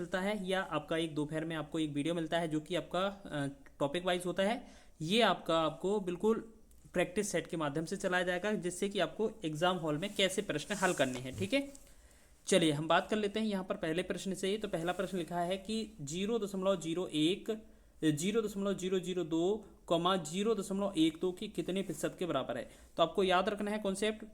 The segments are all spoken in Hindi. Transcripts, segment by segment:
मिलता है या आपका एक दोपहर में आपको एक वीडियो मिलता है जो कि आपका टॉपिक वाइज होता है, ये आपको बिल्कुल प्रैक्टिस सेट के माध्यम से चलाया जाएगा, जिससे कि आपको एग्जाम हॉल में कैसे प्रश्न हल करने हैं। ठीक है, चलिए हम बात कर लेते हैं यहाँ पर पहले प्रश्न से। तो पहला प्रश्न लिखा है कि 0.01 0.002 0.112 की कितने प्रतिशत के बराबर है। तो आपको याद रखना है कॉन्सेप्ट,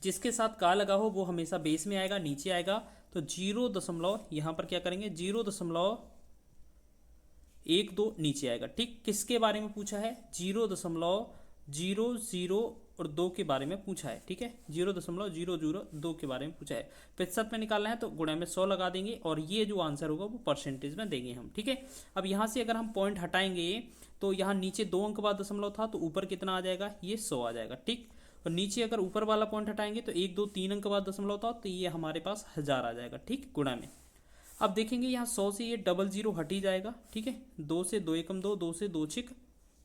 जिसके साथ का लगा हो वो हमेशा बेस में आएगा, नीचे आएगा। तो 0 यहाँ पर क्या करेंगे, 0.12 नीचे आएगा। ठीक, किसके बारे में पूछा है, 0.002 के बारे में पूछा है। ठीक है, 0.002 के बारे में पूछा है। प्रतिशत में निकालना है तो गुणा में 100 लगा देंगे और ये जो आंसर होगा वो परसेंटेज में देंगे हम। ठीक है, अब यहाँ से अगर हम पॉइंट हटाएंगे तो यहाँ नीचे 2 अंक बाद दशमलव था, तो ऊपर कितना आ जाएगा, ये 100 आ जाएगा। ठीक, और नीचे अगर ऊपर वाला पॉइंट हटाएंगे तो 1 2 3 अंक बाद दशमलव था, तो ये हमारे पास 1000 आ जाएगा। ठीक, गुणा में। अब देखेंगे यहाँ 100 से ये 00 हट ही जाएगा। ठीक है, 2 से 2 एकम 2, 2 से 2 छिक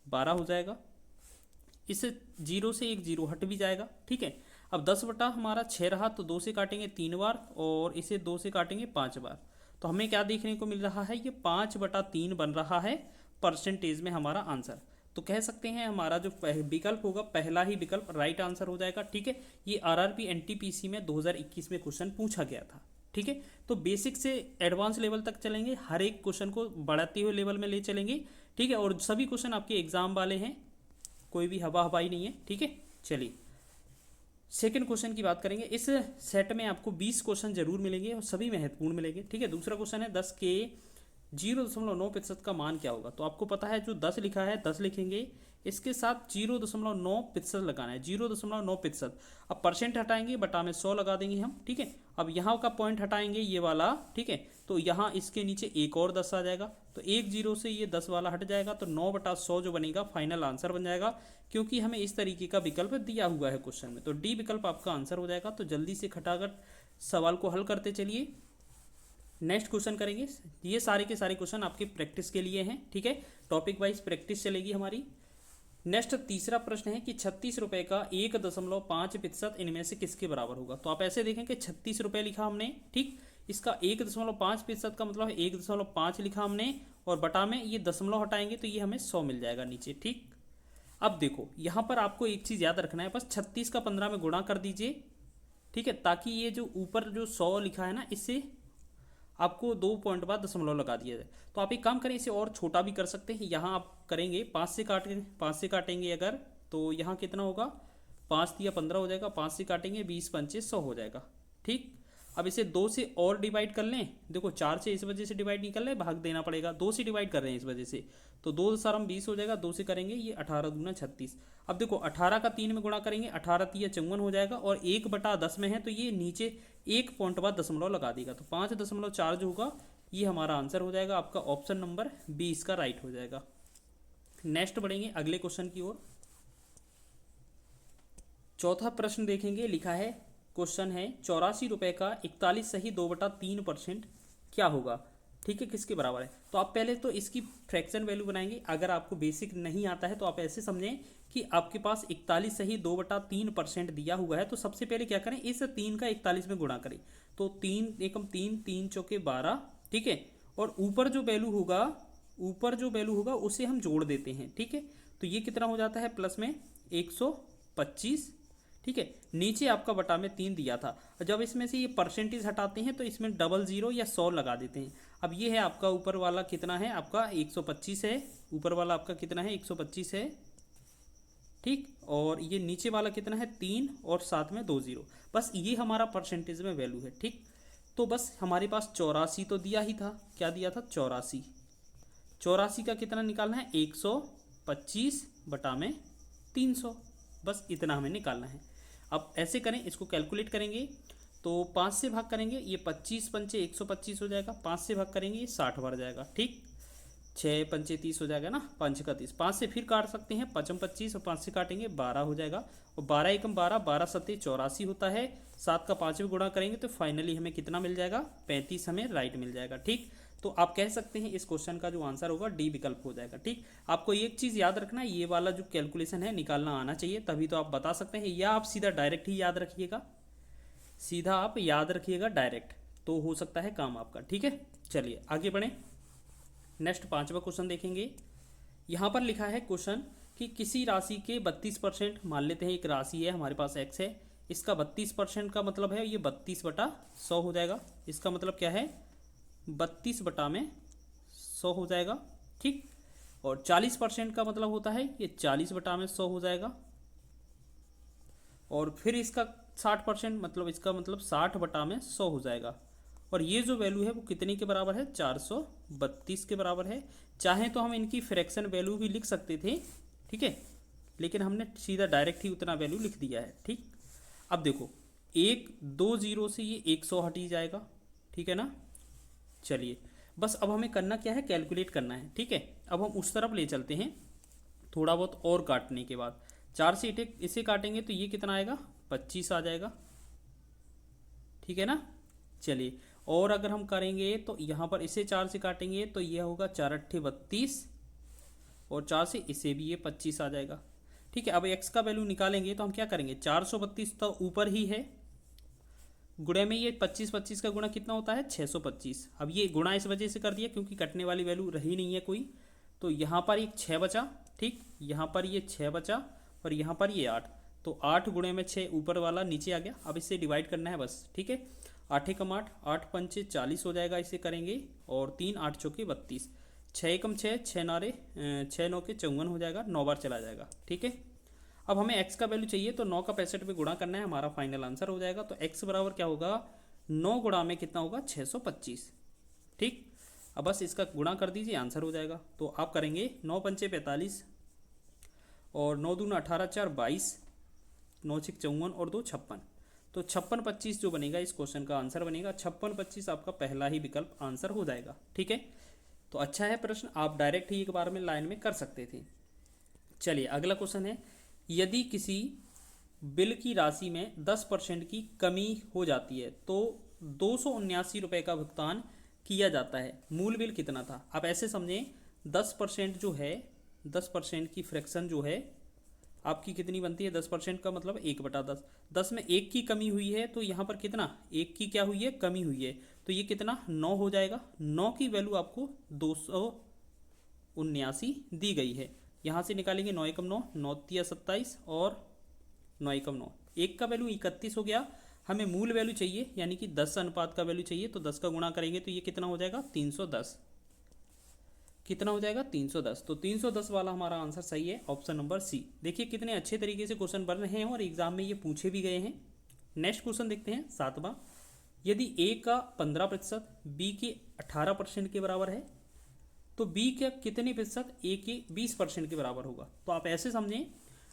12 हो जाएगा। इस 0 से एक 0 हट भी जाएगा। ठीक है, अब 10 बटा हमारा 6 रहा, तो 2 से काटेंगे 3 बार और इसे 2 से काटेंगे 5 बार। तो हमें क्या देखने को मिल रहा है, ये 5/3 बन रहा है परसेंटेज में हमारा आंसर। तो कह सकते हैं हमारा जो विकल्प होगा, पहला ही विकल्प राइट आंसर हो जाएगा। ठीक है, ये आरआरबी एनटीपीसी में 2021 में क्वेश्चन पूछा गया था। ठीक है, तो बेसिक से एडवांस लेवल तक चलेंगे, हर एक क्वेश्चन को बढ़ाते हुए लेवल में ले चलेंगे। ठीक है, और सभी क्वेश्चन आपके एग्जाम वाले हैं, कोई भी हवा हवाई नहीं है। ठीक है, चलिए सेकंड क्वेश्चन की बात करेंगे। इस सेट में आपको 20 क्वेश्चन जरूर मिलेंगे और सभी महत्वपूर्ण मिलेंगे। ठीक है, दूसरा क्वेश्चन है 10 के 0.9% का मान क्या होगा। तो आपको पता है जो 10 लिखा है 10 लिखेंगे, इसके साथ 0.9% लगाना है, 0.9%। अब परसेंट हटाएंगे, बटा में 100 लगा देंगे हम। ठीक है, अब यहाँ का पॉइंट हटाएंगे ये वाला। ठीक है, तो यहाँ इसके नीचे एक और 10 आ जाएगा, तो एक 0 से ये 10 वाला हट जाएगा, तो 9/100 जो बनेगा फाइनल आंसर बन जाएगा, क्योंकि हमें इस तरीके का विकल्प दिया हुआ है क्वेश्चन में। तो डी विकल्प आपका आंसर हो जाएगा। तो जल्दी से खटाखट सवाल को हल करते चलिए। नेक्स्ट क्वेश्चन करेंगे। ये सारे के सारे क्वेश्चन आपके प्रैक्टिस के लिए हैं। ठीक है, टॉपिक वाइज प्रैक्टिस चलेगी हमारी। नेक्स्ट तीसरा प्रश्न है कि 36 रुपये का 1.5% इनमें से किसके बराबर होगा। तो आप ऐसे देखें कि 36 रुपये लिखा हमने। ठीक, इसका 1.5% का मतलब है 1.5 लिखा हमने, और बटा में ये दशमलव हटाएंगे तो ये हमें 100 मिल जाएगा नीचे। ठीक, अब देखो यहाँ पर आपको एक चीज़ याद रखना है, बस 36 का 15 में गुणा कर दीजिए। ठीक है, ताकि ये जो ऊपर जो 100 लिखा है ना, इससे आपको 2 पॉइंट बाद दशमलव लगा दिया जाए। तो आप एक काम करें, इसे और छोटा भी कर सकते हैं। यहाँ आप करेंगे 5 से काटेंगे अगर, तो यहाँ कितना होगा, 5 दिया 15 हो जाएगा, 5 से काटेंगे 20 पंचे 100 हो जाएगा। ठीक, अब इसे 2 से और डिवाइड कर लें। देखो 4 से इस वजह से डिवाइड नहीं कर ले, भाग देना पड़ेगा, 2 से डिवाइड कर रहे हैं इस वजह से, तो 2 सरम 20 हो जाएगा, 2 से करेंगे ये 18 दूना 36। अब देखो 18 का 3 में गुणा करेंगे, 18 3 54 हो जाएगा, और 1/10 में है तो ये नीचे एक पॉइंट बाद दशमलव लगा देगा, तो 5.4 जो होगा ये हमारा आंसर हो जाएगा। आपका ऑप्शन नंबर 20 का राइट हो जाएगा। नेक्स्ट बढ़ेंगे अगले क्वेश्चन की ओर। चौथा प्रश्न देखेंगे, लिखा है, क्वेश्चन है 84 रुपये का 41 सही 2/3% क्या होगा। ठीक है, किसके बराबर है। तो आप पहले तो इसकी फ्रैक्शन वैल्यू बनाएंगे। अगर आपको बेसिक नहीं आता है तो आप ऐसे समझें कि आपके पास 41 सही 2/3% दिया हुआ है, तो सबसे पहले क्या करें, इस 3 का 41 में गुणा करें, तो 3 एकम 3, 3 चौके 12। ठीक है, और ऊपर जो वैल्यू होगा उसे हम जोड़ देते हैं। ठीक है, तो ये कितना हो जाता है, प्लस में 125। ठीक है, नीचे आपका बटा में 3 दिया था, जब इसमें से ये परसेंटेज हटाते हैं तो इसमें 00 या 100 लगा देते हैं। अब ये है आपका ऊपर वाला कितना है, आपका 125 है, ऊपर वाला आपका कितना है 125 है। ठीक, और ये नीचे वाला कितना है 3 और साथ में 2 0, बस ये हमारा परसेंटेज में वैल्यू है। ठीक, तो बस हमारे पास 84 तो दिया ही था, क्या दिया था 84। 84 का कितना निकालना है, 125 बटा में 300, बस इतना हमें निकालना है। अब ऐसे करें, इसको कैलकुलेट करेंगे तो 5 से भाग करेंगे, ये 25 पंचे 125 हो जाएगा, 5 से भाग करेंगे ये 60 बढ़ जाएगा। ठीक, 6 पंचे 30 हो जाएगा ना, 5 का 30, 5 से फिर काट सकते हैं, 5 25 और 5 से काटेंगे 12 हो जाएगा, और 12 एकम 12, 12 सत्ते 84 होता है। 7 का 5 में गुणा करेंगे तो फाइनली हमें कितना मिल जाएगा, 35 हमें राइट मिल जाएगा। ठीक, तो आप कह सकते हैं इस क्वेश्चन का जो आंसर होगा डी विकल्प हो जाएगा। ठीक, आपको एक चीज़ याद रखना है, ये वाला जो कैलकुलेशन है निकालना आना चाहिए, तभी तो आप बता सकते हैं, या आप सीधा डायरेक्ट ही याद रखिएगा, सीधा आप याद रखिएगा डायरेक्ट। तो हो सकता है काम आपका। ठीक है, चलिए आगे बढ़ें। नेक्स्ट 5वां क्वेश्चन देखेंगे। यहाँ पर लिखा है क्वेश्चन कि किसी राशि के 32%, मान लेते हैं एक राशि है हमारे पास x है, इसका 32% का मतलब है ये 32/100 हो जाएगा। इसका मतलब क्या है, 32/100 हो जाएगा। ठीक, और 40% का मतलब होता है ये 40/100 हो जाएगा। और फिर इसका 60% मतलब इसका मतलब 60/100 हो जाएगा। और ये जो वैल्यू है वो कितने के बराबर है, 432 के बराबर है। चाहे तो हम इनकी फ्रैक्शन वैल्यू भी लिख सकते थे, ठीक है, लेकिन हमने सीधा डायरेक्ट ही उतना वैल्यू लिख दिया है। ठीक, अब देखो 1 2 0 से ये 100 हट ही जाएगा, ठीक है ना। चलिए बस अब हमें करना क्या है, कैलकुलेट करना है। ठीक है, अब हम उस तरफ ले चलते हैं। थोड़ा बहुत और काटने के बाद 4 से इसे काटेंगे तो ये कितना आएगा, 25 आ जाएगा। ठीक है ना। चलिए और अगर हम करेंगे तो यहाँ पर इसे 4 से काटेंगे तो ये होगा 4×8 = 32 और 4 से इसे भी ये 25 आ जाएगा। ठीक है, अब x का वैल्यू निकालेंगे तो हम क्या करेंगे, 432 तो ऊपर ही है, गुणे में ये 25 का गुणा कितना होता है, 625। अब ये गुणा इस वजह से कर दिया क्योंकि कटने वाली वैल्यू रही नहीं है कोई, तो यहाँ पर एक 6 बचा। ठीक, यहाँ पर ये 6 बचा और यहाँ पर ये 8, तो 8 गुणे में 6 ऊपर वाला नीचे आ गया। अब इसे डिवाइड करना है बस। ठीक है, 8 × 8 8 × 5 40 हो जाएगा, इसे करेंगे। और 3 8 × 4 32, 6 × 6 6 9 6 9 के 54 हो जाएगा, 9 बार चला जाएगा। ठीक है, अब हमें x का वैल्यू चाहिए तो 9 का 65 पे गुणा करना है, हमारा फाइनल आंसर हो जाएगा। तो x बराबर क्या होगा, 9 गुणा में कितना होगा, 625। ठीक, अब बस इसका गुणा कर दीजिए, आंसर हो जाएगा। तो आप करेंगे 9 × 5 = 45 और 9 दूना 18 4 22, 9 6 54 और 2 56, तो 56 25 जो बनेगा इस क्वेश्चन का आंसर बनेगा। 56 25 आपका पहला ही विकल्प आंसर हो जाएगा। ठीक है, तो अच्छा है प्रश्न, आप डायरेक्ट ही एक बार में लाइन में कर सकते थे। चलिए अगला क्वेश्चन है, यदि किसी बिल की राशि में 10% की कमी हो जाती है तो 279 रुपये का भुगतान किया जाता है, मूल बिल कितना था। आप ऐसे समझें 10% जो है, 10% की फ्रैक्शन जो है आपकी कितनी बनती है, 10% का मतलब 1/10। 10 में 1 की कमी हुई है तो यहाँ पर कितना, 1 की क्या हुई है, कमी हुई है, तो ये कितना 9 हो जाएगा। 9 की वैल्यू आपको 279 दी गई है। यहाँ से निकालेंगे 9 × 9 9 × 27 और 9 × 9, 1 का वैल्यू 31 हो गया। हमें मूल वैल्यू चाहिए यानी कि 10 अनुपात का वैल्यू चाहिए, तो 10 का गुणा करेंगे तो ये कितना हो जाएगा, 310। कितना हो जाएगा, 310। तो 310 वाला हमारा आंसर सही है, ऑप्शन नंबर सी। देखिए कितने अच्छे तरीके से क्वेश्चन बन रहे हैं और एग्जाम में ये पूछे भी गए हैं। नेक्स्ट क्वेश्चन देखते हैं 7वां। यदि a का 15% b के 18% के बराबर है तो b का कितने प्रतिशत a के 20% के बराबर होगा। तो आप ऐसे समझें,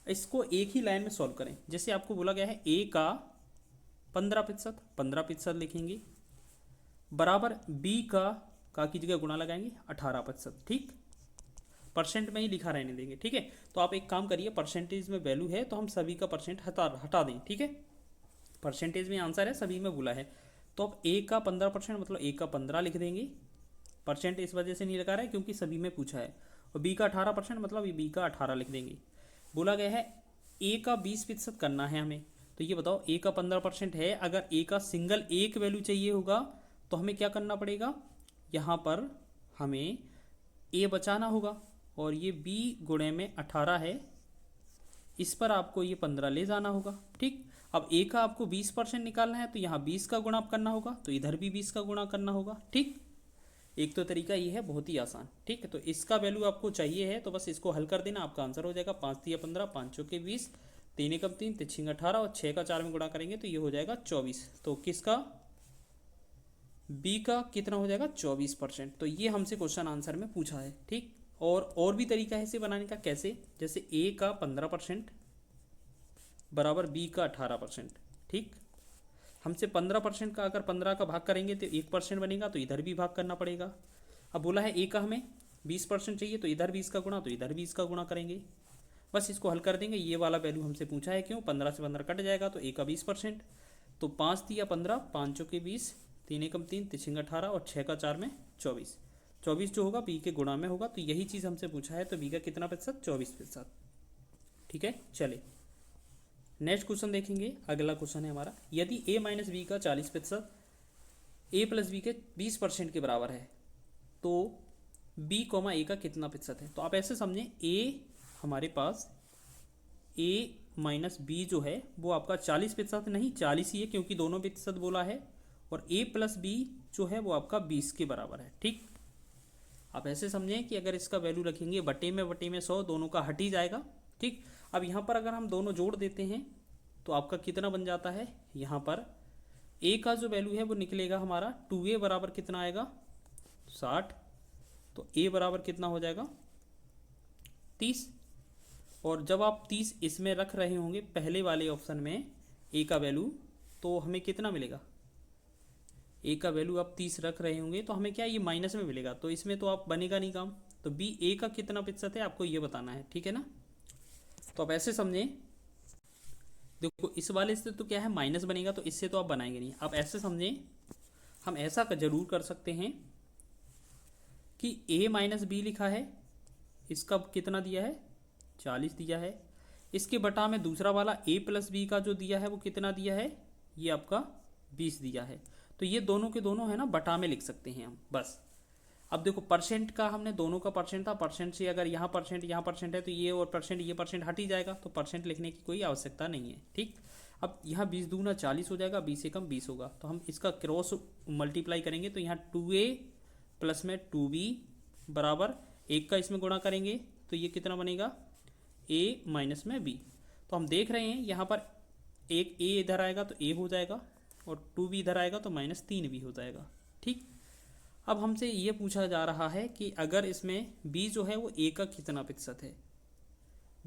इसको एक ही लाइन में सॉल्व करें। जैसे आपको बोला गया है a का 15% लिखेंगे, बराबर b का की जगह गुणा लगाएंगे 18%। ठीक, परसेंट में ही लिखा रहने देंगे। ठीक है, तो आप एक काम करिए, परसेंटेज में वैल्यू है तो हम सभी का परसेंट हटा दें। ठीक है, परसेंटेज में आंसर है, सभी में बोला है, तो अब a का 15% मतलब a का 15 लिख देंगे। परसेंट इस वजह से नहीं लगा रहा है क्योंकि सभी में पूछा है। और b का 18% मतलब b का 18 लिख देंगे। बोला गया है a का 20% करना है हमें, तो ये बताओ a का 15% है, अगर a का सिंगल एक वैल्यू चाहिए होगा तो हमें क्या करना पड़ेगा, यहाँ पर हमें a बचाना होगा और ये b गुणे में 18 है, इस पर आपको ये 15 ले जाना होगा। ठीक, अब a का आपको 20% निकालना है तो यहाँ 20 का गुणा करना होगा, तो इधर भी 20 का गुणा करना होगा। ठीक, एक तो तरीका ये है, बहुत ही आसान। ठीक है, तो इसका वैल्यू आपको चाहिए है तो बस इसको हल कर देना, आपका आंसर हो जाएगा 5 × 15 5 × 20 3 × 3 3 × 18 और 6 का 4 में गुणा करेंगे तो ये हो जाएगा 24। तो किसका, बी का कितना हो जाएगा, 24%। तो ये हमसे क्वेश्चन आंसर में पूछा है। ठीक, और भी तरीका है इसे बनाने का, कैसे, जैसे a का 15% बराबर b का 18%। ठीक, हमसे 15% का अगर 15 का भाग करेंगे तो 1% बनेगा, तो इधर भी भाग करना पड़ेगा। अब बोला है a का हमें 20% चाहिए तो इधर 20 का गुणा, तो इधर 20 का गुणा करेंगे। बस इसको हल कर देंगे, ये वाला वैल्यू हमसे पूछा है, क्यों 15 से 15 कट जाएगा तो a का 20%, तो 5 × 15 5 × 20 3 × 3 3 × 18 और 6 का 4 में 24। 24 जो होगा b के गुणा में होगा, तो यही चीज़ हमसे पूछा है, तो b का कितना प्रतिशत, 24%। ठीक है, चलिए नेक्स्ट क्वेश्चन देखेंगे। अगला क्वेश्चन है हमारा, यदि a - b का 40% ए प्लस बी के 20% के बराबर है, तो बी कॉमा ए का कितना प्रतिशत है। तो आप ऐसे समझें, ए हमारे पास ए माइनस बी जो है वो आपका 40% नहीं 40 ही है, क्योंकि दोनों प्रतिशत बोला है, और ए प्लस बी जो है वो आपका 20 के बराबर है। ठीक, आप ऐसे समझें कि अगर इसका वैल्यू रखेंगे बटे में 100, दोनों का हट ही जाएगा। ठीक, अब यहाँ पर अगर हम दोनों जोड़ देते हैं तो आपका कितना बन जाता है, यहाँ पर ए का जो वैल्यू है वो निकलेगा हमारा 2a बराबर कितना आएगा 60, तो ए बराबर कितना हो जाएगा 30। और जब आप 30 इसमें रख रहे होंगे पहले वाले ऑप्शन में ए का वैल्यू, तो हमें कितना मिलेगा, ए का वैल्यू आप 30 रख रहे होंगे तो हमें क्या ये माइनस में मिलेगा, तो इसमें तो आप बनेगा नहीं काम। तो बी ए का कितना प्रतिशत है आपको ये बताना है, ठीक है ना। तो आप ऐसे समझें, देखो इस वाले से तो क्या है माइनस बनेगा, तो इससे तो आप बनाएंगे नहीं। आप ऐसे समझें, हम ऐसा जरूर कर सकते हैं कि a माइनस बी लिखा है, इसका कितना दिया है 40 दिया है, इसके बटा में दूसरा वाला a प्लस बी का जो दिया है वो कितना दिया है, ये आपका 20 दिया है। तो ये दोनों के दोनों है ना बटा में लिख सकते हैं हम बस। अब देखो परसेंट का हमने दोनों का परसेंट था, परसेंट से अगर यहाँ परसेंट है तो ये और परसेंट ये परसेंट हट ही जाएगा, तो परसेंट लिखने की कोई आवश्यकता नहीं है। ठीक, अब यहाँ 20 दूना 40 हो जाएगा, 20 से कम 20 होगा, तो हम इसका क्रॉस मल्टीप्लाई करेंगे तो यहाँ 2a प्लस में 2b बराबर 1 का इसमें गुणा करेंगे तो ये कितना बनेगा a माइनस में b। तो हम देख रहे हैं यहाँ पर एक a इधर आएगा तो a हो जाएगा, और 2b इधर आएगा तो -3b हो जाएगा। ठीक, अब हमसे ये पूछा जा रहा है कि अगर इसमें b जो है वो a का कितना प्रतिशत है,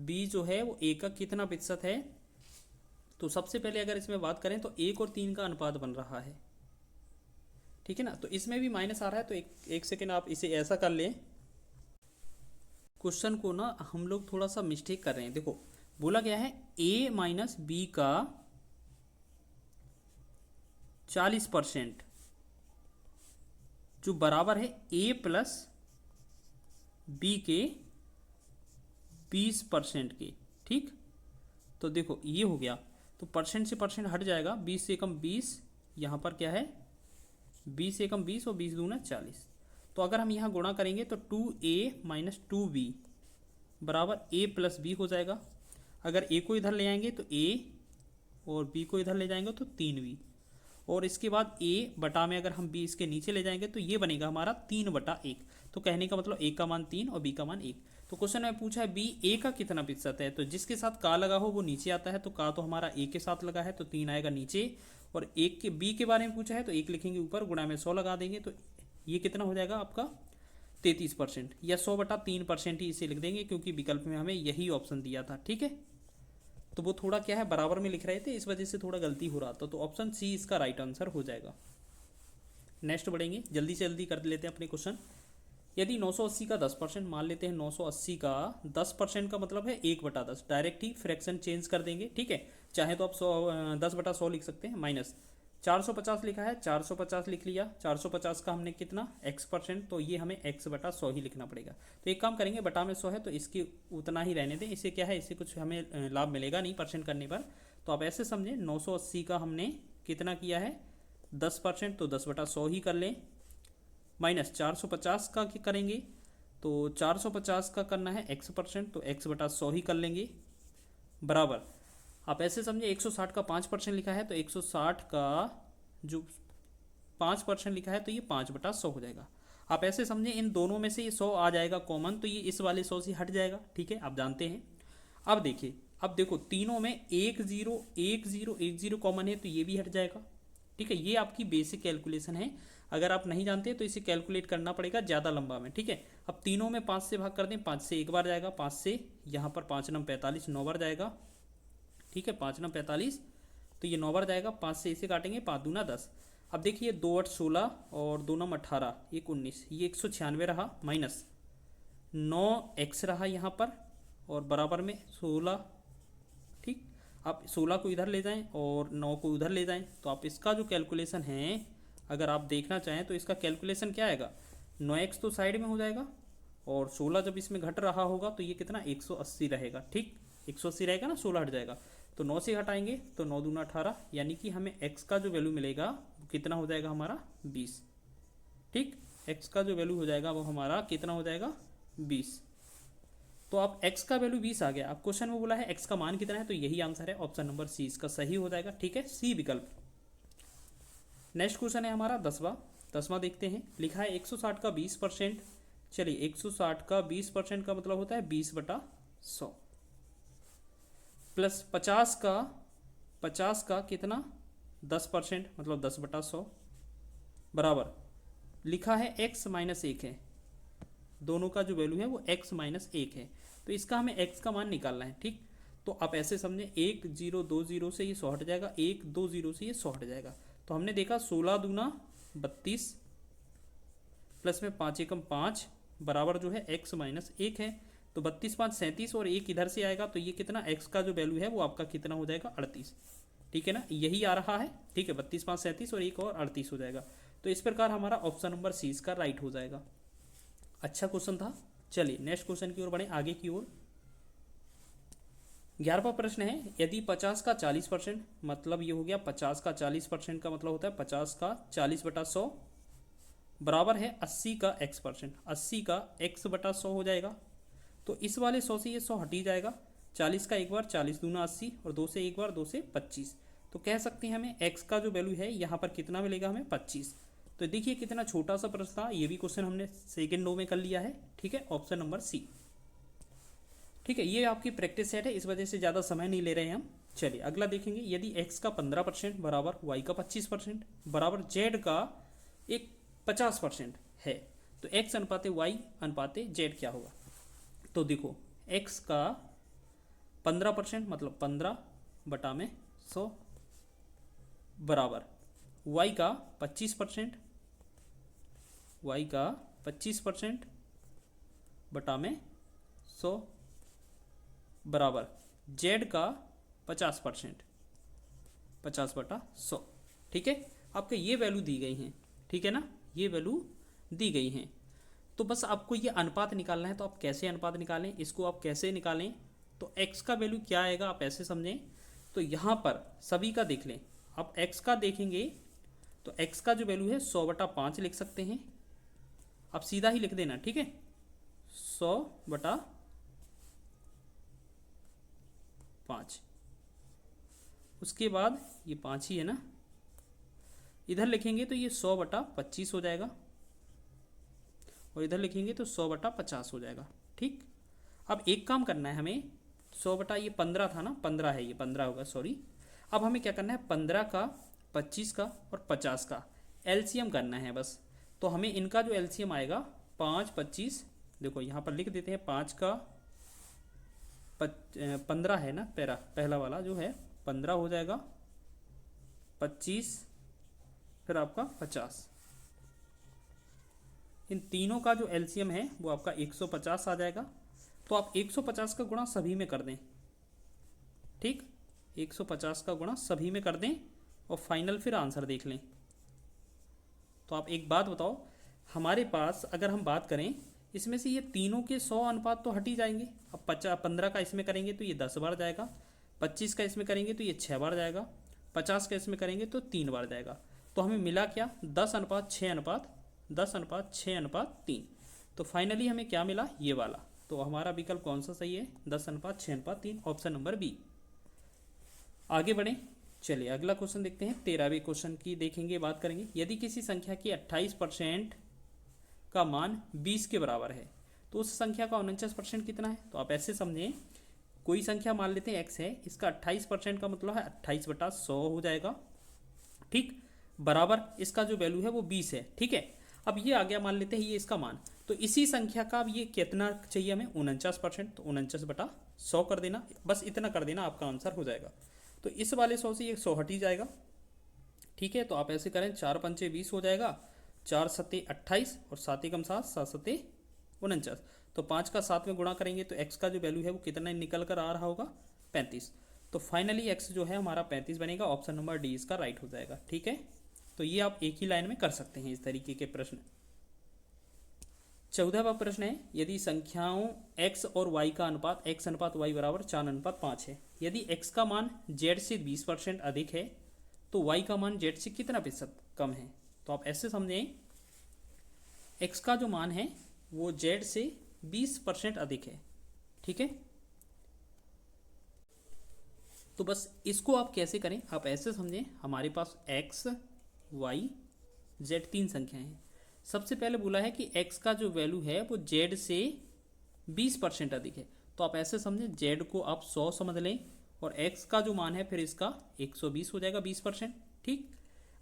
b जो है वो a का कितना प्रतिशत है। तो सबसे पहले अगर इसमें बात करें तो 1 और 3 का अनुपात बन रहा है, ठीक है ना। तो इसमें भी माइनस आ रहा है, तो एक सेकेंड आप इसे ऐसा कर लें, क्वेश्चन को ना हम लोग थोड़ा सा मिस्टेक कर रहे हैं। देखो बोला गया है a माइनस बी का 40% जो बराबर है a प्लस बी के 20% के। ठीक, तो देखो ये हो गया, तो परसेंट से परसेंट हट जाएगा, 20 से कम 20, यहाँ पर क्या है 20 से कम 20 और 20 दूना 40। तो अगर हम यहाँ गुणा करेंगे तो 2a माइनस 2b बराबर a प्लस बी हो जाएगा। अगर a को इधर ले आएंगे तो a और b को इधर ले जाएंगे तो 3b, और इसके बाद a बटा में अगर हम b इसके नीचे ले जाएंगे तो ये बनेगा हमारा 3/1। तो कहने का मतलब a का मान 3 और b का मान 1। तो क्वेश्चन में पूछा है b a का कितना प्रतिशत है, तो जिसके साथ का लगा हो वो नीचे आता है, तो का तो हमारा a के साथ लगा है तो 3 आएगा नीचे, और 1 के b के बारे में पूछा है तो 1 लिखेंगे ऊपर, गुणा में 100 लगा देंगे, तो ये कितना हो जाएगा आपका 33%, या 100/3% ही इसे लिख देंगे, क्योंकि विकल्प में हमें यही ऑप्शन दिया था। ठीक है, तो वो थोड़ा क्या है बराबर में लिख रहे थे, इस वजह से थोड़ा गलती हो रहा था, तो ऑप्शन सी इसका राइट आंसर हो जाएगा। नेक्स्ट बढ़ेंगे, जल्दी से जल्दी कर लेते हैं अपने क्वेश्चन। यदि 980 का 10%, मान लेते हैं 980 का 10% का मतलब है 1/10, डायरेक्ट ही फ्रैक्शन चेंज कर देंगे। ठीक है, चाहे तो आप 10/100 लिख सकते हैं, माइनस 450 लिखा है 450 लिख लिया, 450 का हमने कितना x%, तो ये हमें x/100 ही लिखना पड़ेगा। तो एक काम करेंगे, बटा में 100 है तो इसकी उतना ही रहने दें, इससे क्या है इससे कुछ हमें लाभ मिलेगा नहीं परसेंट करने पर। तो आप ऐसे समझें 980 का हमने कितना किया है 10%, तो 10/100 ही कर लें, माइनस 450 का करेंगे तो 450 का करना है x%, तो x/100 ही कर लेंगे, बराबर आप ऐसे समझे 160 का 5% लिखा है तो 160 का जो 5% लिखा है तो ये 5/100 हो जाएगा। आप ऐसे समझे इन दोनों में से ये 100 आ जाएगा कॉमन, तो ये इस वाले 100 से हट जाएगा। ठीक है, आप जानते हैं। अब देखिए, अब देखो तीनों में 1 0 1 0 1 0 कॉमन है तो ये भी हट जाएगा। ठीक है, ये आपकी बेसिक कैलकुलेशन है, अगर आप नहीं जानते तो इसे कैलकुलेट करना पड़ेगा ज़्यादा लंबा में। ठीक है, अब तीनों में 5 से भाग कर दें, 5 से एक बार जाएगा, 5 से यहाँ पर 5 9 45 9 बार जाएगा। ठीक है, 5 9 45, तो ये 9 बार जाएगा, 5 से इसे काटेंगे 5 दूना 10। अब देखिए 2 8 16 और 2 9 18 1 19, ये 196 रहा, माइनस 9x रहा यहाँ पर, और बराबर में 16। ठीक, आप 16 को इधर ले जाएं और 9 को उधर ले जाएं, तो आप इसका जो कैलकुलेशन है अगर आप देखना चाहें तो इसका कैलकुलेशन क्या आएगा, 9x तो साइड में हो जाएगा, और 16 जब इसमें घट रहा होगा तो ये कितना 180 रहेगा। ठीक, 180 रहेगा ना, 16 हट जाएगा, तो 9 से हटाएंगे तो 9 दूना 18, यानी कि हमें x का जो वैल्यू मिलेगा वो कितना हो जाएगा हमारा 20। ठीक, x का जो वैल्यू हो जाएगा वो हमारा कितना हो जाएगा 20। तो अब x का वैल्यू 20 आ गया। अब क्वेश्चन में बोला है x का मान कितना है, तो यही आंसर है, ऑप्शन नंबर सी इसका सही हो जाएगा। ठीक है, सी विकल्प। नेक्स्ट क्वेश्चन है हमारा 10वां देखते हैं। लिखा है 160 का 20%। चलिए 160 का 20% का मतलब होता है 20/100 प्लस 50 का कितना 10% मतलब 10/100 बराबर लिखा है x माइनस 1 है। दोनों का जो वैल्यू है वो x माइनस 1 है, तो इसका हमें x का मान निकालना है। ठीक, तो आप ऐसे समझें 1 0 2 0 से ये 100 हट जाएगा, 1 2 0 से ये 100 हट जाएगा। तो हमने देखा 16 दूना 32 प्लस में 5 एकम 5 बराबर जो है x माइनस 1 है। तो 32 5 37 और 1 इधर से आएगा, तो ये कितना x का जो वैल्यू है वो आपका कितना हो जाएगा 38। ठीक है ना, यही आ रहा है। ठीक है, 32 5 37 और 1 और 38 हो जाएगा। तो इस प्रकार हमारा ऑप्शन नंबर सी इसका राइट हो जाएगा। अच्छा क्वेश्चन था। चलिए नेक्स्ट क्वेश्चन की ओर बढ़े, आगे की ओर। 11वां प्रश्न है, यदि 50 का 40% मतलब ये हो गया 50 का 40% का मतलब होता है 50 का 40/100 बराबर है 80 का x%। 80 का x/100 हो जाएगा। तो इस वाले 100 से ये 100 हट ही जाएगा। 40 का एक बार 40 दूना 80 और 2 से एक बार 2 से 25। तो कह सकते हैं हमें x का जो वैल्यू है यहाँ पर कितना मिलेगा हमें 25। तो देखिए कितना छोटा सा प्रश्न था, ये भी क्वेश्चन हमने सेकेंड लो में कर लिया है। ठीक है, ऑप्शन नंबर सी। ठीक है, ये आपकी प्रैक्टिस सेट है, इस वजह से ज़्यादा समय नहीं ले रहे हैं हम। चलिए अगला देखेंगे। यदि x का 15% बराबर y का 25% बराबर z का एक 50% है, तो x अनुपाते y अनुपाते z क्या होगा। तो देखो x का 15% मतलब 15/100 बराबर y का 25% बटा 100 बराबर z का 50% 50/100। ठीक है, आपके ये वैल्यू दी गई हैं। ठीक है ना, ये वैल्यू दी गई हैं। तो बस आपको ये अनुपात निकालना है। तो आप कैसे अनुपात निकालें, इसको आप कैसे निकालें, तो x का वैल्यू क्या आएगा आप ऐसे समझें। तो यहाँ पर सभी का देख लें। आप x का देखेंगे तो x का जो वैल्यू है 100/5 लिख सकते हैं। आप सीधा ही लिख देना। ठीक है, 100/5। उसके बाद ये 5 ही है ना, इधर लिखेंगे तो ये 100/25 हो जाएगा और इधर लिखेंगे तो 100/50 हो जाएगा। ठीक, अब एक काम करना है हमें। 100 ये 15 था ना, 15 है, ये 15 होगा, सॉरी। अब हमें क्या करना है, 15 का 25 का और 50 का एलसीएम करना है बस। तो हमें इनका जो एलसीएम आएगा 5 25, देखो यहाँ पर लिख देते हैं। 5 का 15 है ना, पहला वाला जो है 15 हो जाएगा, 25 फिर आपका 50। इन तीनों का जो एलसीएम है वो आपका 150 आ जाएगा। तो आप 150 का गुणा सभी में कर दें। ठीक, 150 का गुणा सभी में कर दें और फाइनल फिर आंसर देख लें। तो आप एक बात बताओ, हमारे पास अगर हम बात करें इसमें से ये तीनों के 100 अनुपात तो हट ही जाएंगे। अब 15 का इसमें करेंगे तो ये 10 बार जाएगा, 25 का इसमें करेंगे तो ये 6 बार जाएगा, 50 का इसमें करेंगे तो 3 बार जाएगा। तो हमें मिला क्या, 10:6:3। तो फाइनली हमें क्या मिला, ये वाला। तो हमारा विकल्प कौन सा सही है, 10:6:3, ऑप्शन नंबर बी। आगे बढ़ें। चलिए अगला क्वेश्चन देखते हैं। 13वें क्वेश्चन की देखेंगे, बात करेंगे। यदि किसी संख्या की 28% का मान 20 के बराबर है तो उस संख्या का 49% कितना है। तो आप ऐसे समझें, कोई संख्या मान लेते हैं x है, इसका 28% का मतलब है 28/100 हो जाएगा। ठीक, बराबर इसका जो वैल्यू है वो 20 है। ठीक है, अब ये आ गया, मान लेते हैं ये इसका मान। तो इसी संख्या का अब ये कितना चाहिए हमें, 49%। तो 49/100 कर देना, बस इतना कर देना, आपका आंसर हो जाएगा। तो इस वाले 100 से ये 100 हट ही जाएगा। ठीक है, तो आप ऐसे करें, 4 पंचे 20 हो जाएगा, 4 सत्ते 28 और 7 एकम 7, 7 सत्ते 49। तो 5 का 7 में गुणा करेंगे तो x का जो वैल्यू है वो कितना निकल कर आ रहा होगा, 35। तो फाइनली x जो है हमारा 35 बनेगा। ऑप्शन नंबर डी इसका राइट हो जाएगा। ठीक है, तो ये आप एक ही लाइन में कर सकते हैं इस तरीके के प्रश्न। 14वां प्रश्न है, यदि संख्याओं x और y का अनुपात x अनुपात y बराबर 4:5 है, यदि x का मान z से 20% अधिक है तो y का मान z से कितना प्रतिशत कम है। तो आप ऐसे समझें, x का जो मान है वो z से 20% अधिक है, ठीक है। तो बस इसको आप कैसे करें, आप ऐसे समझें, हमारे पास x y z तीन संख्याएं हैं। सबसे पहले बोला है कि x का जो वैल्यू है वो z से 20% अधिक है, तो आप ऐसे समझें z को आप 100 समझ लें और x का जो मान है फिर इसका 120 हो जाएगा 20%, ठीक।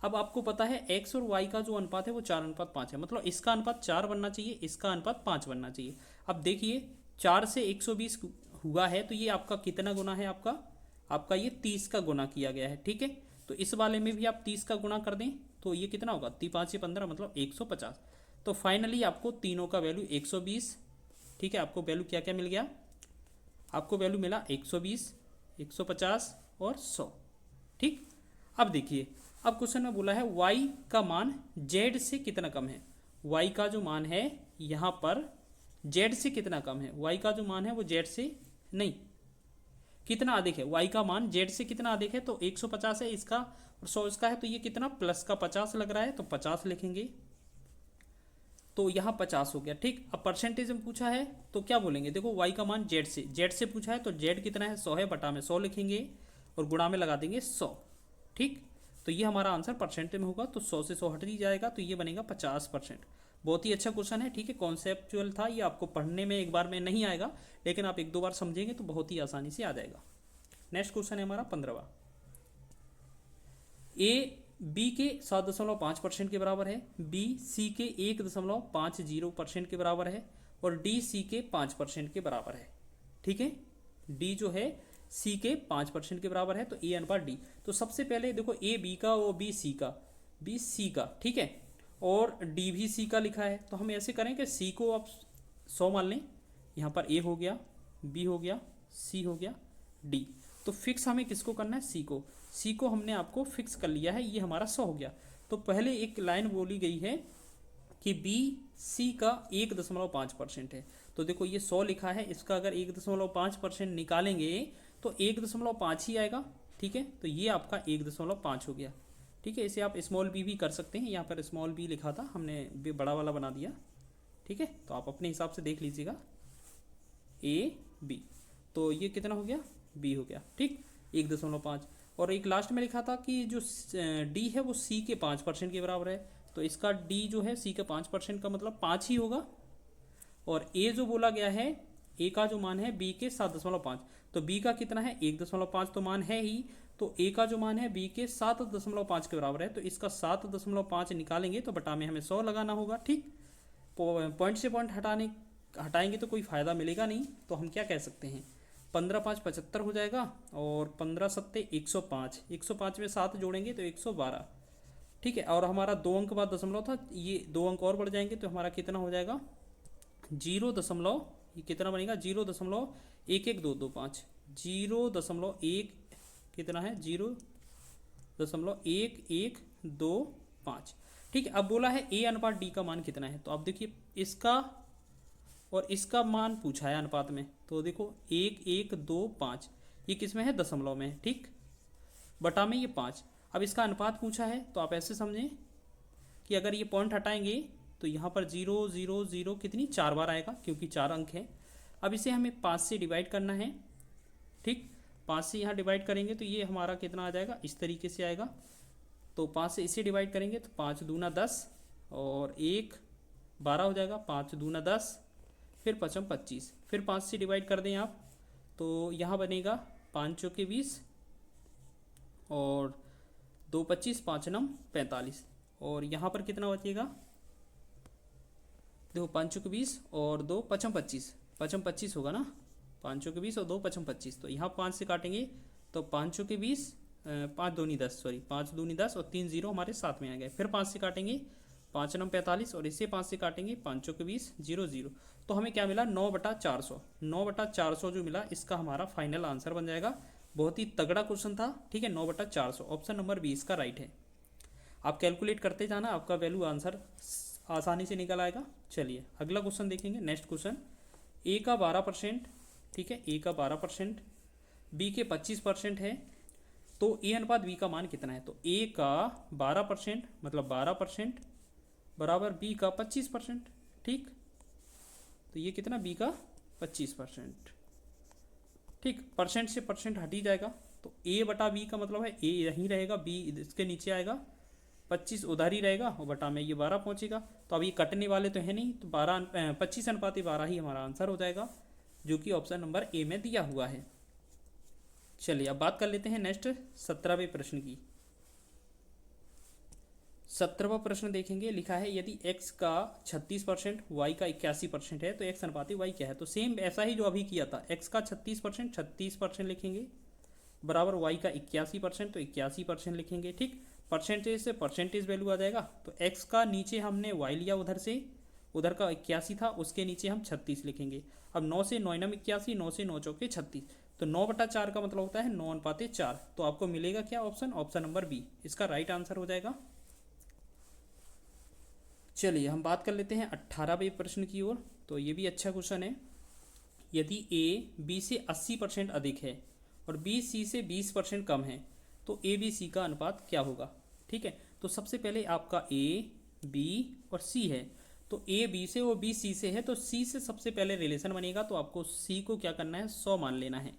अब आपको पता है x और y का जो अनुपात है वो 4:5 है, मतलब इसका अनुपात 4 बनना चाहिए, इसका अनुपात 5 बनना चाहिए। अब देखिए 4 से 120 हुआ है तो ये आपका कितना गुना है, आपका ये 30 का गुना किया गया है, ठीक है। तो इस वाले में भी आप 30 का गुना कर दें तो ये कितना होगा, 5 15 मतलब 150। तो फाइनली आपको तीनों का वैल्यू 120, ठीक है। आपको वैल्यू क्या क्या मिल गया, आपको वैल्यू मिला 120, 150 और 100, ठीक। अब देखिए, अब क्वेश्चन में बोला है y का मान z से कितना कम है। y का जो मान है यहाँ पर z से कितना कम है, y का जो मान है वो z से नहीं कितना अधिक है, y का मान z से कितना अधिक है। तो 150 है इसका और 100 इसका है, तो ये कितना प्लस का 50 लग रहा है, तो 50 लिखेंगे, तो यहाँ 50 हो गया, ठीक। अब परसेंटेज में पूछा है तो क्या बोलेंगे, देखो y का मान z से पूछा है तो z कितना है 100 है, बटा में 100 लिखेंगे और गुणा में लगा देंगे 100, ठीक। तो ये हमारा आंसर परसेंटेज में होगा, तो 100 से 100 हट ही जाएगा, तो ये बनेगा 50%। बहुत ही अच्छा क्वेश्चन है, ठीक है। कॉन्सेप्चुअल था, ये आपको पढ़ने में एक बार में नहीं आएगा, लेकिन आप एक दो बार समझेंगे तो बहुत ही आसानी से आ जाएगा। नेक्स्ट क्वेश्चन है हमारा 15वां, ए बी के 7.5% के बराबर है, बी सी के 1.50% के बराबर है और डी सी के 5% के बराबर है, ठीक है। डी जो है सी के 5% के बराबर है, तो ए अनुपात डी। तो सबसे पहले देखो ए बी का और बी सी का, ठीक है, और डी भी सी का लिखा है, तो हम ऐसे करें कि सी को आप 100 मान लें, यहाँ पर ए हो गया, बी हो गया, सी हो गया, डी। तो फिक्स हमें किसको करना है, सी को हमने आपको फिक्स कर लिया है, ये हमारा 100 हो गया। तो पहले एक लाइन बोली गई है कि बी सी का 1.5% है, तो देखो ये 100 लिखा है, इसका अगर 1.5% निकालेंगे तो 1.5 ही आएगा, ठीक है। तो ये आपका 1.5 हो गया, ठीक है। इसे आप स्मॉल बी भी कर सकते हैं, यहाँ पर स्मॉल बी लिखा था, हमने बड़ा वाला बना दिया, ठीक है। तो आप अपने हिसाब से देख लीजिएगा, ए बी, तो ये कितना हो गया, बी हो गया, ठीक, 1.5। और एक लास्ट में लिखा था कि जो डी है वो सी के 5% के बराबर है, तो इसका डी जो है सी के 5% का मतलब 5 ही होगा। और ए जो बोला गया है, ए का जो मान है बी के 7.5, तो बी का कितना है 1.5 तो मान है ही, तो ए का जो मान है बी के 7.5 के बराबर है, तो इसका 7.5 निकालेंगे तो बटा में हमें 100 लगाना होगा, ठीक। पॉइंट से पॉइंट हटाएंगे तो कोई फ़ायदा मिलेगा नहीं, तो हम क्या कह सकते हैं, 15 5 75 हो जाएगा और 15 सत्ते 105, 105 में 7 जोड़ेंगे तो 112, ठीक है। और हमारा 2 अंक बाद दशमलव था, ये 2 अंक और बढ़ जाएंगे तो हमारा कितना हो जाएगा 0. ये कितना बनेगा 0.112225, 0.1 कितना है 0.1125, ठीक है। अब बोला है ए अनुपात डी का मान कितना है, तो आप देखिए इसका और इसका मान पूछा है अनुपात में, तो देखो 1.125 ये किस में है, दशमलव में है, ठीक, बटा में ये 5। अब इसका अनुपात पूछा है तो आप ऐसे समझें कि अगर ये पॉइंट हटाएंगे तो यहाँ पर 0 0 0 कितनी 4 बार आएगा, क्योंकि 4 अंक है। अब इसे हमें 5 से डिवाइड करना है, ठीक, 5 से यहाँ डिवाइड करेंगे तो ये हमारा कितना आ जाएगा, इस तरीके से आएगा। तो 5 से इसे डिवाइड करेंगे तो 5 दूना 10 और 1 12 हो जाएगा, 5 दूना 10, फिर 5 25, फिर 5 से डिवाइड कर दें आप तो यहाँ बनेगा 5 चौके 20 और 2 25, 5 9 45, और यहाँ पर कितना बचेगा, देखो 5 चौके 20 और 2 5 25, 5 25 होगा ना, 5 चौके 20 और 2 5 25, तो यहाँ 5 से काटेंगे तो 5 चौके 20, 5 दूनी 10, सॉरी 5 दूनी 10 और 3 0 हमारे साथ में आ गए। फिर 5 से काटेंगे 5 9 45 और इसे 5 से काटेंगे 5 चौके 20 0 0, तो हमें क्या मिला 9/400, 9/400 जो मिला इसका हमारा फाइनल आंसर बन जाएगा। बहुत ही तगड़ा क्वेश्चन था, ठीक है, 9/400, ऑप्शन नंबर 20 का राइट है। आप कैलकुलेट करते जाना, आपका वैल्यू आंसर आसानी से निकल आएगा। चलिए अगला क्वेश्चन देखेंगे। नेक्स्ट क्वेश्चन, ए का 12%, ठीक है, ए का 12%, बी के 25% है, तो ए अनुपात बी का मान कितना है? तो ए का 12% मतलब 12% बराबर बी का 25%, ठीक। तो ये कितना, बी का 25%, ठीक। परसेंट से परसेंट हट ही जाएगा, तो ए बटा बी का मतलब है ए यहीं रहेगा, बी इसके नीचे आएगा, 25 उधर ही रहेगा और बटा में ये 12 पहुंचेगा। तो अब ये कटने वाले तो है नहीं, तो 25 अनुपात 12 ही हमारा आंसर हो जाएगा, जो कि ऑप्शन नंबर ए में दिया हुआ है। चलिए अब बात कर लेते हैं नेक्स्ट 17वें प्रश्न की। 17वां प्रश्न देखेंगे। लिखा है यदि x का 36%, y का 81% है तो x अनुपाती y क्या है? तो सेम ऐसा ही जो अभी किया था, x का 36% लिखेंगे, बराबर y का 81% तो 81% लिखेंगे, ठीक। परसेंटेज से परसेंटेज वैल्यू आ जाएगा, तो x का नीचे हमने y लिया उधर से, उधर का 81 था, उसके नीचे हम 36 लिखेंगे। अब 9 से 9 नम 81, 9 से 9 चौके 36, तो 9/4 का मतलब होता है 9:4। तो आपको मिलेगा क्या ऑप्शन? ऑप्शन नंबर बी इसका राइट आंसर हो जाएगा। चलिए हम बात कर लेते हैं 18वें प्रश्न की ओर। तो ये भी अच्छा क्वेश्चन है। यदि ए बी से 80% अधिक है और बी सी से 20% कम है तो ए बी सी का अनुपात क्या होगा? ठीक है, तो सबसे पहले आपका ए बी और सी है, तो ए बी से और बी सी से है, तो सी से सबसे पहले रिलेशन बनेगा, तो आपको सी को क्या करना है? 100 मान लेना है।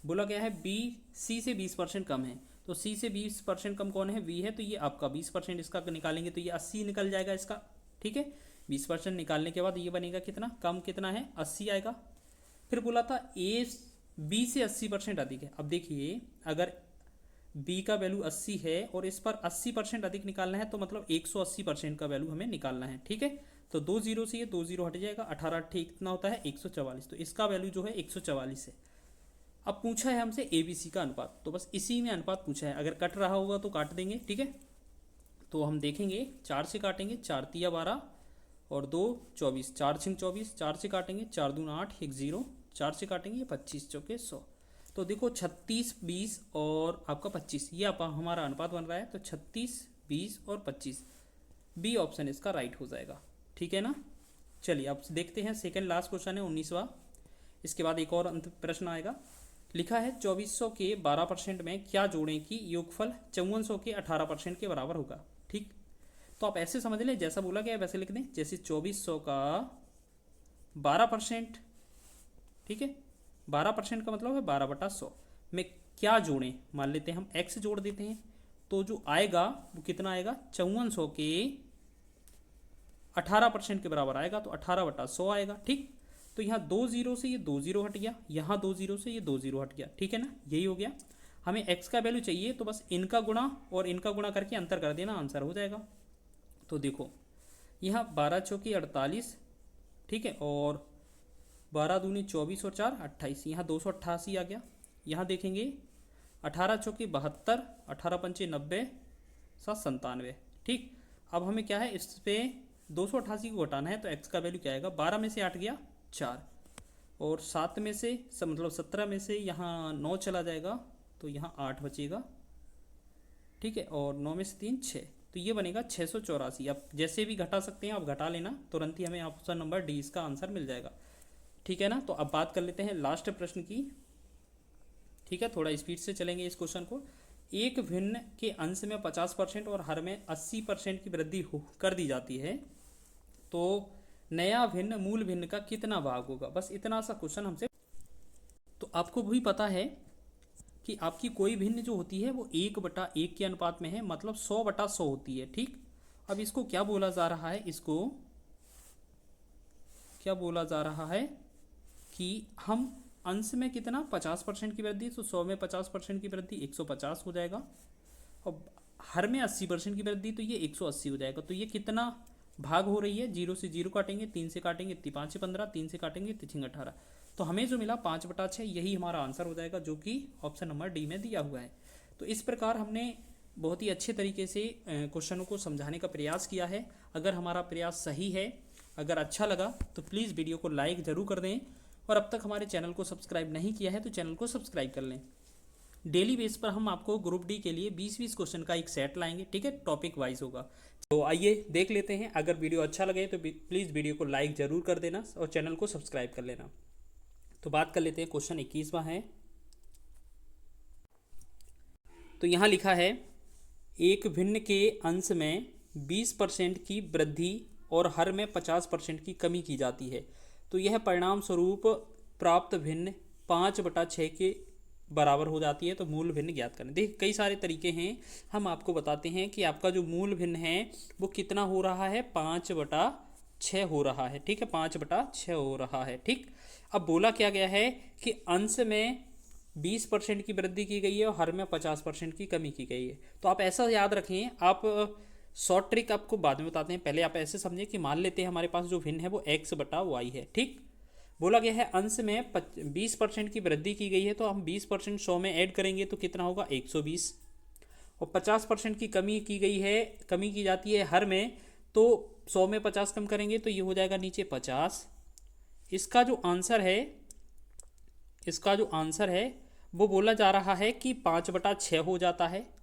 बोला गया है बी सी से 20% कम है, तो सी से 20% कम कौन है? बी है, तो ये आपका 20% इसका निकालेंगे तो ये 80 निकल जाएगा इसका, ठीक है। 20% निकालने के बाद ये बनेगा कितना? कम कितना है? 80 आएगा। फिर बोला था ए बी से 80% अधिक है। अब देखिए अगर बी का वैल्यू 80 है और इस पर 80% अधिक निकालना है, तो मतलब 180% का वैल्यू हमें निकालना है, ठीक है। तो 2 जीरो से ये 2 जीरो हट जाएगा, 18 ठीक कितना होता है? 144, तो इसका वैल्यू जो है 144 है। अब पूछा है हमसे ए बी सी का अनुपात, तो बस इसी में अनुपात पूछा है, अगर कट रहा होगा तो काट देंगे, ठीक है। तो हम देखेंगे 4 से काटेंगे, 4 तिया 12 और 2 24, 4 छिंग 24, 4 से काटेंगे, 4 दूना 8, 1 0, 4 से काटेंगे 25 चौके 100। तो देखो 36 20 और आपका 25, ये हमारा अनुपात बन रहा है, तो 36 20 और 25, बी ऑप्शन इसका राइट हो जाएगा, ठीक है ना। चलिए अब देखते हैं सेकंड लास्ट क्वेश्चन है 19वां। इसके बाद एक और अंत प्रश्न आएगा। लिखा है 2400 के 12% में क्या जोड़ें कि योगफल 5400 के 18% के बराबर होगा, ठीक। तो आप ऐसे समझ लें, जैसा बोला गया है वैसे लिख दें। जैसे 2400 का 12%, ठीक है, 12% का मतलब है 12/100 में क्या जोड़ें? मान लेते हैं हम x जोड़ देते हैं, तो जो आएगा वो कितना आएगा? 5400 के 18% के बराबर आएगा, तो 18/100 आएगा, ठीक। तो यहाँ 2 जीरो से ये 2 जीरो हट गया, यहाँ 2 जीरो से ये 2 जीरो हट गया, ठीक है ना, यही हो गया। हमें x का वैल्यू चाहिए, तो बस इनका गुणा और इनका गुणा करके अंतर कर देना, आंसर हो जाएगा। तो देखो यहाँ 12 चौकी 48, ठीक है, और 12 दूनी 24 और 4 28, यहाँ 288 आ गया। यहाँ देखेंगे 18 चौकी 72, 18 पंचे 90, 7 97, ठीक। अब हमें क्या है, इस पे 288 को घटाना है, तो x का वैल्यू क्या आएगा? 12 में से 8 गया 4, और 7 में से मतलब 17 में से यहाँ 9 चला जाएगा, तो यहाँ 8 बचेगा, ठीक है, और 9 में से 3 6, तो ये बनेगा 684। अब जैसे भी घटा सकते हैं आप, घटा लेना, तुरंत ही हमें ऑप्शन नंबर डी इसका आंसर मिल जाएगा, ठीक है ना। तो अब बात कर लेते हैं लास्ट प्रश्न की, ठीक है, थोड़ा स्पीड से चलेंगे इस क्वेश्चन को। एक भिन्न के अंश में 50% और हर में 80% की वृद्धि कर दी जाती है, तो नया भिन्न मूल भिन्न का कितना भाग होगा? बस इतना सा क्वेश्चन हमसे। तो आपको भी पता है कि आपकी कोई भिन्न जो होती है वो 1/1 के अनुपात में है, मतलब 100/100 होती है, ठीक। अब इसको क्या बोला जा रहा है? इसको क्या बोला जा रहा है कि हम अंश में कितना 50% की वृद्धि, तो 100 में 50% की वृद्धि 150 हो जाएगा, और हर में 80% की वृद्धि, तो ये 180 हो जाएगा। तो ये कितना भाग हो रही है? 0 से 0 काटेंगे, 3 से काटेंगे 5 से 15, 3 से काटेंगे 3 18, तो हमें जो मिला 5/6, यही हमारा आंसर हो जाएगा, जो कि ऑप्शन नंबर डी में दिया हुआ है। तो इस प्रकार हमने बहुत ही अच्छे तरीके से क्वेश्चनों को समझाने का प्रयास किया है। अगर हमारा प्रयास सही है, अगर अच्छा लगा तो प्लीज़ वीडियो को लाइक ज़रूर कर दें, और अब तक हमारे चैनल को सब्सक्राइब नहीं किया है तो चैनल को सब्सक्राइब कर लें। डेली बेस पर हम आपको ग्रुप डी के लिए 20-20 क्वेश्चन का एक सेट लाएंगे, ठीक है, टॉपिक वाइज होगा। तो आइए देख लेते हैं। अगर वीडियो अच्छा लगे तो प्लीज़ वीडियो को लाइक ज़रूर कर देना और चैनल को सब्सक्राइब कर लेना। तो बात कर लेते हैं, क्वेश्चन 21वां है। तो यहाँ लिखा है, एक भिन्न के अंश में 20% की वृद्धि और हर में 50% की कमी की जाती है, तो यह परिणाम स्वरूप प्राप्त भिन्न 5/6 के बराबर हो जाती है। तो मूल भिन्न ज्ञात करें। देखिए कई सारे तरीके हैं, हम आपको बताते हैं कि आपका जो मूल भिन्न है वो कितना हो रहा है, 5/6 हो रहा है, ठीक है, 5/6 हो रहा है, ठीक। अब बोला क्या गया है कि अंश में 20% की वृद्धि की गई है और हर में 50% की कमी की गई है। तो आप ऐसा याद रखें, आप शॉर्ट ट्रिक आपको बाद में बताते हैं, पहले आप ऐसे समझें कि मान लेते हैं हमारे पास जो भिन्न है वो x/y है, ठीक। बोला गया है अंश में 20% की वृद्धि की गई है, तो हम 20% 100 में ऐड करेंगे तो कितना होगा, 120। और 50% की कमी की गई है, कमी की जाती है हर में, तो 100 में 50 कम करेंगे तो ये हो जाएगा नीचे 50। इसका जो आंसर है वो बोला जा रहा है कि 5/6 हो जाता है।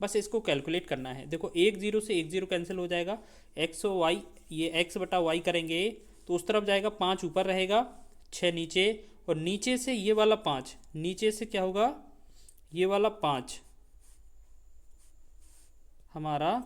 बस इसको कैलकुलेट करना है। देखो 1 0 से 1 0 कैंसिल हो जाएगा, x और y, ये x/y करेंगे तो उस तरफ जाएगा, 5 ऊपर रहेगा, 6 नीचे, और नीचे से ये वाला 5, नीचे से क्या होगा, ये वाला 5 हमारा,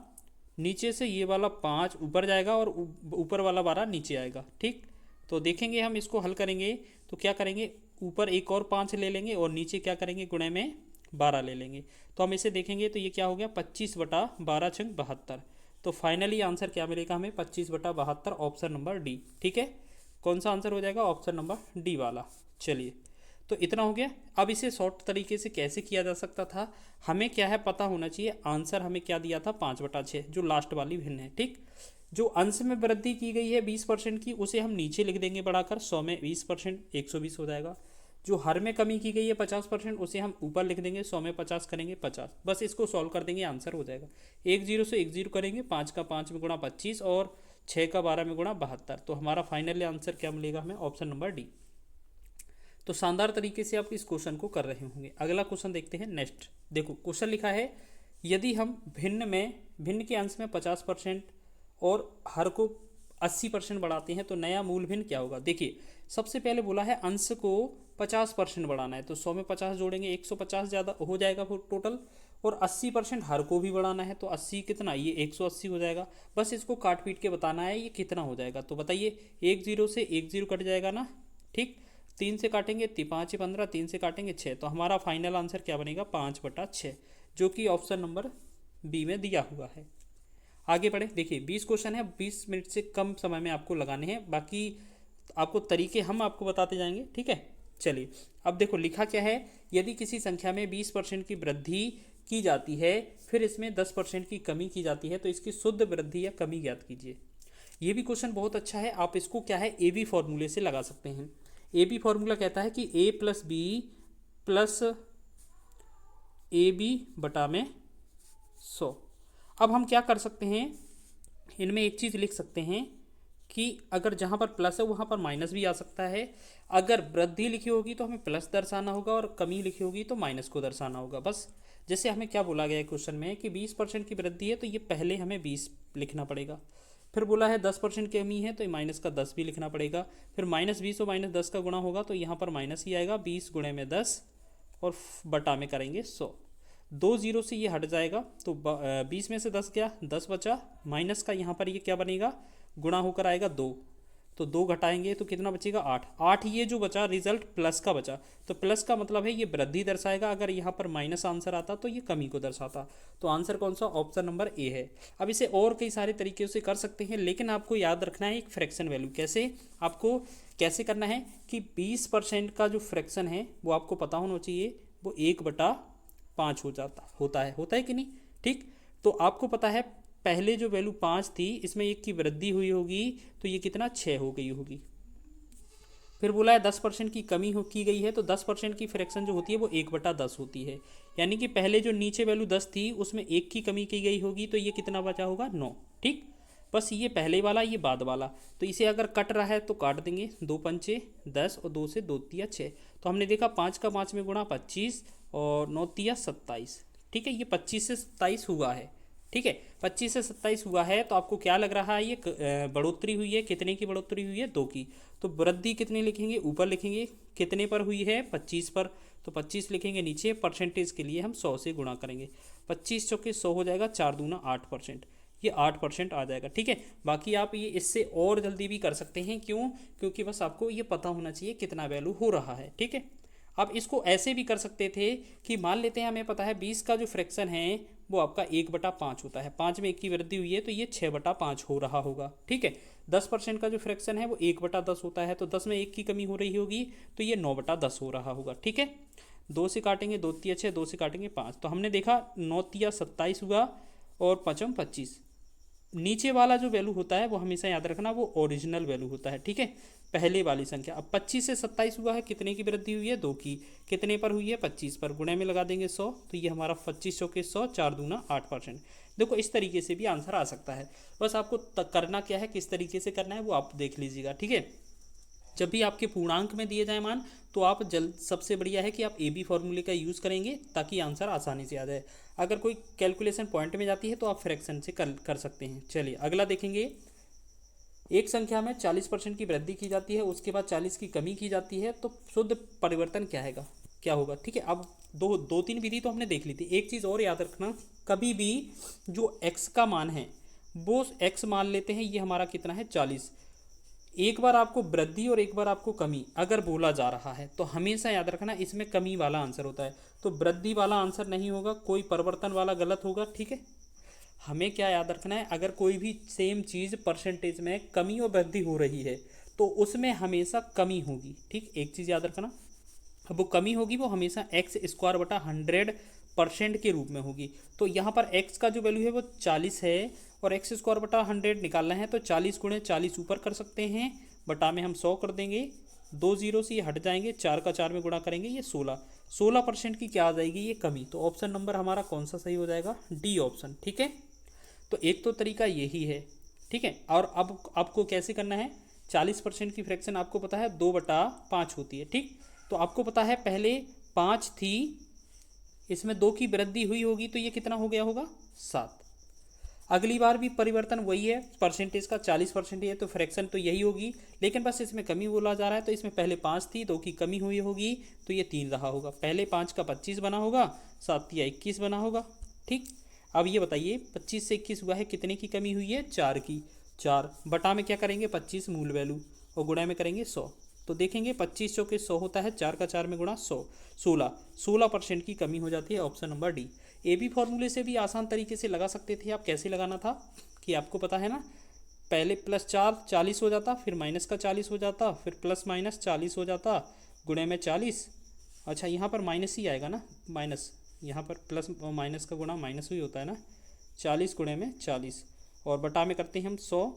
नीचे से ये वाला 5 ऊपर जाएगा और ऊपर वाला 12 नीचे आएगा, ठीक। तो देखेंगे हम इसको हल करेंगे तो क्या करेंगे, ऊपर एक और 5 ले लेंगे और नीचे क्या करेंगे, गुणे में 12 ले लेंगे। तो हम इसे देखेंगे तो ये क्या हो गया, 25/12 × 72। तो फाइनली आंसर क्या मिलेगा हमें, 25/72, ऑप्शन नंबर डी, ठीक है। कौन सा आंसर हो जाएगा, ऑप्शन नंबर डी वाला। चलिए तो इतना हो गया। अब इसे शॉर्ट तरीके से कैसे किया जा सकता था, हमें क्या है पता होना चाहिए। आंसर हमें क्या दिया था, 5/6, जो लास्ट वाली भिन्न है, ठीक। जो अंश में वृद्धि की गई है 20% की, उसे हम नीचे लिख देंगे बढ़ाकर, 100 में 20%, 120 हो जाएगा। जो हर में कमी की गई है 50%, उसे हम ऊपर लिख देंगे, 100 में 50 करेंगे 50। बस इसको सॉल्व कर देंगे, आंसर हो जाएगा। 1 0 से 1 0 करेंगे, 5 का 5 में गुणा 25 और 6 का 12 में गुणा 72। तो हमारा फाइनली आंसर क्या मिलेगा हमें, ऑप्शन नंबर डी। तो शानदार तरीके से आप इस क्वेश्चन को कर रहे होंगे। अगला क्वेश्चन देखते हैं। नेक्स्ट देखो क्वेश्चन लिखा है, यदि हम भिन्न के अंश में 50% और हर को 80% बढ़ाते हैं तो नया मूल भिन्न क्या होगा। देखिए सबसे पहले बोला है अंश को 50% बढ़ाना है, तो 100 में 50 जोड़ेंगे, 150 ज़्यादा हो जाएगा टोटल, और 80% हर को भी बढ़ाना है, तो 80 कितना, ये 180 हो जाएगा। बस इसको काट पीट के बताना है ये कितना हो जाएगा। तो बताइए, 1 0 से 1 0 कट जाएगा ना, ठीक। 3 से काटेंगे 5 15, 3 से काटेंगे 6, तो हमारा फाइनल आंसर क्या बनेगा, 5/6, जो कि ऑप्शन नंबर बी में दिया हुआ है। आगे बढ़े। देखिए 20 क्वेश्चन है, 20 मिनट से कम समय में आपको लगाने हैं, बाकी आपको तरीके हम आपको बताते जाएंगे, ठीक है। चलिए अब देखो लिखा क्या है, यदि किसी संख्या में 20% की वृद्धि की जाती है, फिर इसमें 10% की कमी की जाती है, तो इसकी शुद्ध वृद्धि या कमी ज्ञात कीजिए। ये भी क्वेश्चन बहुत अच्छा है, आप इसको क्या है ए बी फॉर्मूले से लगा सकते हैं। ए बी फॉर्मूला कहता है कि a + b + AB/100। अब हम क्या कर सकते हैं, इनमें एक चीज़ लिख सकते हैं कि अगर जहाँ पर प्लस है वहाँ पर माइनस भी आ सकता है। अगर वृद्धि लिखी होगी तो हमें प्लस दर्शाना होगा और कमी लिखी होगी तो माइनस को दर्शाना होगा। बस जैसे हमें क्या बोला गया है क्वेश्चन में कि 20% की वृद्धि है, तो ये पहले हमें 20 लिखना पड़ेगा। फिर बोला है 10% की कमी है, तो माइनस का 10 भी लिखना पड़ेगा। फिर -20 और -10 का गुणा होगा तो यहाँ पर माइनस ही आएगा, 20 × में 10 और बटा में करेंगे 100। 2 0 से ये हट जाएगा, तो 20 में से 10 गया, 10 बचा। माइनस का यहाँ पर ये क्या बनेगा, गुणा होकर आएगा 2, तो 2 घटाएंगे तो कितना बचेगा, 8। 8 ये जो बचा रिजल्ट प्लस का बचा, तो प्लस का मतलब है ये वृद्धि दर्शाएगा। अगर यहाँ पर माइनस आंसर आता तो ये कमी को दर्शाता। तो आंसर कौन सा, ऑप्शन नंबर ए है। अब इसे और कई सारे तरीके से कर सकते हैं, लेकिन आपको याद रखना है एक फ्रैक्शन वैल्यू। कैसे, आपको कैसे करना है कि 20% का जो फ्रैक्शन है वो आपको पता होना चाहिए, वो 1/5 होता है कि नहीं, ठीक। तो आपको पता है पहले जो वैल्यू 5 थी, इसमें 1 की वृद्धि हुई होगी, तो ये कितना, 6 हो गई होगी। फिर बोला है 10% की कमी की गई है, तो 10% की फ्रैक्शन जो होती है वो 1/10 होती है। यानी कि पहले जो नीचे वैल्यू 10 थी उसमें 1 की कमी की गई होगी, तो ये कितना बचा होगा, 9, ठीक। बस ये पहले वाला, ये बाद वाला, तो इसे अगर कट रहा है तो काट देंगे, 2 पंचे 10 और 2 से 2 तिया 6। तो हमने देखा 5 का 5 में गुणा 25 और 9 तिया 27। ठीक है, ये 25 से 27 हुआ है। ठीक है, 25 से 27 हुआ है, तो आपको क्या लग रहा है, ये बढ़ोतरी हुई है। कितने की बढ़ोतरी हुई है, 2 की। तो वृद्धि कितनी लिखेंगे, ऊपर लिखेंगे। कितने पर हुई है, 25 पर, तो 25 लिखेंगे नीचे। परसेंटेज के लिए हम 100 से गुणा करेंगे। 25 चौके 100 हो जाएगा, 4 दूना 8%। ये 8% आ जाएगा। ठीक है, बाकी आप ये इससे और जल्दी भी कर सकते हैं। क्यों, क्योंकि बस आपको ये पता होना चाहिए कितना वैल्यू हो रहा है। ठीक है, आप इसको ऐसे भी कर सकते थे कि मान लेते हैं हमें पता है 20 का जो फ्रैक्शन है वो आपका 1/5 होता है। 5 में 1 की वृद्धि हुई है तो ये 6/5 हो रहा होगा। ठीक है, 10% का जो फ्रैक्शन है वो 1/10 होता है, तो 10 में 1 की कमी हो रही होगी, तो ये 9/10 हो रहा होगा। ठीक है, 2 से काटेंगे 2 तिया 6, 2 से काटेंगे 5, तो हमने देखा 9 तिया 27 हुआ और 5 25। नीचे वाला जो वैल्यू होता है वो हमेशा याद रखना, वो ओरिजिनल वैल्यू होता है। ठीक है, पहले वाली संख्या। अब 25 से 27 हुआ है, कितने की वृद्धि हुई है, 2 की। कितने पर हुई है, 25 पर। गुणे में लगा देंगे 100, तो ये हमारा 25 चौके 100, 4 दूना 8%। देखो इस तरीके से भी आंसर आ सकता है। बस आपको करना क्या है, किस तरीके से करना है वो आप देख लीजिएगा। ठीक है, जब भी आपके पूर्णांक में दिए जाए मान, तो आप जल्द सबसे बढ़िया है कि आप ए बी फॉर्मूले का यूज़ करेंगे ताकि आंसर आसानी से आ जाए। अगर कोई कैलकुलेशन पॉइंट में जाती है तो आप फ्रैक्शन से कर सकते हैं। चलिए अगला देखेंगे। एक संख्या में 40% की वृद्धि की जाती है, उसके बाद 40 की कमी की जाती है, तो शुद्ध परिवर्तन क्या होगा। ठीक है, अब दो तीन विधि तो हमने देख ली थी। एक चीज़ और याद रखना, कभी भी जो x का मान है वो x मान लेते हैं, ये हमारा कितना है, 40। एक बार आपको वृद्धि और एक बार आपको कमी अगर बोला जा रहा है तो हमेशा याद रखना इसमें कमी वाला आंसर होता है, तो वृद्धि वाला आंसर नहीं होगा, कोई परिवर्तन वाला गलत होगा। ठीक है, हमें क्या याद रखना है, अगर कोई भी सेम चीज़ परसेंटेज में कमी और वृद्धि हो रही है तो उसमें हमेशा कमी होगी। ठीक, एक चीज़ याद रखना, अब वो कमी होगी वो हमेशा x²/100% के रूप में होगी। तो यहाँ पर x का जो वैल्यू है वो 40 है और x²/100 निकालना है, तो 40 गुणे 40 ऊपर कर सकते हैं, बटा में हम 100 कर देंगे। 2 जीरो से ये हट जाएंगे, 4 का 4 में गुणा करेंगे, ये 16% की क्या आ जाएगी, ये कमी। तो ऑप्शन नंबर हमारा कौन सा सही हो जाएगा, डी ऑप्शन। ठीक है, तो एक तो तरीका यही है। ठीक है, और अब आपको कैसे करना है, 40% की फ्रैक्शन आपको पता है 2/5 होती है। ठीक, तो आपको पता है पहले 5 थी, इसमें 2 की वृद्धि हुई होगी, तो ये कितना हो गया होगा, 7। अगली बार भी परिवर्तन वही है, परसेंटेज का 40% है, तो फ्रैक्शन तो यही होगी, लेकिन बस इसमें कमी बोला जा रहा है। तो इसमें पहले 5 थी, 2 की कमी हुई होगी, तो ये 3 रहा होगा। पहले 5 का 25 बना होगा, 7 या 21 बना होगा। ठीक, अब ये बताइए 25 से 21 हुआ है, कितने की कमी हुई है, 4 की। 4 बटा में क्या करेंगे, 25 मूल वैल्यू, और गुणा में करेंगे 100। तो देखेंगे 25 चौके 100 होता है, 4 का 4 में गुणा 100, 16% की कमी हो जाती है। Option number D. A B फॉर्मूले से भी आसान तरीके से लगा सकते थे आप। कैसे लगाना था कि आपको पता है ना, पहले +4 40 हो जाता, फिर माइनस का 40 हो जाता, फिर +-40 हो जाता, गुणे में 40। अच्छा यहाँ पर माइनस ही आएगा ना, माइनस, यहाँ पर प्लस और माइनस का गुणा माइनस ही होता है ना, 40 गुणे में 40, और बटा में करते हैं हम 100।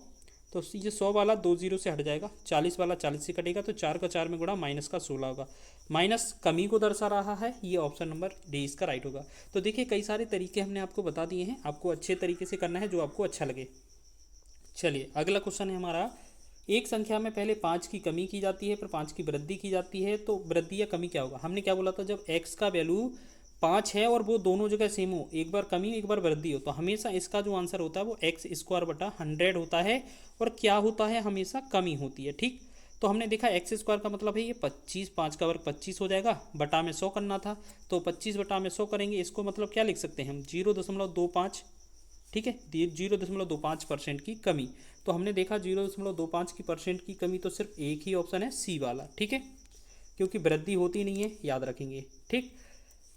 तो ये 100 वाला 2 जीरो से हट जाएगा, 40 वाला 40 से कटेगा, तो 4 का 4 में गुणा माइनस का 16 होगा। माइनस कमी को दर्शा रहा है, ये ऑप्शन नंबर डी इसका राइट होगा। तो देखिए कई सारे तरीके हमने आपको बता दिए हैं, आपको अच्छे तरीके से करना है जो आपको अच्छा लगे। चलिए अगला क्वेश्चन है हमारा, एक संख्या में पहले 5 की कमी की जाती है, फिर 5 की वृद्धि की जाती है, तो वृद्धि या कमी क्या होगा। हमने क्या बोला था, जब x का वैल्यू 5 है और वो दोनों जगह सेम हो, एक बार कमी एक बार वृद्धि हो, तो हमेशा इसका जो आंसर होता है वो x²/100 होता है, और क्या होता है, हमेशा कमी होती है। ठीक, तो हमने देखा x² का मतलब है ये 25, 5 का वर्ग 25 हो जाएगा, बटा में 100 करना था, तो 25 बटा में 100 करेंगे, इसको मतलब क्या लिख सकते हैं हम, 0.25। ठीक है, 0.25% की कमी। तो हमने देखा 0.25 की % की कमी, तो सिर्फ एक ही ऑप्शन है, सी वाला। ठीक है, क्योंकि वृद्धि होती नहीं है, याद रखेंगे। ठीक,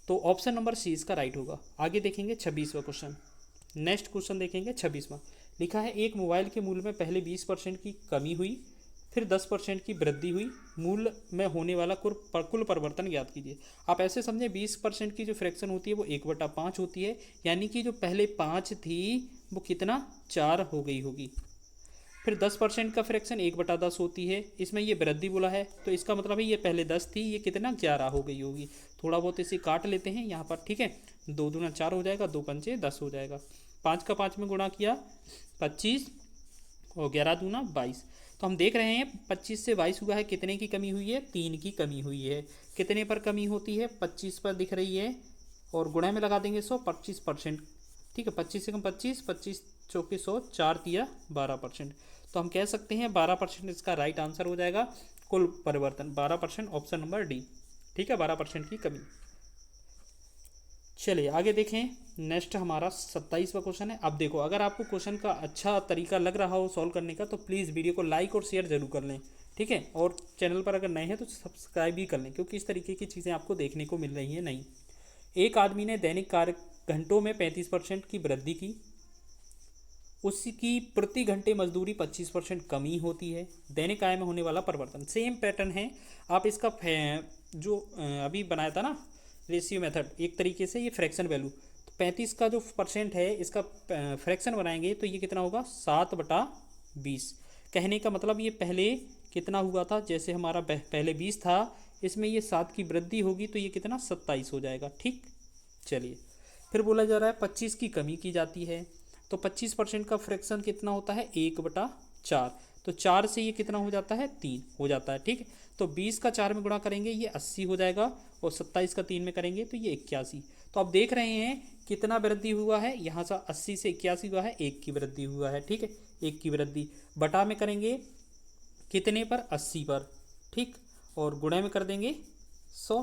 तो ऑप्शन नंबर सी इसका राइट होगा। आगे देखेंगे 26वां क्वेश्चन। नेक्स्ट क्वेश्चन देखेंगे 26वां। लिखा है एक मोबाइल के मूल्य में पहले 20% की कमी हुई, फिर 10% की वृद्धि हुई, मूल्य में होने वाला कुल परिवर्तन ज्ञात कीजिए। आप ऐसे समझें 20% की जो फ्रैक्शन होती है वो 1/5 होती है, यानी कि जो पहले 5 थी वो कितना, 4 हो गई होगी। फिर 10% का फ्रैक्शन 1/10 होती है, इसमें ये वृद्धि बोला है, तो इसका मतलब है ये पहले 10 थी, ये कितना, 11 हो गई होगी। थोड़ा बहुत इसे काट लेते हैं यहाँ पर। ठीक है, 2 दूना 4 हो जाएगा, 2 पंचे 10 हो जाएगा, 5 का 5 में गुणा किया 25, और 11 दूना 22। तो हम देख रहे हैं 25 से 22 हुआ है, कितने की कमी हुई है, 3 की कमी हुई है। कितने पर कमी होती है, 25 पर दिख रही है, और गुणा में लगा देंगे 100, 25%। ठीक है, 25 से कम 25, 25 चौके 100, 4 तिया 12%। तो हम कह सकते हैं 12% इसका राइट आंसर हो जाएगा। कुल परिवर्तन 12%, ऑप्शन नंबर डी। ठीक है, 12% की कमी। चलिए आगे देखें। नेक्स्ट हमारा 27वां क्वेश्चन है। अब देखो, अगर आपको क्वेश्चन का अच्छा तरीका लग रहा हो सॉल्व करने का तो प्लीज़ वीडियो को लाइक और शेयर जरूर कर लें। ठीक है, और चैनल पर अगर नए हैं तो सब्सक्राइब भी कर लें, क्योंकि इस तरीके की चीज़ें आपको देखने को मिल रही हैं नहीं। एक आदमी ने दैनिक कार्य घंटों में 35% की वृद्धि की, उसकी प्रति घंटे मजदूरी 25% कमी होती है। दैनिक आय में होने वाला परिवर्तन सेम पैटर्न है। आप इसका जो अभी बनाया था ना रेशियो मेथड, एक तरीके से ये फ्रैक्शन वैल्यू, तो 35 का जो परसेंट है इसका फ्रैक्शन बनाएंगे तो ये कितना होगा, 7/20। कहने का मतलब ये पहले कितना हुआ था, जैसे हमारा पहले 20 था, इसमें ये 7 की वृद्धि होगी तो ये कितना 27 हो जाएगा। ठीक, चलिए फिर बोला जा रहा है 25 की कमी की जाती है, तो 25% का फ्रैक्शन कितना होता है, 1/4। तो 4 से ये कितना हो जाता है, 3 हो जाता है। ठीक है, तो 20 का 4 में गुणा करेंगे ये 80 हो जाएगा, और 27 का 3 में करेंगे तो ये 81। तो आप देख रहे हैं कितना वृद्धि हुआ है, यहाँ से 80 से 81 हुआ है, 1 की वृद्धि हुआ है। ठीक है, 1 की वृद्धि। बटा में करेंगे कितने पर, 80 पर। ठीक, और गुणा में कर देंगे 100।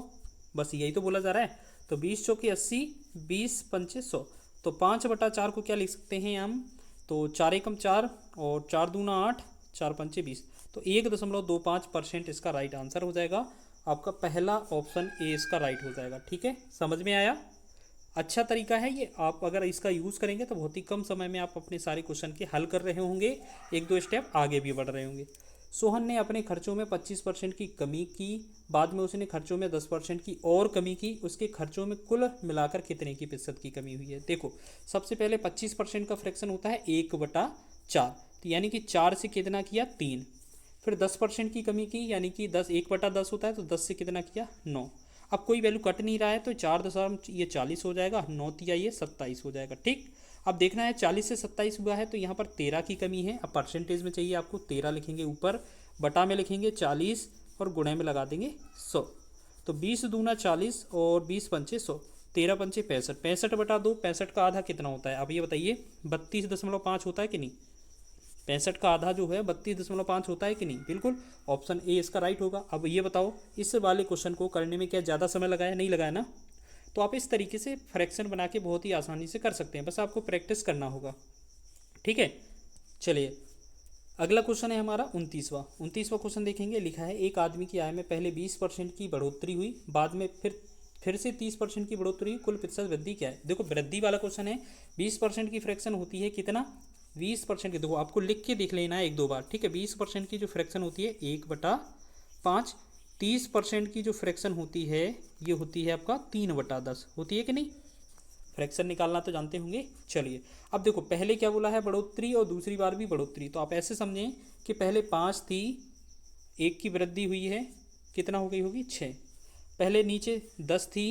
बस यही तो बोला जा रहा है। तो 20 चौके 80, 20 पंचे 100। तो 5/4 को क्या लिख सकते हैं हम, तो 4 एकम 4 और 4 दूना 8, 4 पंचे 20। तो 1.25% इसका राइट आंसर हो जाएगा। आपका पहला ऑप्शन ए इसका राइट हो जाएगा। ठीक है, समझ में आया। अच्छा तरीका है ये, आप अगर इसका यूज़ करेंगे तो बहुत ही कम समय में आप अपने सारे क्वेश्चन के हल कर रहे होंगे, 1-2 स्टेप आगे भी बढ़ रहे होंगे। सोहन ने अपने खर्चों में 25% की कमी की, बाद में उसने खर्चों में 10% की और कमी की, उसके खर्चों में कुल मिलाकर कितने की प्रतिशत की कमी हुई है। देखो, सबसे पहले 25% का फ्रैक्शन होता है 1/4, तो यानी कि 4 से कितना किया, 3। फिर 10% की कमी की, यानी कि 1/10 होता है, तो 10 से कितना किया, 9। अब कोई वैल्यू कट नहीं रहा है तो 4 ये 40 हो जाएगा, 9 तिया ये 27 हो जाएगा। ठीक, अब देखना है 40 से 27 हुआ है तो यहाँ पर 13 की कमी है। अब परसेंटेज में चाहिए आपको, 13 लिखेंगे ऊपर, बटा में लिखेंगे 40 और गुणे में लगा देंगे 100। तो 20 दूना 40 और 20 पंचे 100, 13 पंचे 65, 65/2, 65 का आधा कितना होता है, अब ये बताइए, 32.5 होता है कि नहीं। 65 का आधा जो है 32.5 होता है कि नहीं, बिल्कुल ऑप्शन ए इसका राइट होगा। अब ये बताओ, इस वाले क्वेश्चन को करने में क्या ज़्यादा समय लगाया, नहीं लगाया ना। तो आप इस तरीके से फ्रैक्शन बना के बहुत ही आसानी से कर सकते हैं, बस आपको प्रैक्टिस करना होगा। ठीक है, चलिए अगला क्वेश्चन है हमारा 29वां क्वेश्चन देखेंगे। लिखा है एक आदमी की आय में पहले 20% की बढ़ोतरी हुई, बाद में फिर से 30% की बढ़ोतरी हुई, कुल प्रतिशत वृद्धि क्या है। देखो वृद्धि वाला क्वेश्चन है, 20% की फ्रैक्शन होती है कितना, 20% की। देखो आपको लिख के देख लेना है 1-2 बार। ठीक है, 20% की जो फ्रैक्शन होती है 1/5, 30% की जो फ्रैक्शन होती है ये होती है आपका 3/10 होती है कि नहीं। फ्रैक्शन निकालना तो जानते होंगे। चलिए अब देखो, पहले क्या बोला है, बढ़ोतरी, और दूसरी बार भी बढ़ोतरी। तो आप ऐसे समझें कि पहले 5 थी, 1 की वृद्धि हुई है, कितना हो गई होगी, 6। पहले नीचे 10 थी,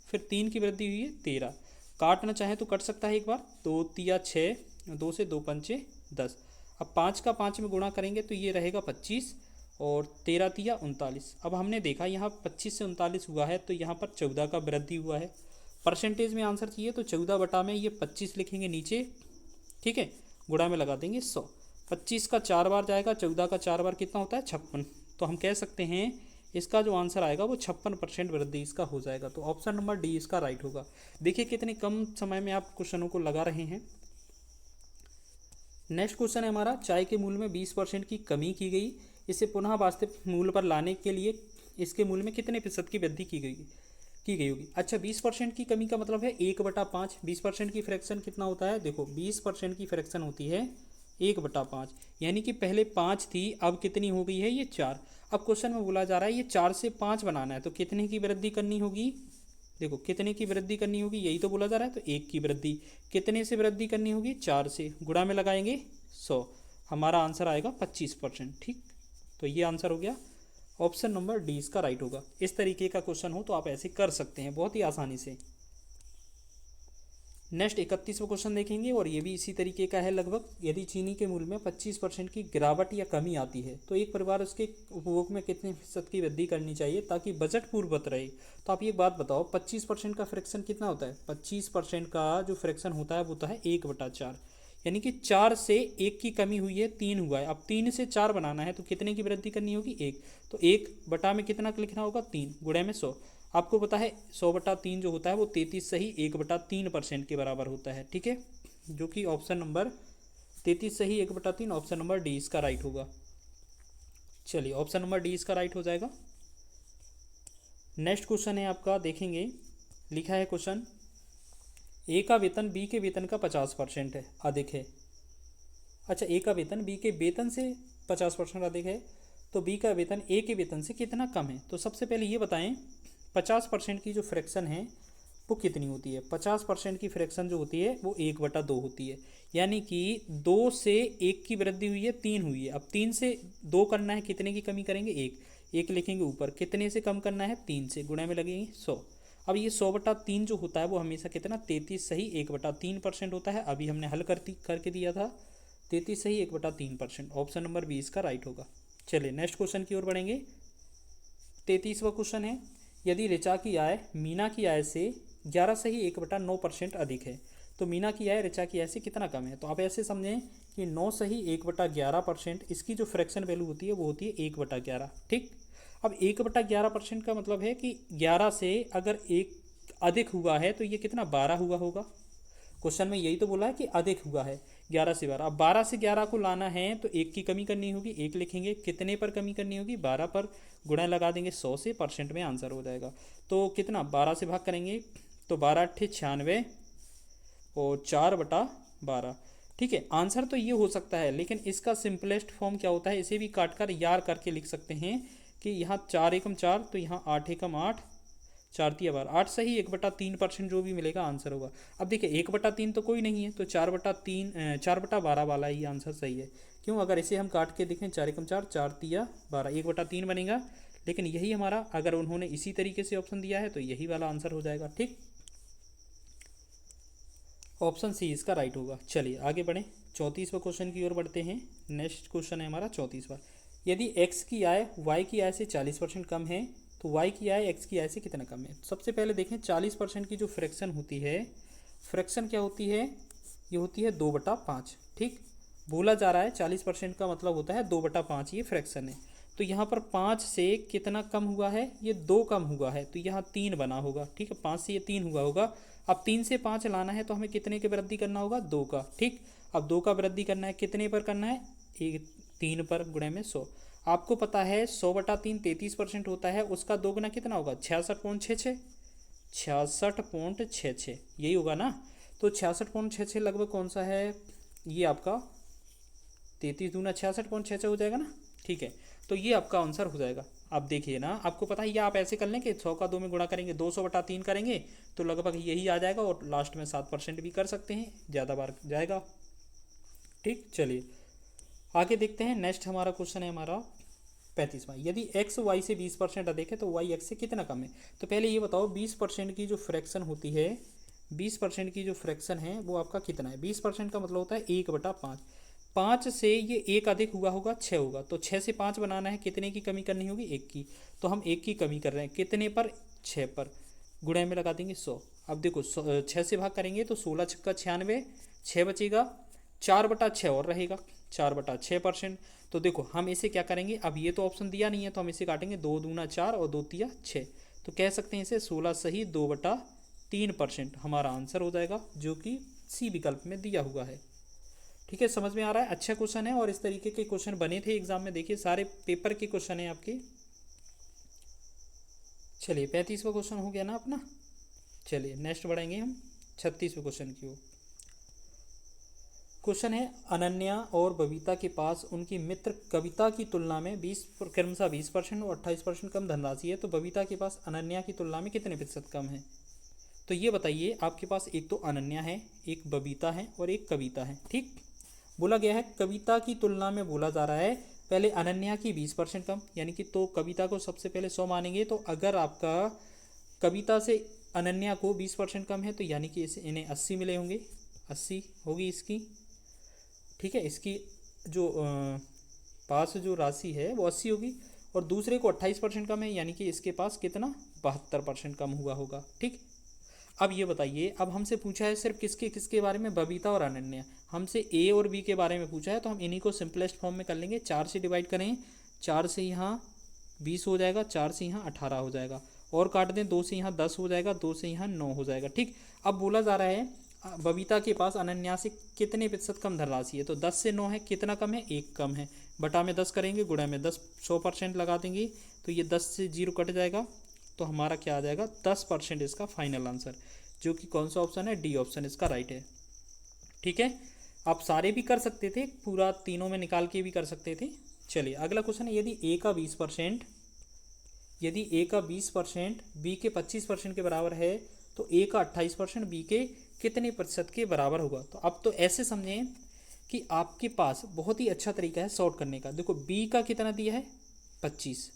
फिर 3 की वृद्धि हुई है, 13। काटना चाहे तो कट सकता है एक बार, 2 तिया 6, 2 से 2 पंचे 10। अब 5 का 5 में गुणा करेंगे तो ये रहेगा 25, और 13 तिया 39। अब हमने देखा यहाँ 25 से 39 हुआ है, तो यहाँ पर 14 का वृद्धि हुआ है। परसेंटेज में आंसर चाहिए तो 14 बटा में ये 25 लिखेंगे नीचे। ठीक है, गुणा में लगा देंगे 100। 25 का 4 बार जाएगा, 14 का 4 बार कितना होता है, 56। तो हम कह सकते हैं इसका जो आंसर आएगा वो 56% वृद्धि इसका हो जाएगा। तो ऑप्शन नंबर डी इसका राइट होगा। देखिए कितने कम समय में आप क्वेश्चनों को लगा रहे हैं। नेक्स्ट क्वेश्चन है हमारा, चाय के मूल्य में 20% की कमी की गई, इसे पुनः वास्तविक मूल्य पर लाने के लिए इसके मूल्य में कितने प्रतिशत की वृद्धि की गई होगी। अच्छा, 20% की कमी का मतलब है 1/5। 20% की फ्रैक्शन कितना होता है, देखो 20% की फ्रैक्शन होती है 1/5, यानी कि पहले 5 थी, अब कितनी हो गई है, ये 4। अब क्वेश्चन में बोला जा रहा है ये 4 से 5 बनाना है, तो कितने की वृद्धि करनी होगी, देखो कितने की वृद्धि करनी होगी, यही तो बोला जा रहा है। तो 1 की वृद्धि, कितने से वृद्धि करनी होगी, 4 से, गुणा में लगाएंगे 100, हमारा आंसर आएगा 25%। ठीक, तो ये आंसर हो गया, ऑप्शन नंबर डी इसका राइट होगा। इस तरीके का क्वेश्चन हो तो आप ऐसे कर सकते हैं बहुत ही आसानी से। नेक्स्ट 31वां क्वेश्चन देखेंगे और ये भी इसी तरीके का है लगभग। यदि चीनी के मूल्य में 25% की गिरावट या कमी आती है तो एक परिवार उसके उपभोग में कितने फीसद की वृद्धि करनी चाहिए ताकि बजट पूर्ववत रहे। तो आप ये बात बताओ, 25% का फ्रैक्शन कितना होता है? 25% का जो फ्रैक्शन होता है वो होता है 1/4, यानी कि 4 से 1 की कमी हुई है, 3 हुआ है। अब 3 से 4 बनाना है तो कितने की वृद्धि करनी होगी? 1। तो 1 में कितना लिखना होगा? 3 गुणे में 100। आपको पता है 100/3 जो होता है वो 33 सही 1/3% के बराबर होता है, ठीक है, जो कि ऑप्शन नंबर 33 सही 1/3 ऑप्शन नंबर डी इसका राइट होगा। चलिए ऑप्शन नंबर डी इसका राइट हो जाएगा। नेक्स्ट क्वेश्चन है आपका, देखेंगे लिखा है क्वेश्चन, ए का वेतन बी के वेतन का 50% है, अधिक है। अच्छा, ए का वेतन बी के वेतन से 50% अधिक है तो बी का वेतन ए के वेतन से कितना कम है? तो सबसे पहले ये बताएं 50% की जो फ्रैक्शन है वो कितनी होती है? 50% की फ्रैक्शन जो होती है वो 1/2 होती है, यानी कि 2 से 1 की वृद्धि हुई है, 3 हुई है। अब 3 से 2 करना है, कितने की कमी करेंगे? 1 लिखेंगे ऊपर, कितने से कम करना है? 3 से, गुणा में लगेंगे 100। अब ये 100/3 जो होता है वो हमेशा कितना? 33 सही 1/3% होता है। अभी हमने हल करके दिया था, 33 सही 1/3%, ऑप्शन नंबर 20 का राइट होगा। चलिए नेक्स्ट क्वेश्चन की ओर बढ़ेंगे। 33वां क्वेश्चन है, यदि ऋचा की आय मीना की आय से 11 सही 1/9% अधिक है तो मीना की आय ऋचा की आय से कितना कम है? तो आप ऐसे समझें कि 9 सही 1/11%, इसकी जो फ्रैक्शन वैल्यू होती है वो होती है 1/11, ठीक। अब 1/11% का मतलब है कि 11 से अगर 1 अधिक हुआ है तो ये कितना? 12 हुआ होगा। क्वेश्चन में यही तो बोला है कि अधिक हुआ है 11 से 12। अब 12 से 11 को लाना है तो 1 की कमी करनी होगी, 1 लिखेंगे, कितने पर कमी करनी होगी? 12 पर, गुणा लगा देंगे 100 से, परसेंट में आंसर हो जाएगा। तो कितना? 12 से भाग करेंगे तो 12 × 96 और 4/12, ठीक है। आंसर तो ये हो सकता है, लेकिन इसका सिंपलेस्ट फॉर्म क्या होता है? इसे भी काट कर यार करके लिख सकते हैं कि यहाँ 4 एकम 4 तो यहाँ 8 एकम 8, 4 × 12 8 सही 1/3% जो भी मिलेगा आंसर होगा। अब देखिए 1/3 तो कोई नहीं है तो 4/12 वाला ही आंसर सही है। क्यों? अगर इसे हम काट के देखें 4 एकम 4, 4 × 12 1/3 बनेगा, लेकिन यही हमारा, अगर उन्होंने इसी तरीके से ऑप्शन दिया है तो यही वाला आंसर हो जाएगा, ठीक। ऑप्शन सी इसका राइट होगा। चलिए आगे बढ़ें, 34वां क्वेश्चन की ओर बढ़ते हैं। नेक्स्ट क्वेश्चन है हमारा 34वां, यदि x की आय y की आय से 40% कम है तो y की आय x की आय से कितना कम है? सबसे पहले देखें 40% की जो फ्रैक्शन होती है, फ्रैक्शन क्या होती है? ये होती है 2/5, ठीक। बोला जा रहा है 40% का मतलब होता है 2/5, ये फ्रैक्शन है। तो यहाँ पर 5 से कितना कम हुआ है? ये 2 कम हुआ है तो यहाँ 3 बना होगा, ठीक है। 5 से ये 3 हुआ होगा। अब 3 से 5 लाना है तो हमें कितने की वृद्धि करना होगा? 2 का, ठीक। अब 2 का वृद्धि करना है, कितने पर करना है? 3 पर, गुणे में 100। आपको पता है 100/3 33% होता है, उसका 2 गुना कितना होगा? 66.66, 66.66 यही होगा ना। तो 66.66 लगभग कौन सा है? ये आपका 33 दूना 66.66 हो जाएगा ना, ठीक है। तो ये आपका आंसर हो जाएगा। आप देखिए ना, आपको पता है ये आप ऐसे कर लें कि 100 का 2 में गुणा करेंगे, 200/3 करेंगे तो लगभग यही आ जाएगा, और लास्ट में 7% भी कर सकते हैं, ज़्यादा बार जाएगा, ठीक। चलिए आगे देखते हैं। नेक्स्ट हमारा क्वेश्चन है हमारा 35वां, यदि x y से 20% अधिक है तो y x से कितना कम है? तो पहले ये बताओ 20% की जो फ्रैक्शन होती है, 20% की जो फ्रैक्शन है वो आपका कितना है? 20% का मतलब होता है 1/5। 5 से ये 1 अधिक हुआ होगा, 6 होगा, तो 6 से 5 बनाना है, कितने की कमी करनी होगी? 1 की। तो हम 1 की कमी कर रहे हैं, कितने पर? 6 पर, गुणे में लगा देंगे 100। अब देखो 6 से भाग करेंगे तो 16 × 96, 6 बचेगा, 4/6 और रहेगा, 4/6%। तो देखो हम इसे क्या करेंगे, अब ये तो ऑप्शन दिया नहीं है तो हम इसे काटेंगे, 2 दूना 4 और 2 तिया 6, तो कह सकते हैं इसे 16 सही 2/3% हमारा आंसर हो जाएगा, जो कि सी विकल्प में दिया हुआ है, ठीक है। समझ में आ रहा है? अच्छा क्वेश्चन है, और इस तरीके के क्वेश्चन बने थे एग्जाम में, देखिए सारे पेपर के क्वेश्चन है आपके। चलिए 35वां क्वेश्चन हो गया ना अपना। चलिए नेक्स्ट बढ़ेंगे हम 36वें क्वेश्चन की ओर। क्वेश्चन है, अनन्या और बबीता के पास उनकी मित्र कविता की तुलना में क्रमशः 20% और 28% कम धनराशि है, तो बबीता के पास अनन्या की तुलना में कितने प्रतिशत कम है? तो ये बताइए, आपके पास एक तो अनन्या है, एक बबीता है और एक कविता है, ठीक। बोला गया है कविता की तुलना में, बोला जा रहा है पहले अनन्या की 20% कम, यानी कि तो कविता को सबसे पहले 100 मानेंगे। तो अगर आपका कविता से अनन्या को 20% कम है, तो यानी कि इन्हें 80 मिले होंगे, 80 होगी इसकी, ठीक है। इसकी जो पास जो राशि है वो 80 होगी, और दूसरे को 28% कम है, यानी कि इसके पास कितना 72% कम हुआ होगा, ठीक। अब ये बताइए, अब हमसे पूछा है सिर्फ किसके किसके बारे में, बबीता और अनन्या। हमसे ए और बी के बारे में पूछा है, तो हम इन्हीं को सिंपलेस्ट फॉर्म में कर लेंगे। 4 से डिवाइड करें, 4 से यहाँ 20 हो जाएगा, 4 से यहाँ 18 हो जाएगा, और काट दें 2 से यहाँ 10 हो जाएगा, 2 से यहाँ 9 हो जाएगा, ठीक। अब बोला जा रहा है बबीता के पास अनन्या से कितने प्रतिशत कम धनराशि है, तो 10 से 9 है, कितना कम है, 1 कम है। बटा में 10 करेंगे, गुणा में 10, 100% लगा देंगे, तो ये 10 से 0 कट जाएगा, तो हमारा क्या आ जाएगा 10% इसका फाइनल आंसर, जो कि कौन सा ऑप्शन है, डी ऑप्शन इसका राइट है, ठीक है। आप सारे भी कर सकते थे, पूरा तीनों में निकाल के भी कर सकते थे। चलिए अगला क्वेश्चन है, यदि ए का 20% बी के 25% के बराबर है, तो ए का 28% बी के कितने प्रतिशत के बराबर होगा। तो अब तो ऐसे समझें कि आपके पास बहुत ही अच्छा तरीका है सॉर्ट करने का। देखो बी का कितना दिया है 25,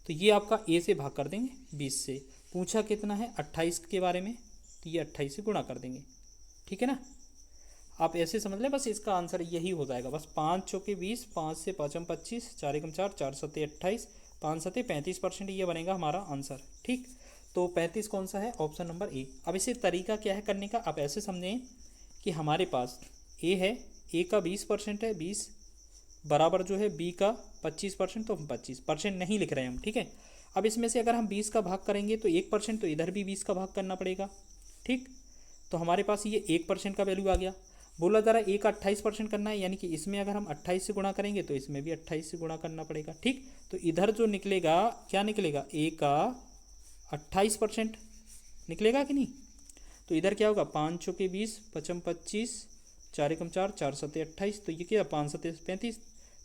तो ये आपका ए से भाग कर देंगे 20 से, पूछा कितना है 28 के बारे में, तो ये 28 से गुणा कर देंगे, ठीक है ना। आप ऐसे समझ लें, बस इसका आंसर यही हो जाएगा। बस 5 चौके 20, 5 से 5 25, 4 एकम 4, 4 सत्ते 28, 5 सत्ते 35%, ये बनेगा हमारा आंसर, ठीक। तो 35 कौन सा है, ऑप्शन नंबर ए। अब इसे तरीका क्या है करने का, आप ऐसे समझें कि हमारे पास ए है, ए का 20% है, 20 बराबर जो है बी का 25%, तो हम 25% नहीं लिख रहे हैं हम, ठीक है। अब इसमें से अगर हम 20 का भाग करेंगे तो 1%, तो इधर भी 20 का भाग करना पड़ेगा, ठीक। तो हमारे पास ये 1% का वैल्यू आ गया। बोला जा रहा है ए का 28% करना है, यानी कि इसमें अगर हम 28 से गुणा करेंगे तो इसमें भी 28 से गुणा करना पड़ेगा, ठीक। तो इधर जो निकलेगा क्या निकलेगा, ए का 28% निकलेगा कि नहीं। तो इधर क्या होगा, 5 चौके 20, 5 25, 4 एकम 4, 4 सत्ते 28, तो ये क्या 5 सत्ते 35,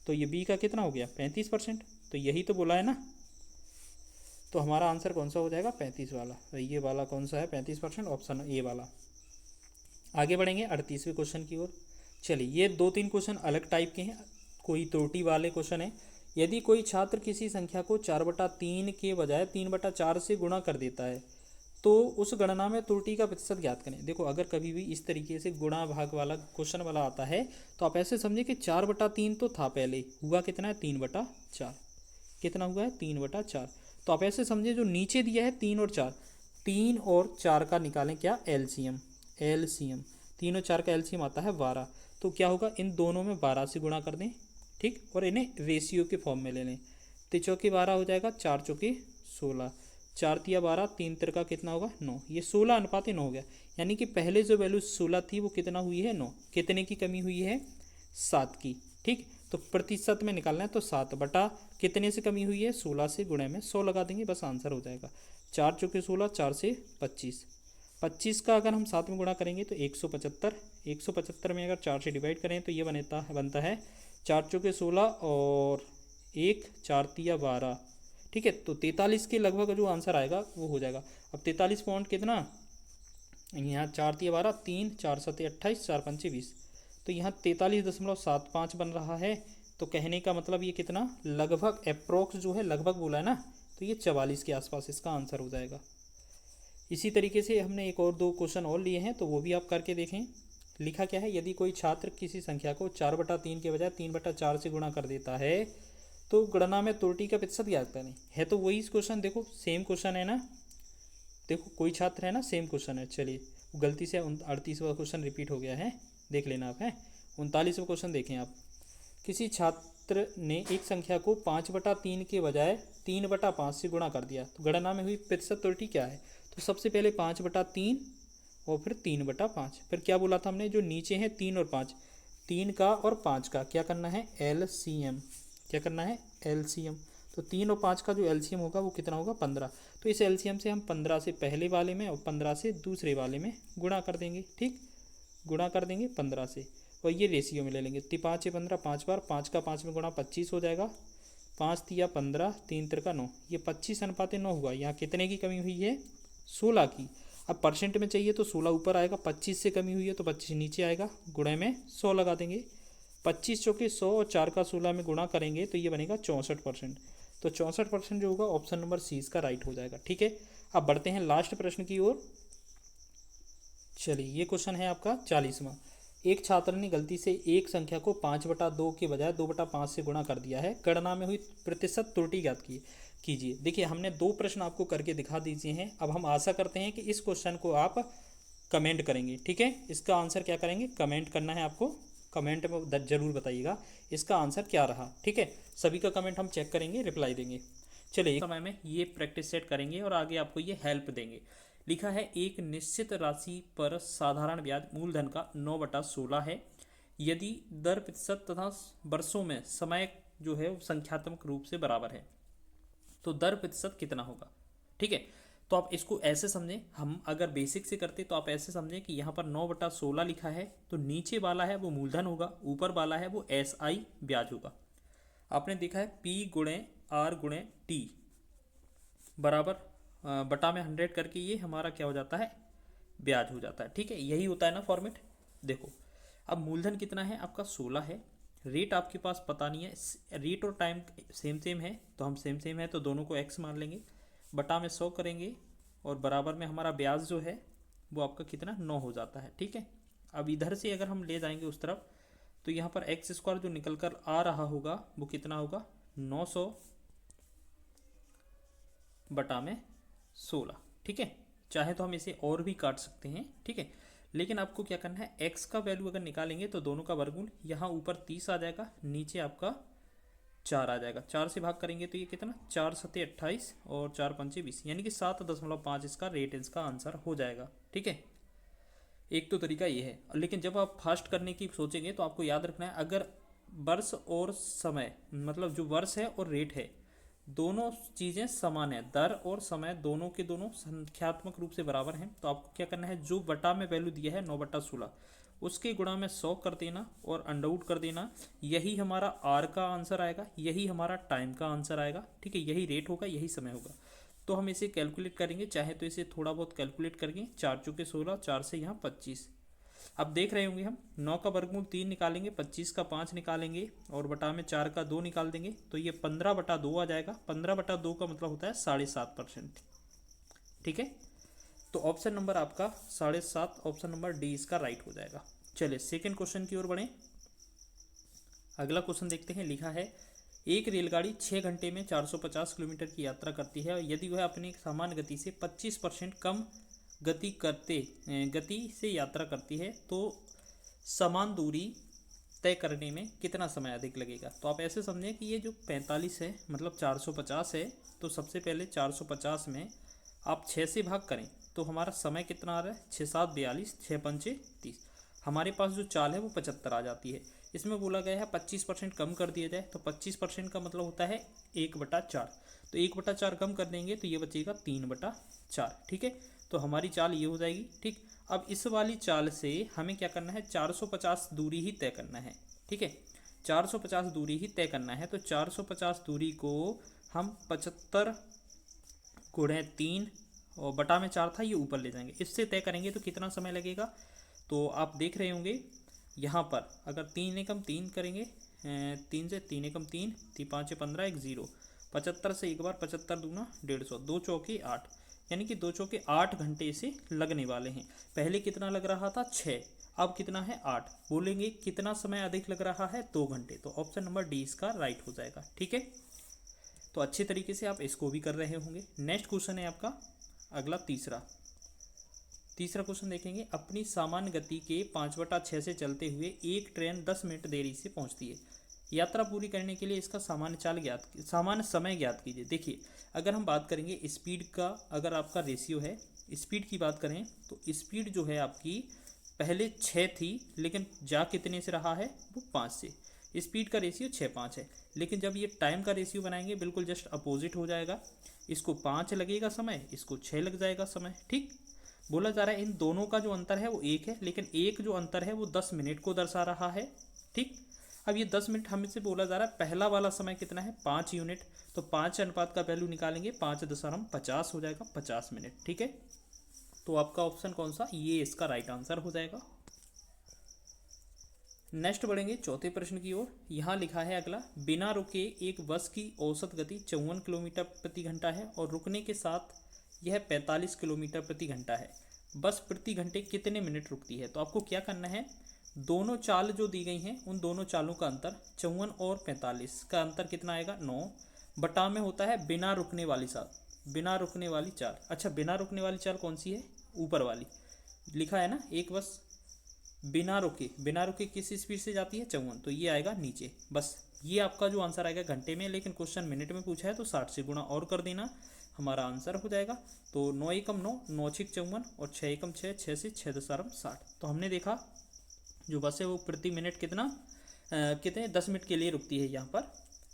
तो ये बी का कितना हो गया 35%, तो यही तो बोला है ना। तो हमारा आंसर कौन सा हो जाएगा 35 वाला, तो ये वाला कौन सा है 35%, ऑप्शन ए वाला। आगे बढ़ेंगे 38वें क्वेश्चन की ओर। चलिए ये 2-3 क्वेश्चन अलग टाइप के हैं, कोई त्रुटि वाले क्वेश्चन है। यदि कोई छात्र किसी संख्या को 4/3 के बजाय 3/4 से गुणा कर देता है, तो उस गणना में त्रुटि का प्रतिशत ज्ञात करें। देखो अगर कभी भी इस तरीके से गुणा भाग वाला क्वेश्चन वाला आता है, तो आप ऐसे समझे कि 4/3 तो था पहले, हुआ कितना है 3/4, कितना हुआ है 3/4। तो आप ऐसे समझे जो नीचे दिया है 3 और 4, 3 और 4 का निकालें क्या एलसीएम, 3 और 4 का एलसीएम आता है 12, तो क्या होगा इन दोनों में 12 से गुणा कर दें, ठीक, और इन्हें रेशियो के फॉर्म में ले लें। 3 चौके 12 हो जाएगा, 4 चौके 16, 4 तिया 12, 3 तिरका कितना होगा 9, ये 16:9 हो गया। यानी कि पहले जो वैल्यू 16 थी वो कितना हुई है 9, कितने की कमी हुई है 7 की, ठीक। तो प्रतिशत में निकालना है, तो 7 बटा कितने से कमी हुई है 16 से, गुणे में 100 लगा देंगे, बस आंसर हो जाएगा। 4 चौके 16, 4 से 25, 25 का अगर हम 7 में गुणा करेंगे तो 175, 175 में अगर 4 से डिवाइड करें तो ये बनता है 4 चौके 16 और 1 4 तिया 12, ठीक है। तो 43 के लगभग जो आंसर आएगा वो हो जाएगा। अब 43 पॉइंट कितना, यहाँ 4 तिया 12, 3 4 सत्ते 28, 4 पंचे 20, तो यहाँ 43.75 बन रहा है। तो कहने का मतलब ये कितना लगभग अप्रोक्स जो है लगभग बोला है ना, तो ये 44 के आसपास इसका आंसर हो जाएगा। इसी तरीके से हमने एक और 2 क्वेश्चन और लिए हैं, तो वो भी आप करके देखें। लिखा क्या है, यदि कोई छात्र किसी संख्या को 4/3 के बजाय 3/4 से गुणा कर देता है, तो गणना में त्रुटि का प्रतिशत ज्ञात करें। है तो वही क्वेश्चन, देखो सेम क्वेश्चन है ना, देखो कोई छात्र है ना, सेम क्वेश्चन है। चलिए गलती से 38वां क्वेश्चन रिपीट हो गया है, देख लेना आप है। 39वां क्वेश्चन देखें आप, किसी छात्र ने एक संख्या को 5/3 के बजाय 3/5 से गुणा कर दिया, तो गणना में हुई प्रतिशत त्रुटि क्या है। तो सबसे पहले 5/3 और फिर 3/5, फिर क्या बोला था हमने, जो नीचे हैं 3 और 5, 3 का और 5 का क्या करना है एलसीएम, क्या करना है एलसीएम। तो 3 और 5 का जो एलसीएम होगा वो कितना होगा 15। तो इस एलसीएम से हम 15 से पहले वाले में और 15 से दूसरे वाले में गुणा कर देंगे, ठीक, गुणा कर देंगे 15 से, और ये रेशियो में ले लेंगे। 5 से 15 5 बार, 5 का 5 में गुणा 25 हो जाएगा, 5 तिया 15, 3 तिरका 9, ये 25:9 हुआ। यहाँ कितने की कमी हुई है 16 की। अब परसेंट में चाहिए तो 16 ऊपर आएगा, 25 से कमी हुई है तो 25 नीचे आएगा, गुणे में 100 लगा देंगे। 25 चौके 100 और 4 का 16 में गुणा करेंगे तो ये बनेगा 64%। तो 64% जो होगा ऑप्शन नंबर सी इसका राइट हो जाएगा, ठीक है। अब बढ़ते हैं लास्ट प्रश्न की ओर। चलिए, ये क्वेश्चन है आपका 40वां। एक छात्र ने गलती से एक संख्या को 5/2 के बजाय 2/5 से गुणा कर दिया है। गणना में हुई प्रतिशत त्रुटि ज्ञात कीजिए। देखिए, हमने 2 प्रश्न आपको करके दिखा दीजिए हैं। अब हम आशा करते हैं कि इस क्वेश्चन को आप कमेंट करेंगे। ठीक है, इसका आंसर क्या करेंगे, कमेंट करना है आपको। कमेंट में जरूर बताइएगा इसका आंसर क्या रहा। ठीक है, सभी का कमेंट हम चेक करेंगे, रिप्लाई देंगे। चलिए, एक समय में ये प्रैक्टिस सेट करेंगे और आगे आपको ये हेल्प देंगे। लिखा है एक निश्चित राशि पर साधारण ब्याज मूलधन का 9/16 है। यदि दर प्रतिशत तथा वर्षों में समय जो है वो संख्यात्मक रूप से बराबर है तो दर प्रतिशत कितना होगा। ठीक है, तो आप इसको ऐसे समझें, हम अगर बेसिक से करते तो आप ऐसे समझें कि यहाँ पर 9/16 लिखा है तो नीचे वाला है वो मूलधन होगा, ऊपर वाला है वो SI ब्याज होगा। आपने देखा है P/R/T बराबर बटा में 100 करके ये हमारा क्या हो जाता है, ब्याज हो जाता है। ठीक है, यही होता है ना फॉर्मेट। देखो, अब मूलधन कितना है आपका 16 है। रेट आपके पास पता नहीं है, रेट और टाइम सेम है तो हम सेम है तो दोनों को x मान लेंगे, बटा में 100 करेंगे और बराबर में हमारा ब्याज जो है वो आपका कितना 9 हो जाता है। ठीक है, अब इधर से अगर हम ले जाएंगे उस तरफ तो यहाँ पर x² जो निकल कर आ रहा होगा वो कितना होगा 900 बटा में 16। ठीक है, चाहे तो हम इसे और भी काट सकते हैं। ठीक है, लेकिन आपको क्या करना है, x का वैल्यू अगर निकालेंगे तो दोनों का वर्गमूल, यहाँ ऊपर 30 आ जाएगा, नीचे आपका 4 आ जाएगा। 4 से भाग करेंगे तो ये कितना 4 सत्ते 28 और 4 पंचे 20, यानी कि 7.5 इसका रेटेंस का आंसर हो जाएगा। ठीक है, एक तो तरीका ये है। लेकिन जब आप फास्ट करने की सोचेंगे तो आपको याद रखना है, अगर वर्ष और समय मतलब जो वर्ष है और रेट है दोनों चीज़ें समान है, दर और समय दोनों के दोनों संख्यात्मक रूप से बराबर हैं, तो आपको क्या करना है, जो बटा में वैल्यू दिया है 9/16 उसके गुणा में 100 कर देना और अंडरवुड कर देना। यही हमारा आर का आंसर आएगा, यही हमारा टाइम का आंसर आएगा। ठीक है, यही रेट होगा, यही समय होगा। तो हम इसे कैलकुलेट करेंगे, चाहे तो इसे थोड़ा बहुत कैलकुलेट करेंगे। 4 चौके 16, 4 से यहाँ 25। अब देख रहे होंगे हम 9 का वर्गमूल 3 निकालेंगे, 25 का 5 निकालेंगे और बटा में 4 का 2 निकाल देंगे तो ये 15/2 आ जाएगा। 15/2 का मतलब होता है 7.5%। ठीक है, तो ऑप्शन नंबर आपका 7.5, ऑप्शन नंबर डी इसका राइट हो जाएगा। चलिए सेकेंड क्वेश्चन की ओर बढ़ें। अगला क्वेश्चन देखते हैं। लिखा है एक रेलगाड़ी 6 घंटे में 450 किलोमीटर की यात्रा करती है और यदि वह अपनी सामान्य गति से 25% कम गति से यात्रा करती है तो समान दूरी तय करने में कितना समय अधिक लगेगा। तो आप ऐसे समझें कि ये जो 45 है मतलब 450 है, तो सबसे पहले 450 में आप 6 से भाग करें तो हमारा समय कितना आ रहा है, 6 7 42, 6 पंचे 30। हमारे पास जो चाल है वो 75 आ जाती है। इसमें बोला गया है 25% कम कर दिया जाए, तो 25% का मतलब होता है 1/4। तो 1/4 कम कर देंगे तो ये बचेगा 3/4। ठीक है, तो हमारी चाल ये हो जाएगी। ठीक, अब इस वाली चाल से हमें क्या करना है, 450 दूरी ही तय करना है। ठीक है, 450 दूरी ही तय करना है। तो 450 दूरी को हम 75 गुणे 3 और बटा में 4 था, ये ऊपर ले जाएंगे। इससे तय करेंगे तो कितना समय लगेगा। तो आप देख रहे होंगे यहाँ पर अगर 3 एकम 3 करेंगे, 3 से 3 एकम 3, 3 5 15, 1 0, 75 से एक बार 75 दूना 150, 2 चौके 8, यानी कि 2 चौके 8 घंटे इसे लगने वाले हैं। पहले कितना लग रहा था 6, अब कितना है 8। बोलेंगे कितना समय अधिक लग रहा है 2 घंटे। तो ऑप्शन नंबर डी इसका राइट हो जाएगा। ठीक है, तो अच्छे तरीके से आप इसको भी कर रहे होंगे। नेक्स्ट क्वेश्चन है आपका अगला तीसरा क्वेश्चन देखेंगे। अपनी सामान्य गति के 5/6 से चलते हुए एक ट्रेन 10 मिनट देरी से पहुंचती है। यात्रा पूरी करने के लिए इसका सामान्य समय ज्ञात कीजिए। देखिए, अगर हम बात करेंगे स्पीड का, अगर आपका रेशियो है, स्पीड की बात करें तो स्पीड जो है आपकी पहले 6 थी लेकिन जा कितने से रहा है वो 5 से। स्पीड का रेशियो 6:5 है। लेकिन जब ये टाइम का रेशियो बनाएंगे बिल्कुल जस्ट अपोजिट हो जाएगा। इसको 5 लगेगा समय, इसको 6 लग जाएगा समय। ठीक, बोला जा रहा है इन दोनों का जो अंतर है वो 1 है, लेकिन एक जो अंतर है वो 10 मिनट को दर्शा रहा है। ठीक, अब ये 10 मिनट हमसे बोला जा रहा है, पहला वाला समय कितना है 5 यूनिट, तो 5 अनुपात का वैल्यू निकालेंगे, 5.50 हो जाएगा 50 मिनट। ठीक है, तो आपका ऑप्शन कौन सा, ये इसका राइट आंसर हो जाएगा। नेक्स्ट बढ़ेंगे चौथे प्रश्न की ओर। यहाँ लिखा है अगला, बिना रुके एक बस की औसत गति 54 किलोमीटर प्रति घंटा है और रुकने के साथ यह 45 किलोमीटर प्रति घंटा है। बस प्रति घंटे कितने मिनट रुकती है? तो आपको क्या करना है, दोनों चाल जो दी गई हैं उन दोनों चालों का अंतर 54 और 45 का अंतर कितना आएगा 9 बटा में होता है बिना रुकने वाली चाल, बिना रुकने वाली चाल। अच्छा, बिना रुकने वाली चाल कौन सी है? ऊपर वाली लिखा है ना, एक बस बिना रुके, बिना रुके किस स्पीड से जाती है 54, तो ये आएगा नीचे। बस ये आपका जो आंसर आएगा घंटे में, लेकिन क्वेश्चन मिनट में पूछा है तो 60 से गुणा और कर देना, हमारा आंसर हो जाएगा। तो 9 एकम 9, 9 छिक 54 और 6 एकम 6, 6 से 6 दशारम 60। तो हमने देखा जो बस है वो प्रति मिनट कितना कितने 10 मिनट के लिए रुकती है यहाँ पर।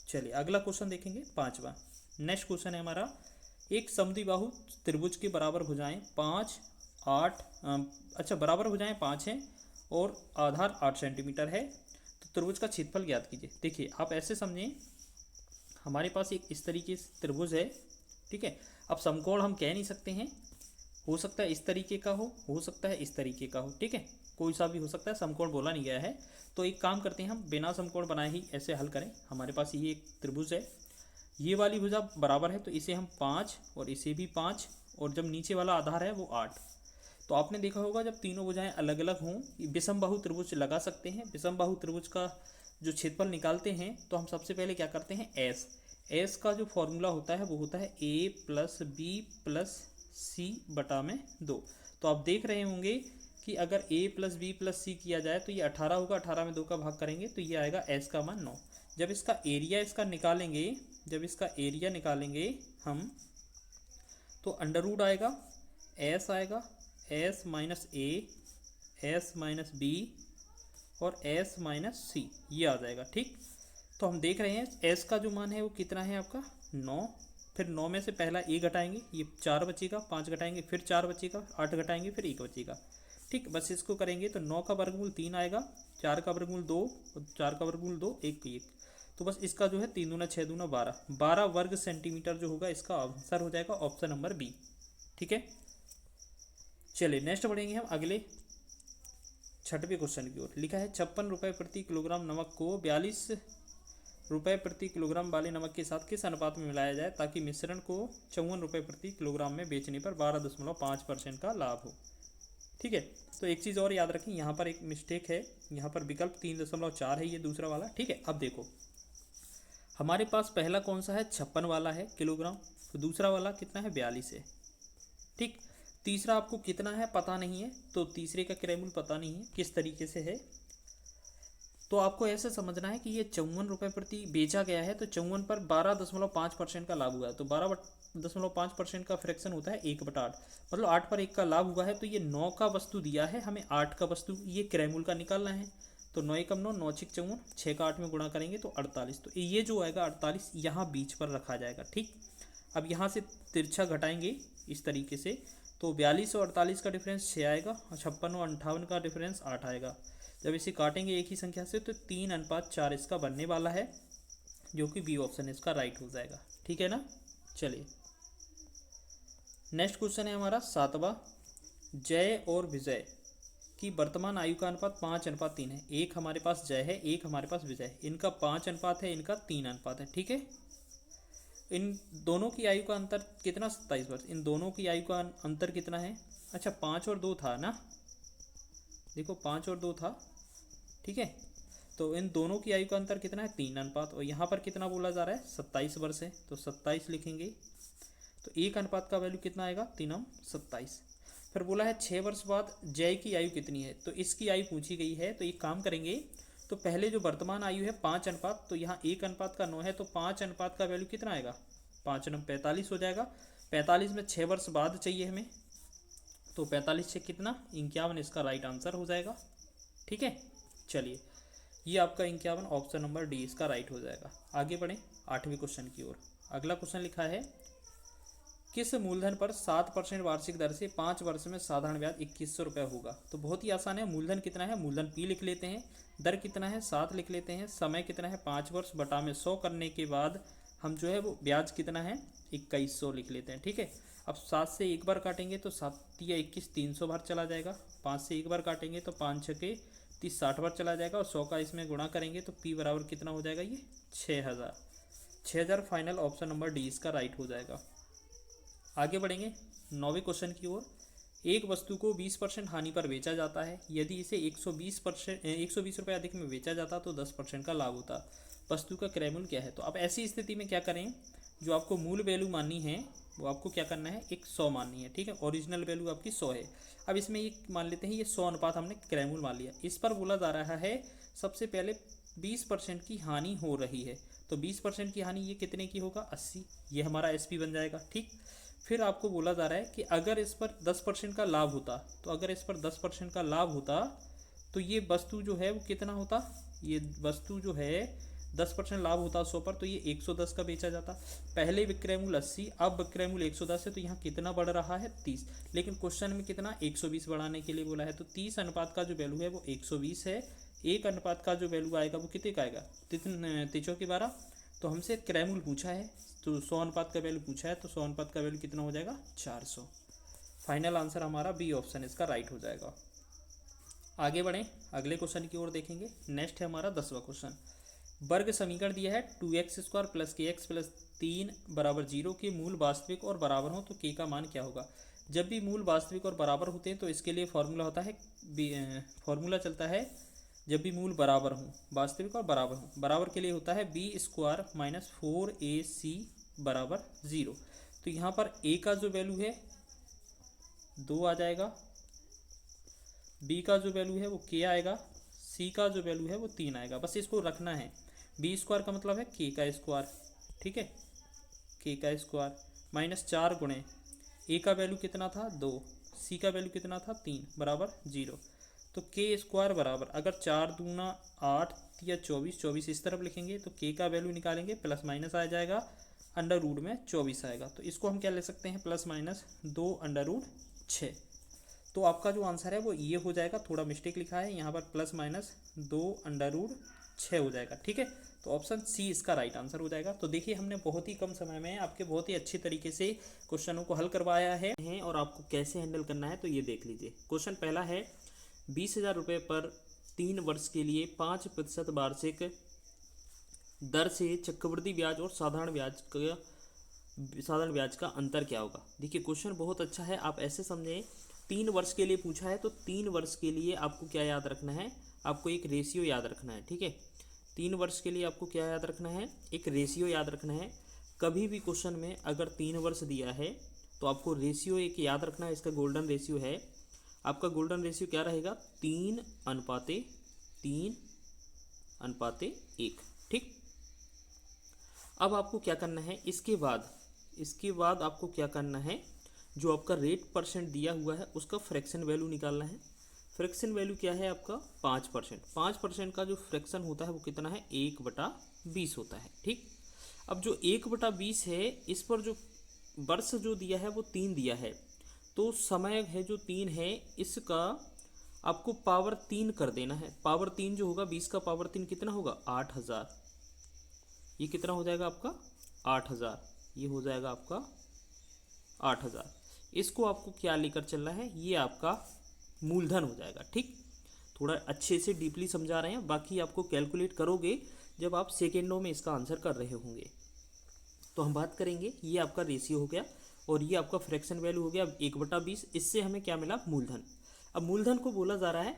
चलिए अगला क्वेश्चन देखेंगे, पाँचवा। नेक्स्ट क्वेश्चन है हमारा, एक समद्विबाहु त्रिभुज की बराबर भुजाएं 5, 8 अच्छा बराबर भुजाएं 5 हैं और आधार 8 सेंटीमीटर है, तो त्रिभुज का क्षेत्रफल ज्ञात कीजिए। देखिए आप ऐसे समझें, हमारे पास एक इस तरीके से त्रिभुज है, ठीक है। अब समकोण हम कह नहीं सकते हैं, हो सकता है इस तरीके का हो सकता है इस तरीके का हो, ठीक है, कोई सा भी हो सकता है, समकोण बोला नहीं गया है। तो एक काम करते हैं, हम बिना समकोण बनाए ही ऐसे हल करें। हमारे पास ये एक त्रिभुज है, ये वाली भुजा बराबर है तो इसे हम 5 और इसे भी 5, और जब नीचे वाला आधार है वो 8। तो आपने देखा होगा जब तीनों भुजाएं अलग अलग हों, विषमबाहु त्रिभुज लगा सकते हैं। विषमबाहु त्रिभुज का जो क्षेत्रफल निकालते हैं तो हम सबसे पहले क्या करते हैं, एस का जो फॉर्मूला होता है वो होता है a + b + c बटा में 2। तो आप देख रहे होंगे कि अगर a + b + c किया जाए तो ये 18 होगा, 18 में 2 का भाग करेंगे तो ये आएगा s का मान 9। जब इसका एरिया निकालेंगे, जब इसका एरिया निकालेंगे हम, तो अंडर रूट आएगा, s आएगा, s - a, s - b और s - c, ये आ जाएगा, ठीक। तो हम देख रहे हैं s का जो मान है वो कितना है आपका 9, फिर 9 में से पहला a घटाएंगे, ये 4 बचेगा, 5 घटाएंगे फिर 4 बचेगा, 8 घटाएंगे फिर 1 बचेगा, ठीक। बस इसको करेंगे तो 9 का वर्गमूल 3 आएगा, 4 का वर्गमूल 2 और 4 का वर्गमूल 2, 1 तो बस इसका जो है 3 दूना 6 दूना 12 वर्ग सेंटीमीटर जो होगा इसका आंसर हो जाएगा ऑप्शन नंबर बी, ठीक है। चलिए नेक्स्ट बढ़ेंगे हम अगले 6वें क्वेश्चन की ओर। लिखा है 56 रुपये प्रति किलोग्राम नमक को 42 रुपये प्रति किलोग्राम वाले नमक के साथ किस अनुपात में मिलाया जाए ताकि मिश्रण को 54 रुपये प्रति किलोग्राम में बेचने पर 12.5% का लाभ हो, ठीक है। तो एक चीज़ और याद रखें, यहाँ पर एक मिस्टेक है, यहाँ पर विकल्प 3.4 है, ये दूसरा वाला, ठीक है। अब देखो हमारे पास पहला कौन सा है 56 वाला है किलोग्राम, तो दूसरा वाला कितना है 42 है, ठीक। तीसरा आपको कितना है पता नहीं है, तो तीसरे का क्रय मूल्य पता नहीं है किस तरीके से है, तो आपको ऐसे समझना है कि ये 54 रुपये प्रति बेचा गया है, तो 54 पर 12.5% का लाभ हुआ है, तो 12.5% का फ्रैक्शन होता है 1/8, मतलब 8 पर 1 का लाभ हुआ है। तो ये 9 का वस्तु दिया है, हमें 8 का वस्तु ये क्रय मूल्य का निकालना है, तो 9 एकम 9, 9 छिक 54, 6 का 8 में गुणा करेंगे तो 48, तो ये जो आएगा 48 यहाँ बीच पर रखा जाएगा, ठीक। अब यहाँ से तिरछा घटाएंगे इस तरीके से, तो 42 और 48 का डिफरेंस 6 आएगा और 56 और 58 का डिफरेंस 8 आएगा। जब इसे काटेंगे एक ही संख्या से तो 3:4 इसका बनने वाला है, जो कि बी ऑप्शन इसका राइट हो जाएगा, ठीक है ना। चलिए नेक्स्ट क्वेश्चन है हमारा 7वां। जय और विजय की वर्तमान आयु का अनुपात 5:3 है। एक हमारे पास जय है, एक हमारे पास विजय है, इनका 5 अनुपात है, इनका 3 अनुपात है, ठीक है। इन दोनों की आयु का अंतर कितना 27 वर्ष, इन दोनों की आयु का अंतर कितना है, अच्छा 5 और 2 था ना, देखो 5 और 2 था, ठीक है। तो इन दोनों की आयु का अंतर कितना है 3 अनुपात, और यहाँ पर कितना बोला जा रहा है 27 वर्ष है, तो 27 लिखेंगे, तो 1 अनुपात का वैल्यू कितना आएगा 3×27। फिर बोला है 6 वर्ष बाद जय की आयु कितनी है, तो इसकी आयु पूछी गई है। तो एक काम करेंगे, तो पहले जो वर्तमान आयु है 5 अनुपात, तो यहाँ 1 अनुपात का 9 है, तो 5 अनुपात का वैल्यू कितना आएगा 5×9 45 हो जाएगा। 45 में 6 वर्ष बाद चाहिए हमें, तो 45 से कितना 51, इसका राइट आंसर हो जाएगा, ठीक है। चलिए ये आपका 51 ऑप्शन नंबर डी इसका राइट हो जाएगा। आगे बढ़ें 8वें क्वेश्चन की ओर। अगला क्वेश्चन लिखा है किस मूलधन पर 7% वार्षिक दर से 5 वर्ष में साधारण ब्याज 2100 रुपये होगा। तो बहुत ही आसान है, मूलधन कितना है, मूलधन पी लिख लेते हैं, दर कितना है 7 लिख लेते हैं, समय कितना है 5 वर्ष बटा में 100 करने के बाद हम जो है वो ब्याज कितना है 2100 लिख लेते हैं, ठीक है। अब 7 से एक बार काटेंगे तो 7 या 21 300 बार चला जाएगा, 5 से एक बार काटेंगे तो 5 छके 30 60 बार चला जाएगा, और 100 का इसमें गुणा करेंगे तो पी बराबर कितना हो जाएगा ये 6000 फाइनल ऑप्शन नंबर डी इसका राइट हो जाएगा। आगे बढ़ेंगे 9वें क्वेश्चन की ओर। एक वस्तु को 20% हानि पर बेचा जाता है। यदि इसे 120 रुपये अधिक में बेचा जाता तो 10% का लाभ होता। वस्तु का क्रय मूल्य क्या है? तो अब ऐसी स्थिति में क्या करें, जो आपको मूल वैल्यू माननी है वो आपको क्या करना है, एक 100 माननी है, ठीक है। ओरिजिनल वैल्यू आपकी 100 है। अब इसमें ये मान लेते हैं ये 100 अनुपात हमने क्रय मूल्य मान लिया। इस पर बोला जा रहा है सबसे पहले 20% की हानि हो रही है। तो 20% की हानि ये कितने की होगा, 80। ये हमारा एसपी बन जाएगा, ठीक। फिर आपको बोला जा रहा है कि अगर इस पर 10% का लाभ होता, तो अगर इस पर 10% का लाभ होता तो ये वस्तु जो है वो कितना होता, ये वस्तु जो है 10% लाभ होता 100 पर, तो ये 110 का बेचा जाता। पहले विक्रय मूल्य 80, अब विक्रय मूल्य 110 है, तो यहाँ कितना बढ़ रहा है, 30। लेकिन क्वेश्चन में कितना, 120 बढ़ाने के लिए बोला है। तो 30 अनुपात का जो वैल्यू है वो 120 है। 1 अनुपात का जो वैल्यू आएगा वो कितने का आएगा, 3 तो हमसे क्रय मूल्य पूछा है, तो 100 अनुपात का वैल्यू पूछा है, तो 100 अनुपात का वैल्यू कितना हो जाएगा, 400। फाइनल आंसर हमारा बी ऑप्शन इसका राइट हो जाएगा। आगे बढ़ें, अगले क्वेश्चन की ओर देखेंगे। नेक्स्ट है हमारा 10वां क्वेश्चन। वर्ग समीकरण दिया है 2x² + kx + 3 = 0 के मूल वास्तविक और बराबर हो तो k का मान क्या होगा। जब भी मूल वास्तविक और बराबर होते हैं तो इसके लिए फॉर्मूला होता है, फॉर्मूला चलता है जब भी मूल बराबर हों, वास्तविक और बराबर हों, बराबर के लिए होता है b² - 4ac = 0। तो यहाँ पर a का जो वैल्यू है 2 आ जाएगा, b का जो वैल्यू है वो k आएगा, c का जो वैल्यू है वो 3 आएगा। बस इसको रखना है, b² का मतलब है k का स्क्वायर, ठीक है, k का स्क्वायर -4 गुणे a का वैल्यू कितना था 2, c का वैल्यू कितना था 3 = 0। तो k² बराबर, अगर 4 दूना 8 या 24 इस तरफ लिखेंगे तो k का वैल्यू निकालेंगे, प्लस माइनस आ जाएगा, √ में 24 आएगा। तो इसको हम क्या ले सकते हैं, +-2 √6। तो आपका जो आंसर है वो ये हो जाएगा। थोड़ा मिस्टेक लिखा है यहाँ पर, +-2 √6 हो जाएगा, ठीक है। तो ऑप्शन सी इसका राइट आंसर हो जाएगा। तो देखिए हमने बहुत ही कम समय में आपके बहुत ही अच्छी तरीके से क्वेश्चनों को हल करवाया है और आपको कैसे हैंडल करना है तो ये देख लीजिए। क्वेश्चन पहला है, 20,000 रुपये पर 3 वर्ष के लिए 5% वार्षिक दर से चक्रवृद्धि ब्याज और साधारण ब्याज का अंतर क्या होगा। देखिए क्वेश्चन बहुत अच्छा है, आप ऐसे समझें 3 वर्ष के लिए पूछा है, तो 3 वर्ष के लिए आपको क्या याद रखना है, आपको एक रेशियो याद रखना है, ठीक है। 3 वर्ष के लिए आपको क्या याद रखना है, एक रेशियो याद रखना है। कभी भी क्वेश्चन में अगर 3 वर्ष दिया है तो आपको रेशियो एक याद रखना है, इसका गोल्डन रेशियो है। आपका गोल्डन रेशियो क्या रहेगा, 3:1, ठीक। अब आपको क्या करना है, इसके बाद आपको क्या करना है, जो आपका रेट परसेंट दिया हुआ है उसका फ्रैक्शन वैल्यू निकालना है। फ्रैक्शन वैल्यू क्या है आपका, 5%। 5% का जो फ्रैक्शन होता है वो कितना है, 1/20 होता है, ठीक। अब जो 1/20 है, इस पर जो वर्ष जो दिया है वो 3 दिया है, तो समय है जो 3 है, इसका आपको पावर 3 कर देना है। पावर 3 जो होगा, 20 का पावर 3 कितना होगा, 8000। ये कितना हो जाएगा आपका, 8000। ये हो जाएगा आपका 8000। इसको आपको क्या लेकर चलना है, ये आपका मूलधन हो जाएगा, ठीक। थोड़ा अच्छे से डीपली समझा रहे हैं, बाकी आपको कैलकुलेट करोगे जब आप सेकेंडों में इसका आंसर कर रहे होंगे। तो हम बात करेंगे, ये आपका रेशियो हो गया और ये आपका फ्रैक्शन वैल्यू हो गया 1/20। इससे हमें क्या मिला, मूलधन। अब मूलधन को बोला जा रहा है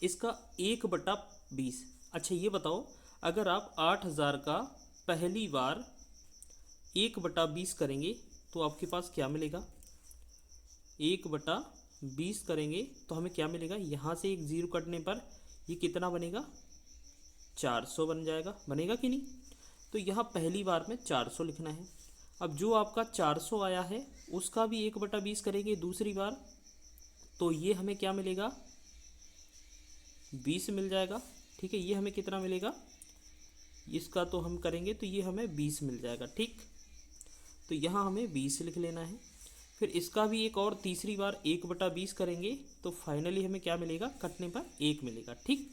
इसका 1/20। अच्छा ये बताओ, अगर आप 8000 का पहली बार 1/20 करेंगे तो आपके पास क्या मिलेगा, 1/20 करेंगे तो हमें क्या मिलेगा, यहाँ से एक 0 कटने पर ये कितना बनेगा, 400 बन जाएगा, बनेगा कि नहीं। तो यहाँ पहली बार में 400 लिखना है। अब जो आपका 400 आया है उसका भी 1/20 करेंगे दूसरी बार, तो ये हमें क्या मिलेगा, 20 मिल जाएगा, ठीक है। ये हमें कितना मिलेगा, इसका तो हम करेंगे तो ये हमें 20 मिल जाएगा, ठीक। तो यहाँ हमें 20 लिख लेना है। फिर इसका भी एक और तीसरी बार 1/20 करेंगे तो फाइनली हमें क्या मिलेगा, कटने पर 1 मिलेगा, ठीक।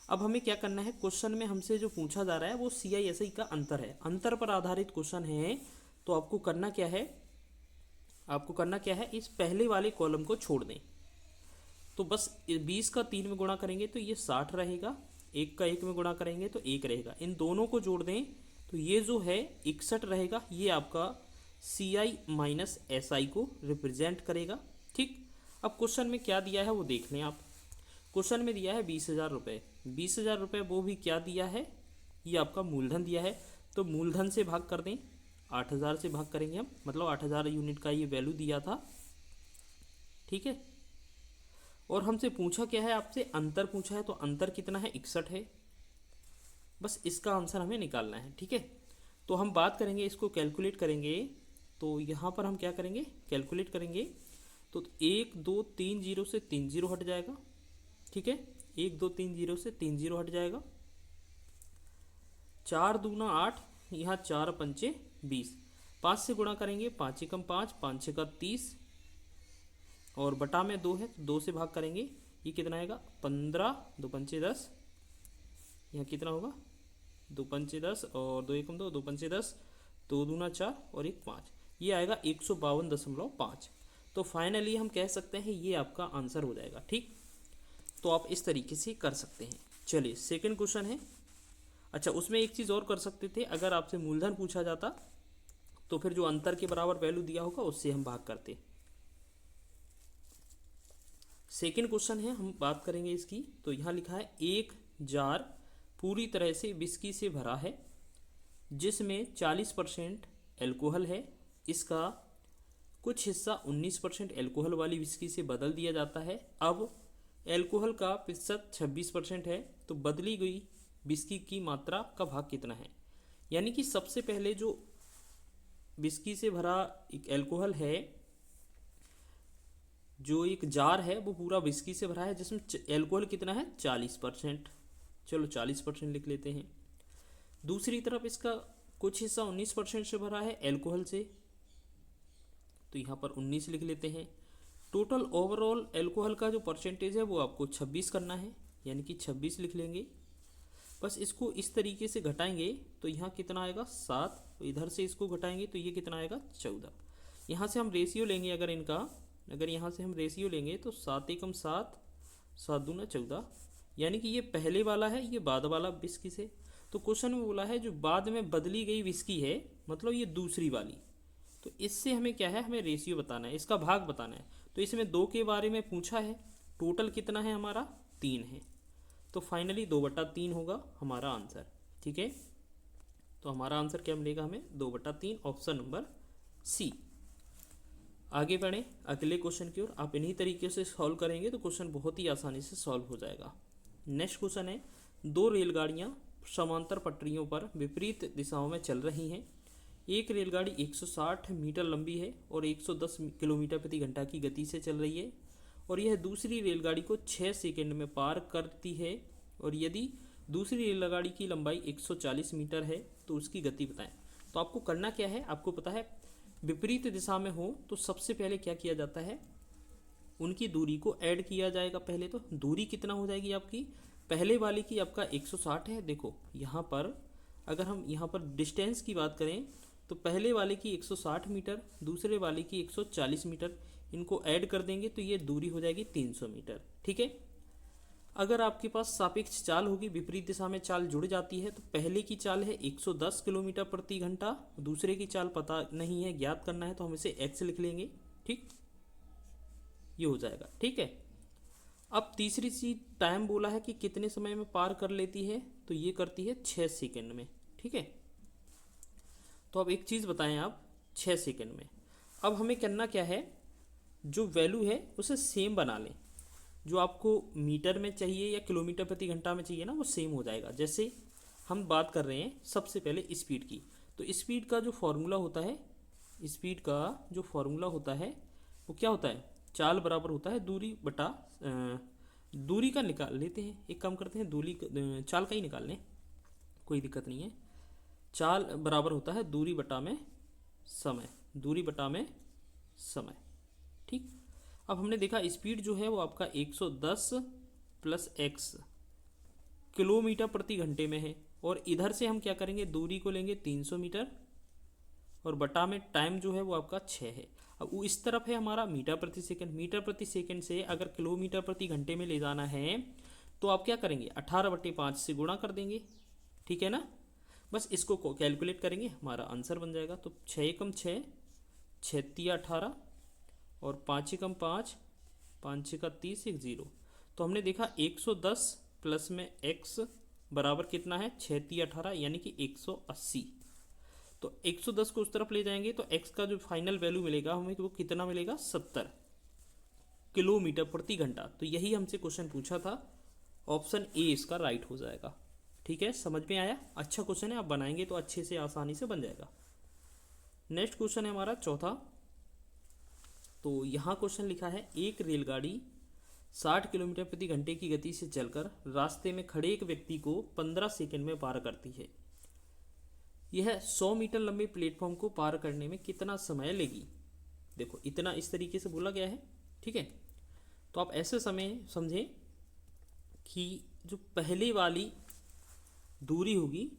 अब हमें क्या करना है, क्वेश्चन में हमसे जो पूछा जा रहा है वो CISI का अंतर है, अंतर पर आधारित क्वेश्चन है। तो आपको करना क्या है, इस पहले वाले कॉलम को छोड़ दें। तो बस 20 का 3 में गुणा करेंगे तो ये 60 रहेगा, 1 का 1 में गुणा करेंगे तो 1 रहेगा। इन दोनों को जोड़ दें तो ये जो है 61 रहेगा। ये आपका सी आई माइनस एस आई को रिप्रेजेंट करेगा। ठीक, अब क्वेश्चन में क्या दिया है वो देख लें आप। क्वेश्चन में दिया है 20,000 रुपये। 20,000 रुपये वो भी क्या दिया है, ये आपका मूलधन दिया है, तो मूलधन से भाग कर दें, 8,000 से भाग करेंगे हम, मतलब 8,000 यूनिट का ये वैल्यू दिया था। ठीक है, और हमसे पूछा क्या है, आपसे अंतर पूछा है, तो अंतर कितना है, 61 है। बस इसका आंसर हमें निकालना है। ठीक है, तो हम बात करेंगे, इसको कैलकुलेट करेंगे, तो यहाँ पर हम क्या करेंगे, कैलकुलेट करेंगे, तो 1 2 3 जीरो से 3 जीरो हट जाएगा। ठीक है, 1 2 3 जीरो से 3 जीरो हट जाएगा। 4 दूना 8, यहाँ 4 पंचे 20, 5 से गुणा करेंगे, 5 एकम 5, 5 छक्का 30, और बटा में 2 है, 2 से भाग करेंगे, ये कितना आएगा, 15, 2 पंचे 10, यहाँ कितना होगा, 2 पंचे 10 और 2 एकम 2, 2 पंचे 10, 2 दूना 4 और 1 5, ये आएगा 152.5। तो फाइनली हम कह सकते हैं ये आपका आंसर हो जाएगा। ठीक, तो आप इस तरीके से कर सकते हैं। चलिए सेकंड क्वेश्चन है। अच्छा, उसमें एक चीज़ और कर सकते थे, अगर आपसे मूलधन पूछा जाता तो फिर जो अंतर के बराबर वैल्यू दिया होगा उससे हम भाग करते। सेकंड क्वेश्चन है, हम बात करेंगे इसकी, तो यहाँ लिखा है एक जार पूरी तरह से विस्की से भरा है जिसमें 40% एल्कोहल है, इसका कुछ हिस्सा 19% एल्कोहल वाली विस्की से बदल दिया जाता है। अब एल्कोहल का प्रतिशत 26% है, तो बदली गई विस्की की मात्रा का भाग कितना है। यानी कि सबसे पहले जो विस्की से भरा एक एल्कोहल है, जो एक जार है वो पूरा विस्की से भरा है जिसमें एल्कोहल कितना है, 40%। चलो 40% लिख लेते हैं। दूसरी तरफ इसका कुछ हिस्सा 19% से भरा है एल्कोहल से, तो यहाँ पर 19 लिख लेते हैं। टोटल ओवरऑल एल्कोहल का जो परसेंटेज है वो आपको 26 करना है, यानी कि 26 लिख लेंगे। बस इसको इस तरीके से घटाएंगे तो यहाँ कितना आएगा, 7, इधर से इसको घटाएंगे तो ये कितना आएगा, 14। यहाँ से हम रेशियो लेंगे, अगर यहाँ से हम रेशियो लेंगे तो 7 एकम 7, 7 दूना 14, यानी कि ये पहले वाला है, ये बाद वाला विस्की से। तो क्वेश्चन में बोला है जो बाद में बदली गई विस्की है, मतलब ये दूसरी वाली, तो इससे हमें क्या है, हमें रेशियो बताना है, इसका भाग बताना है। तो इसमें 2 के बारे में पूछा है, टोटल कितना है हमारा, 3 है, तो फाइनली 2/3 होगा हमारा आंसर। ठीक है, तो हमारा आंसर क्या मिलेगा हमें, 2/3, ऑप्शन नंबर सी। आगे बढ़ें अगले क्वेश्चन की ओर। आप इन्हीं तरीके से सॉल्व करेंगे तो क्वेश्चन बहुत ही आसानी से सॉल्व हो जाएगा। नेक्स्ट क्वेश्चन है, 2 रेलगाड़ियाँ समांतर पटरियों पर विपरीत दिशाओं में चल रही हैं। एक रेलगाड़ी 160 मीटर लंबी है और 110 किलोमीटर प्रति घंटा की गति से चल रही है, और यह दूसरी रेलगाड़ी को 6 सेकंड में पार करती है, और यदि दूसरी रेलगाड़ी की लंबाई 140 मीटर है तो उसकी गति बताएं। तो आपको करना क्या है, आपको पता है विपरीत दिशा में हो तो सबसे पहले क्या किया जाता है, उनकी दूरी को ऐड किया जाएगा। पहले तो दूरी कितना हो जाएगी आपकी, पहले वाली की आपका 160 है, देखो यहाँ पर अगर हम यहाँ पर डिस्टेंस की बात करें तो पहले वाले की 160 मीटर, दूसरे वाले की 140 मीटर, इनको ऐड कर देंगे तो ये दूरी हो जाएगी 300 मीटर। ठीक है, अगर आपके पास सापेक्ष चाल होगी, विपरीत दिशा में चाल जुड़ जाती है, तो पहले की चाल है 110 किलोमीटर प्रति घंटा, दूसरे की चाल पता नहीं है, ज्ञात करना है, तो हम इसे x लिख लेंगे। ठीक, ये हो जाएगा। ठीक है, अब तीसरी चीज टाइम बोला है कि कितने समय में पार कर लेती है, तो ये करती है 6 सेकंड में। ठीक है, तो अब एक चीज़ बताएं आप, 6 सेकंड में। अब हमें करना क्या है, जो वैल्यू है उसे सेम बना लें, जो आपको मीटर में चाहिए या किलोमीटर प्रति घंटा में चाहिए ना, वो सेम हो जाएगा। जैसे हम बात कर रहे हैं सबसे पहले स्पीड की, तो स्पीड का जो फॉर्मूला होता है, स्पीड का जो फॉर्मूला होता है वो क्या होता है, चाल बराबर होता है दूरी बटा दूरी का निकाल लेते हैं, एक काम करते हैं, दूरी चाल का ही निकाल लें, कोई दिक्कत नहीं है। चाल बराबर होता है दूरी बटा में समय, दूरी बटा में समय। ठीक, अब हमने देखा स्पीड जो है वो आपका 110 प्लस x किलोमीटर प्रति घंटे में है, और इधर से हम क्या करेंगे, दूरी को लेंगे 300 मीटर, और बटा में टाइम जो है वो आपका 6 है। अब वो इस तरफ है हमारा मीटर प्रति सेकंड, मीटर प्रति सेकंड से अगर किलोमीटर प्रति घंटे में ले जाना है तो आप क्या करेंगे, 18/5 से गुणा कर देंगे। ठीक है ना, बस इसको कैलकुलेट करेंगे, हमारा आंसर बन जाएगा। तो 6 एकम 6, 6 18 और 5 एकम 5, 5 छः का 30, एक जीरो। तो हमने देखा 110 प्लस में x बराबर कितना है 6 18 यानी कि 180। तो 110 को उस तरफ ले जाएंगे तो x का जो फाइनल वैल्यू मिलेगा हमें वो कितना मिलेगा 70 किलोमीटर प्रति घंटा। तो यही हमसे क्वेश्चन पूछा था, ऑप्शन ए इसका राइट हो जाएगा। ठीक है, समझ में आया? अच्छा क्वेश्चन है, आप बनाएंगे तो अच्छे से आसानी से बन जाएगा। नेक्स्ट क्वेश्चन है हमारा चौथा। तो यहाँ क्वेश्चन लिखा है एक रेलगाड़ी 60 किलोमीटर प्रति घंटे की गति से चलकर रास्ते में खड़े एक व्यक्ति को 15 सेकंड में पार करती है। यह 100 मीटर लंबे प्लेटफॉर्म को पार करने में कितना समय लेगी? देखो इतना इस तरीके से बोला गया है। ठीक है, तो आप ऐसे समय समझें कि जो पहले वाली दूरी होगी,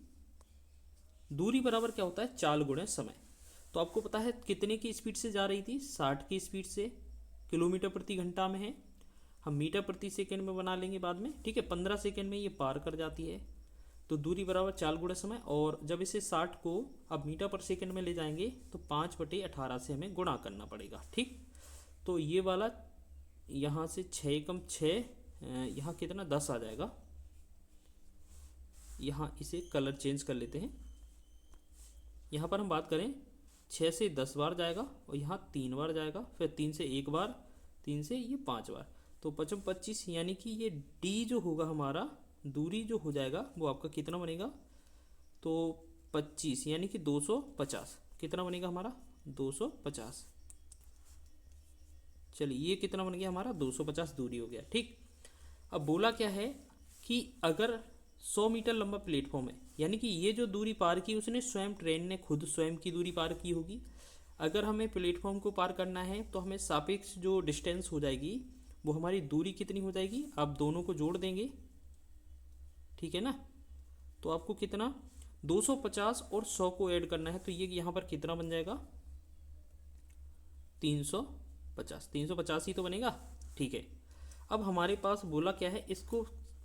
दूरी बराबर क्या होता है 4 गुणे समय। तो आपको पता है कितने की स्पीड से जा रही थी, 60 की स्पीड से, किलोमीटर प्रति घंटा में है, हम मीटर प्रति सेकंड में बना लेंगे बाद में। ठीक है, 15 सेकंड में ये पार कर जाती है। तो दूरी बराबर 4 गुणे समय, और जब इसे 60 को अब मीटर पर सेकंड में ले जाएंगे तो 5/18 से हमें गुणा करना पड़ेगा। ठीक, तो ये वाला यहाँ से 6 एकम 6, यहाँ कितना 10 आ जाएगा। यहाँ इसे कलर चेंज कर लेते हैं। यहाँ पर हम बात करें 6 से 10 बार जाएगा और यहाँ 3 बार जाएगा, फिर 3 से 1 बार, 3 से ये 5 बार, तो 5 25, यानी कि ये डी जो होगा हमारा दूरी जो हो जाएगा वो आपका कितना बनेगा, तो 25 यानी कि 250 कितना बनेगा हमारा 250। चलिए ये कितना बन गया हमारा 250 दूरी हो गया। ठीक, अब बोला क्या है कि अगर 100 मीटर लंबा प्लेटफॉर्म है, यानी कि ये जो दूरी पार की उसने स्वयं, ट्रेन ने खुद स्वयं की दूरी पार की होगी। अगर हमें प्लेटफॉर्म को पार करना है तो हमें सापेक्ष जो डिस्टेंस हो जाएगी वो हमारी दूरी कितनी हो जाएगी, आप दोनों को जोड़ देंगे। ठीक है ना, तो आपको कितना 250 और 100 को ऐड करना है, तो ये यहाँ पर कितना बन जाएगा 350, 350 ही तो बनेगा। ठीक है, अब हमारे पास बोला क्या है इसको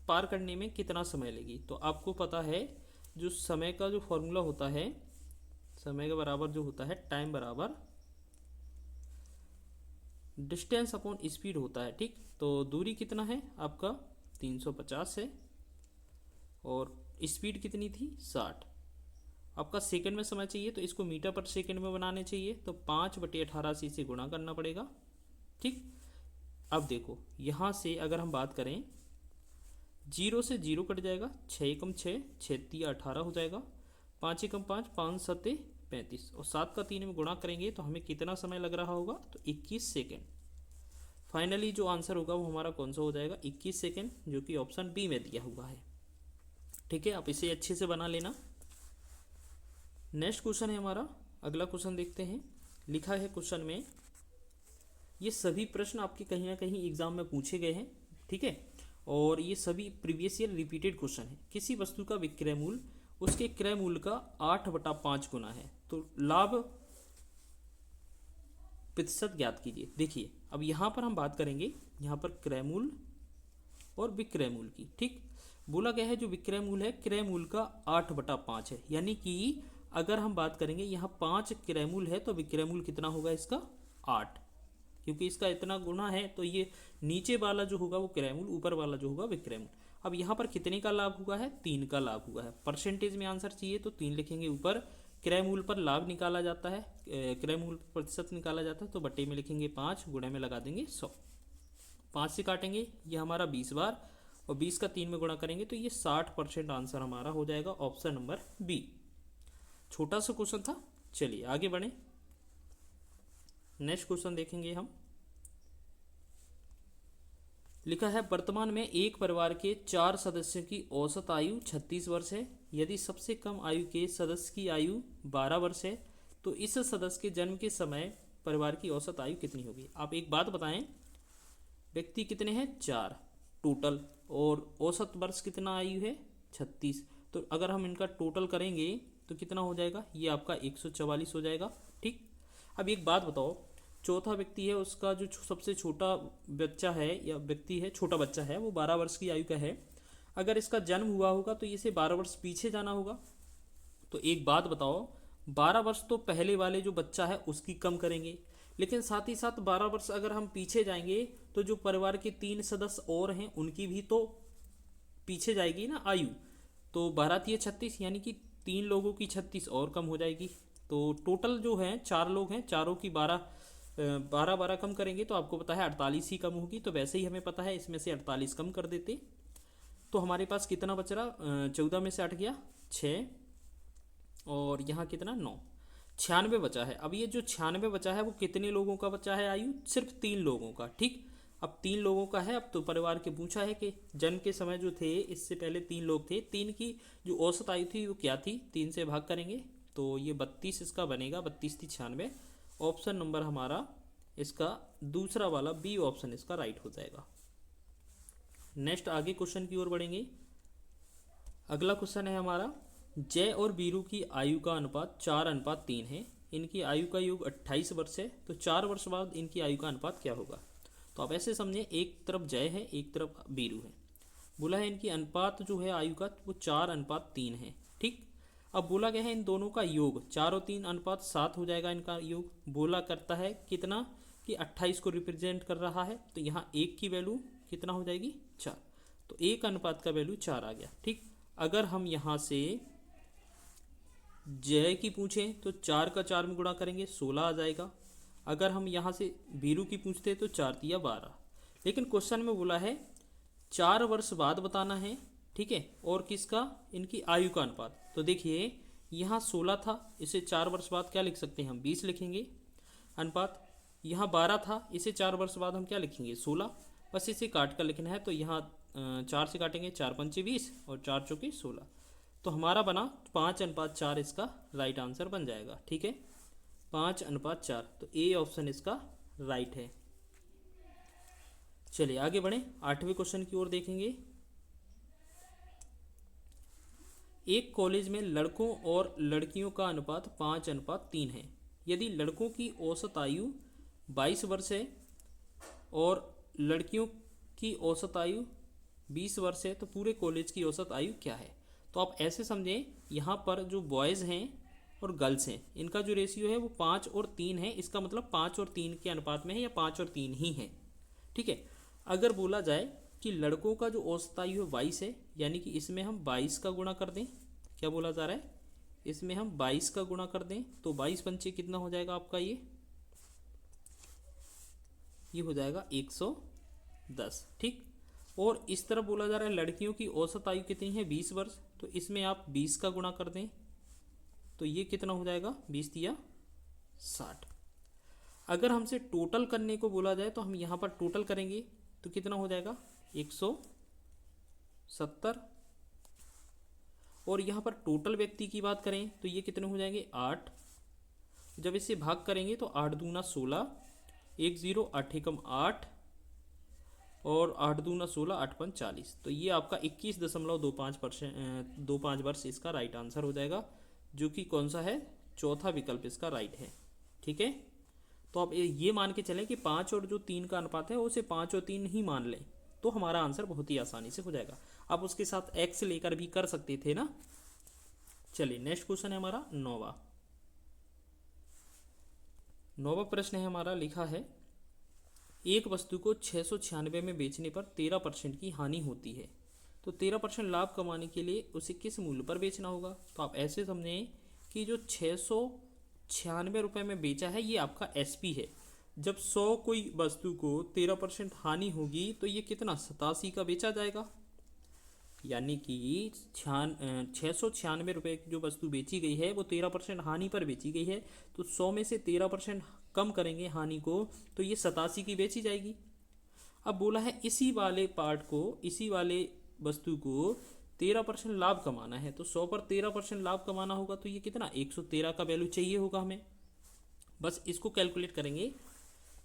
पार करने में कितना समय लेगी। तो आपको पता है जो समय का जो फॉर्मूला होता है, समय के बराबर जो होता है टाइम बराबर डिस्टेंस अपॉन स्पीड होता है। ठीक, तो दूरी कितना है आपका 350 है और स्पीड कितनी थी 60। आपका सेकंड में समय चाहिए तो इसको मीटर पर सेकंड में बनाने चाहिए, तो 5/18 से इसे गुणा करना पड़ेगा। ठीक, अब देखो यहाँ से अगर हम बात करें 0 से 0 कट जाएगा, 6 एकम 6, 6 18 हो जाएगा, 5 एकम 5, 5 7 35 और 7 का 3 में गुणा करेंगे तो हमें कितना समय लग रहा होगा, तो 21 सेकेंड। फाइनली जो आंसर होगा वो हमारा कौन सा हो जाएगा 21 सेकेंड, जो कि ऑप्शन बी में दिया हुआ है। ठीक है, आप इसे अच्छे से बना लेना। नेक्स्ट क्वेश्चन है हमारा, अगला क्वेश्चन देखते हैं। लिखा है क्वेश्चन में, ये सभी प्रश्न आपके कहीं ना कहीं एग्जाम में पूछे गए हैं। ठीक है, और ये सभी प्रीवियस ईयर रिपीटेड क्वेश्चन है। किसी वस्तु का विक्रय मूल्य उसके क्रय मूल्य का 8/5 गुना है, तो लाभ प्रतिशत ज्ञात कीजिए। देखिए अब यहाँ पर हम बात करेंगे यहाँ पर क्रय मूल्य और विक्रय मूल्य की। ठीक, बोला गया है जो विक्रय मूल्य है क्रय मूल्य का 8/5 है, यानी कि अगर हम बात करेंगे यहाँ 5 क्रय मूल्य है तो विक्रय मूल्य कितना होगा इसका 8, क्योंकि इसका इतना गुना है, तो ये नीचे वाला जो होगा वो क्रय मूल्य, ऊपर वाला जो होगा विक्रय मूल्य। अब यहाँ पर कितने का लाभ हुआ है 3 का लाभ हुआ है। परसेंटेज में आंसर चाहिए तो 3 लिखेंगे ऊपर, क्रय मूल्य पर लाभ निकाला जाता है, क्रय मूल्य प्रतिशत निकाला जाता है, तो बट्टे में लिखेंगे 5, गुणे में लगा देंगे 100, 5 से काटेंगे ये हमारा 20 बार और 20 का 3 में गुणा करेंगे तो ये 60% आंसर हमारा हो जाएगा ऑप्शन नंबर बी। छोटा सा क्वेश्चन था, चलिए आगे बढ़े। नेक्स्ट क्वेश्चन देखेंगे हम। लिखा है वर्तमान में एक परिवार के 4 सदस्यों की औसत आयु 36 वर्ष है। यदि सबसे कम आयु के सदस्य की आयु 12 वर्ष है तो इस सदस्य के जन्म के समय परिवार की औसत आयु कितनी होगी। आप एक बात बताएं, व्यक्ति कितने हैं 4 टोटल, और औसत वर्ष कितना आयु है 36, तो अगर हम इनका टोटल करेंगे तो कितना हो जाएगा, ये आपका 144 हो जाएगा। ठीक, अब एक बात बताओ, चौथा व्यक्ति है उसका जो सबसे छोटा बच्चा है या व्यक्ति है, छोटा बच्चा है, वो 12 वर्ष की आयु का है। अगर इसका जन्म हुआ होगा तो इसे 12 वर्ष पीछे जाना होगा। तो एक बात बताओ, 12 वर्ष तो पहले वाले जो बच्चा है उसकी कम करेंगे, लेकिन साथ ही साथ 12 वर्ष अगर हम पीछे जाएंगे तो जो परिवार के 3 सदस्य और हैं उनकी भी तो पीछे जाएगी ना आयु। तो 12×3 = 36, यानी कि 3 लोगों की 36 और कम हो जाएगी। तो टोटल जो है 4 लोग हैं, चारों की 12 कम करेंगे तो आपको पता है 48 ही कम होगी। तो वैसे ही हमें पता है इसमें से 48 कम कर देते तो हमारे पास कितना बच रहा, 14 में से 8 गया 6, और यहाँ कितना 9, 96 बचा है। अब ये जो 96 बचा है वो कितने लोगों का बचा है आयु, सिर्फ 3 लोगों का। ठीक, अब 3 लोगों का है। अब तो परिवार के पूछा है कि जन्म के समय जो थे इससे पहले 3 लोग थे, 3 की जो औसत आयु थी वो क्या थी, 3 से भाग करेंगे तो ये 32 इसका बनेगा, 32×3 = 96। ऑप्शन नंबर हमारा इसका दूसरा वाला बी ऑप्शन इसका राइट हो जाएगा। नेक्स्ट आगे क्वेश्चन की ओर बढ़ेंगे। अगला क्वेश्चन है हमारा, जय और बीरू की आयु का अनुपात 4:3 है। इनकी आयु का योग 28 वर्ष है, तो 4 वर्ष बाद इनकी आयु का अनुपात क्या होगा। तो आप ऐसे समझें, एक तरफ जय है एक तरफ बीरू है। बोला है इनकी अनुपात जो है आयु का वो 4:3 है। ठीक, अब बोला गया है इन दोनों का योग 4 और 3:7 हो जाएगा। इनका योग बोला करता है कितना कि 28 को रिप्रेजेंट कर रहा है, तो यहाँ 1 की वैल्यू कितना हो जाएगी 4, तो 1 अनुपात का वैल्यू 4 आ गया। ठीक, अगर हम यहाँ से जय की पूछें तो 4 का 4 में गुणा करेंगे 16 आ जाएगा। अगर हम यहाँ से बीरू की पूछते तो 4×3 = 12। लेकिन क्वेश्चन में बोला है 4 वर्ष बाद बताना है। ठीक है, और किसका, इनकी आयु का अनुपात। तो देखिए यहाँ 16 था, इसे 4 वर्ष बाद क्या लिख सकते हैं हम, 20 लिखेंगे अनुपात। यहाँ 12 था, इसे 4 वर्ष बाद हम क्या लिखेंगे 16, बस इसे काट कर लिखना है। तो यहाँ 4 से काटेंगे, 4×5 = 20 और 4×4 = 16। तो हमारा बना 5:4 इसका राइट आंसर बन जाएगा। ठीक है, 5:4, तो ए ऑप्शन इसका राइट है। चलिए आगे बढ़ें, 8वें क्वेश्चन की ओर देखेंगे। एक कॉलेज में लड़कों और लड़कियों का अनुपात 5:3 है। यदि लड़कों की औसत आयु 22 वर्ष है और लड़कियों की औसत आयु 20 वर्ष है, तो पूरे कॉलेज की औसत आयु क्या है। तो आप ऐसे समझें, यहाँ पर जो बॉयज़ हैं और गर्ल्स हैं इनका जो रेशियो है वो 5 और 3 है। इसका मतलब 5 और 3 के अनुपात में है या 5 और 3 ही है। ठीक है, अगर बोला जाए कि लड़कों का जो औसत आयु है 22 है, यानी कि इसमें हम 22 का गुणा कर दें। क्या बोला जा रहा है, इसमें हम 22 का गुणा कर दें तो 22×5 कितना हो जाएगा आपका, ये हो जाएगा 110। ठीक, और इस तरफ बोला जा रहा है लड़कियों की औसत आयु कितनी है 20 वर्ष, तो इसमें आप 20 का गुणा कर दें तो ये कितना हो जाएगा 20×3 = 60। अगर हमसे टोटल करने को बोला जाए तो हम यहाँ पर टोटल करेंगे तो कितना हो जाएगा 170, और यहाँ पर टोटल व्यक्ति की बात करें तो ये कितने हो जाएंगे 8। जब इसे भाग करेंगे तो 8×2 = 16, 1 0 8 एकम 8 और 8×2 = 16, 8×5 = 40। तो ये आपका 21.25% वर्ष इसका राइट आंसर हो जाएगा, जो कि कौन सा है, चौथा विकल्प इसका राइट है। ठीक है, तो आप ये मान के चलें कि 5 और जो 3 का अनुपात है उसे 5 और 3 ही मान लें तो हमारा आंसर बहुत ही आसानी से हो जाएगा। आप उसके साथ एक्स लेकर भी कर सकते थे ना। चलिए नेक्स्ट क्वेश्चन है हमारा 9वां प्रश्न है हमारा, लिखा है एक वस्तु को 696 में बेचने पर 13% की हानि होती है, तो 13% लाभ कमाने के लिए उसे किस मूल्य पर बेचना होगा। तो आप ऐसे समझें कि जो 696 रुपये में बेचा है ये आपका एसपी है। जब 100 कोई वस्तु को 13% हानि होगी तो ये कितना 87 का बेचा जाएगा, यानी कि 696 रुपये की जो वस्तु बेची गई है वो 13% हानि पर बेची गई है। तो 100 में से 13% कम करेंगे हानि को तो ये 87 की बेची जाएगी। अब बोला है इसी वाले पार्ट को, इसी वाले वस्तु को 13% लाभ कमाना है, तो 100 पर 13% लाभ कमाना होगा तो ये कितना 113 का वैल्यू चाहिए होगा हमें। बस इसको कैलकुलेट करेंगे,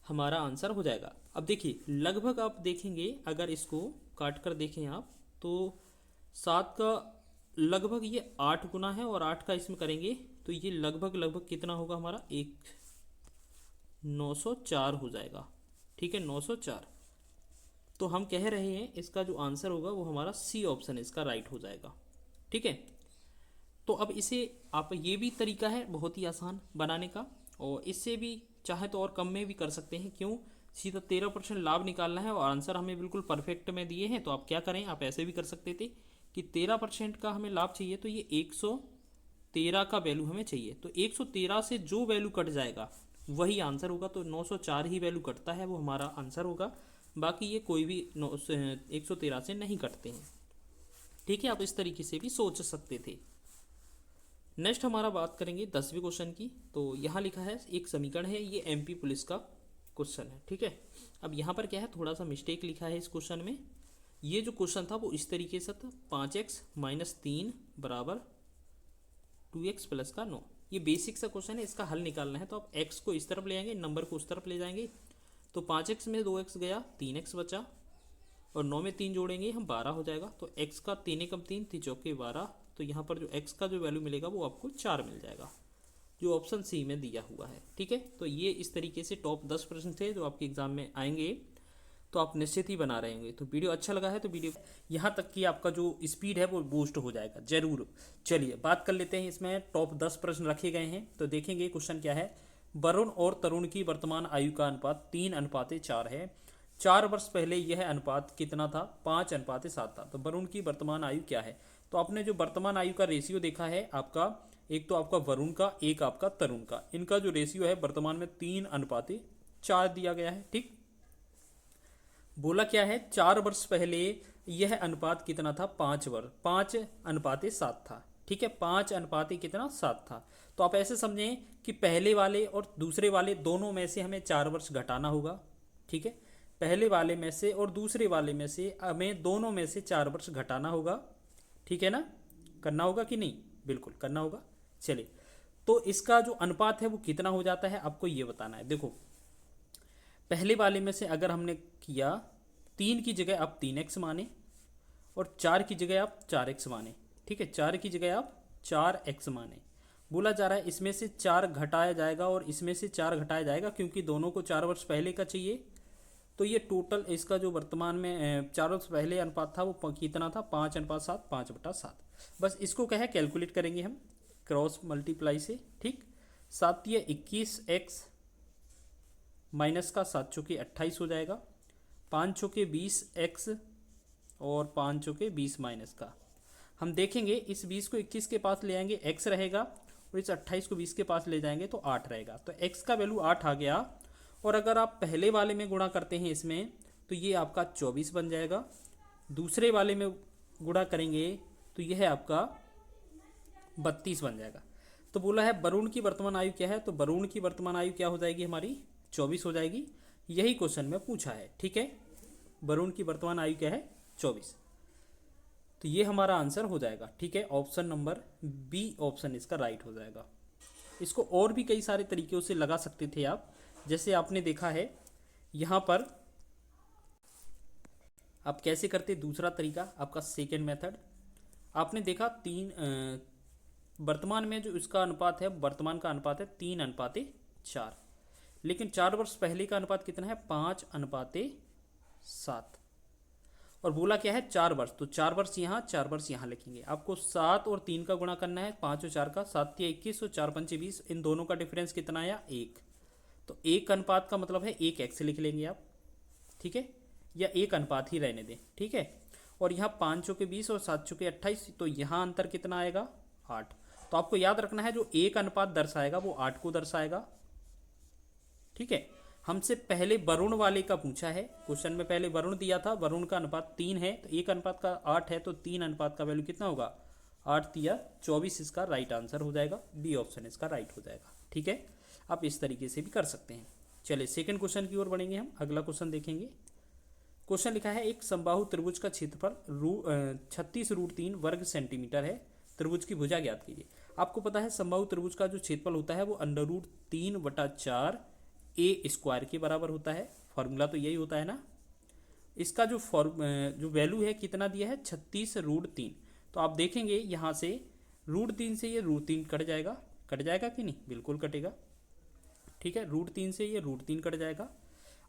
हमारा आंसर हो जाएगा। अब देखिए लगभग आप देखेंगे, अगर इसको काट कर देखें आप तो 7 का लगभग ये 8 गुना है और 8 का इसमें करेंगे तो ये लगभग कितना होगा हमारा 904 हो जाएगा। ठीक है, 904। तो हम कह रहे हैं इसका जो आंसर होगा वो हमारा सी ऑप्शन इसका राइट हो जाएगा। ठीक है, तो अब इसे आप, ये भी तरीका है बहुत ही आसान बनाने का, और इससे भी चाहे तो और कम में भी कर सकते हैं। क्यों? सीधा 13% लाभ निकालना है और आंसर हमें बिल्कुल परफेक्ट में दिए हैं, तो आप क्या करें, आप ऐसे भी कर सकते थे कि 13% का हमें लाभ चाहिए, तो ये 113 का वैल्यू हमें चाहिए, तो 113 से जो वैल्यू कट जाएगा वही आंसर होगा। तो 904 ही वैल्यू कटता है, वो हमारा आंसर होगा। बाकी ये कोई भी 113 से नहीं कटते हैं। ठीक है, आप इस तरीके से भी सोच सकते थे। नेक्स्ट हमारा बात करेंगे 10वें क्वेश्चन की। तो यहाँ लिखा है एक समीकरण है, ये एमपी पुलिस का क्वेश्चन है। ठीक है, अब यहाँ पर क्या है, थोड़ा सा मिस्टेक लिखा है इस क्वेश्चन में। ये जो क्वेश्चन था वो इस तरीके से था, 5x - 3 बराबर 2x प्लस का 9। ये बेसिक सा क्वेश्चन है, इसका हल निकालना है। तो आप x को इस तरफ ले आएंगे, नंबर को उस तरफ ले जाएंगे, तो 5x में 2x गया, 3x बचा, और 9 में 3 जोड़ेंगे हम, 12 हो जाएगा। तो x का 3 एकम 3, 3 चौके 12, तो यहाँ पर जो x का जो वैल्यू मिलेगा वो आपको 4 मिल जाएगा, जो ऑप्शन सी में दिया हुआ है। ठीक है, तो ये इस तरीके से टॉप 10 प्रश्न थे जो आपके एग्जाम में आएंगे, तो आप निश्चित ही बना रहे होंगे। तो वीडियो अच्छा लगा है तो वीडियो यहाँ तक कि आपका जो स्पीड है वो बूस्ट हो जाएगा जरूर। चलिए बात कर लेते हैं, इसमें टॉप 10 प्रश्न रखे गए हैं, तो देखेंगे क्वेश्चन क्या है। वरुण और तरुण की वर्तमान आयु का अनुपात 3:4 है। 4 वर्ष पहले यह अनुपात कितना था? 5:7 था। तो वरुण की वर्तमान आयु क्या है? तो आपने जो वर्तमान आयु का रेशियो देखा है आपका, एक तो आपका वरुण का, एक आपका तरुण का, इनका जो रेशियो है वर्तमान में 3:4 दिया गया है। ठीक, बोला क्या है, 4 वर्ष पहले यह अनुपात कितना था? 5:7 था। ठीक है, 5:7 था। तो आप ऐसे समझें कि पहले वाले और दूसरे वाले दोनों में से हमें 4 वर्ष घटाना होगा। ठीक है, पहले वाले में से और दूसरे वाले में से हमें दोनों में से 4 वर्ष घटाना होगा। ठीक है ना, करना होगा कि नहीं? बिल्कुल करना होगा। चलिए, तो इसका जो अनुपात है वो कितना हो जाता है आपको ये बताना है। देखो, पहले वाले में से अगर हमने किया 3 की जगह आप 3x माने, और 4 की जगह आप 4x माने। ठीक है, 4 की जगह आप 4x माने। बोला जा रहा है इसमें से 4 घटाया जाएगा और इसमें से 4 घटाया जाएगा, क्योंकि दोनों को 4 वर्ष पहले का चाहिए। तो ये टोटल इसका जो वर्तमान में 4 वर्ष पहले अनुपात था वो कितना था? 5:7, 5/7। बस इसको क्या है, कैलकुलेट करेंगे हम क्रॉस मल्टीप्लाई से। ठीक, 7 या 21x माइनस का 7 चौके 28 हो जाएगा, 5 चौके 20x और 5 चौके 20 माइनस का। हम देखेंगे इस 20 को 21 के पास ले आएंगे, x रहेगा, और इस 28 को 20 के पास ले जाएंगे तो 8 रहेगा। तो x का वैल्यू 8 आ गया। और अगर आप पहले वाले में गुणा करते हैं इसमें, तो ये आपका 24 बन जाएगा। दूसरे वाले में गुणा करेंगे तो यह है आपका 32 बन जाएगा। तो बोला है वरुण की वर्तमान आयु क्या है? तो वरुण की वर्तमान आयु क्या हो जाएगी हमारी? 24 हो जाएगी। यही क्वेश्चन में पूछा है। ठीक है, वरुण की वर्तमान आयु क्या है? 24। तो ये हमारा आंसर हो जाएगा। ठीक है, ऑप्शन नंबर बी ऑप्शन इसका राइट हो जाएगा। इसको और भी कई सारे तरीकों से लगा सकते थे आप, जैसे आपने देखा है यहाँ पर आप कैसे करते। दूसरा तरीका आपका सेकेंड मेथड, आपने देखा वर्तमान में जो इसका अनुपात है, वर्तमान का अनुपात है 3:4, लेकिन 4 वर्ष पहले का अनुपात कितना है? 5:7। और बोला क्या है? 4 वर्ष, तो 4 वर्ष यहाँ, 4 वर्ष यहाँ लिखेंगे। आपको 7 और 3 का गुणा करना है, 5 और 4 का, 7 या 21 और 4 पंचे 20। इन दोनों का डिफरेंस कितना आया? 1। तो 1 अनुपात का मतलब है 1x लिख लेंगे आप। ठीक है, या 1 अनुपात ही रहने दें। ठीक है, और यहाँ 5 चौके 20 और 7 चौके 28, तो यहाँ अंतर कितना आएगा? 8। तो आपको याद रखना है जो 1 अनुपात दर्शाएगा वो 8 को दर्शाएगा। ठीक है, हमसे पहले वरुण वाले का पूछा है क्वेश्चन में, पहले वरुण दिया था, वरुण का अनुपात 3 है, तो 1 अनुपात का 8 है, तो 3 अनुपात का वैल्यू कितना होगा? 8 या 24 इसका राइट आंसर हो जाएगा। बी ऑप्शन इसका राइट हो जाएगा। ठीक है, आप इस तरीके से भी कर सकते हैं। चलिए सेकंड क्वेश्चन की ओर बढ़ेंगे हम। अगला क्वेश्चन देखेंगे। क्वेश्चन लिखा है एक समबाहु त्रिभुज का क्षेत्रफल 36√3 वर्ग सेंटीमीटर है। त्रिभुज की भुजा ज्ञात कीजिए। आपको पता है समबाहु त्रिभुज का जो क्षेत्रफल होता है वो √3/4 a स्क्वायर के बराबर होता है। फॉर्मूला तो यही होता है ना। इसका जो वैल्यू है कितना दिया है? 36√3। तो आप देखेंगे यहाँ से √3 से ये √3 कट जाएगा। कट जाएगा कि नहीं? बिल्कुल कटेगा। ठीक है, √3 से ये √3 कट जाएगा।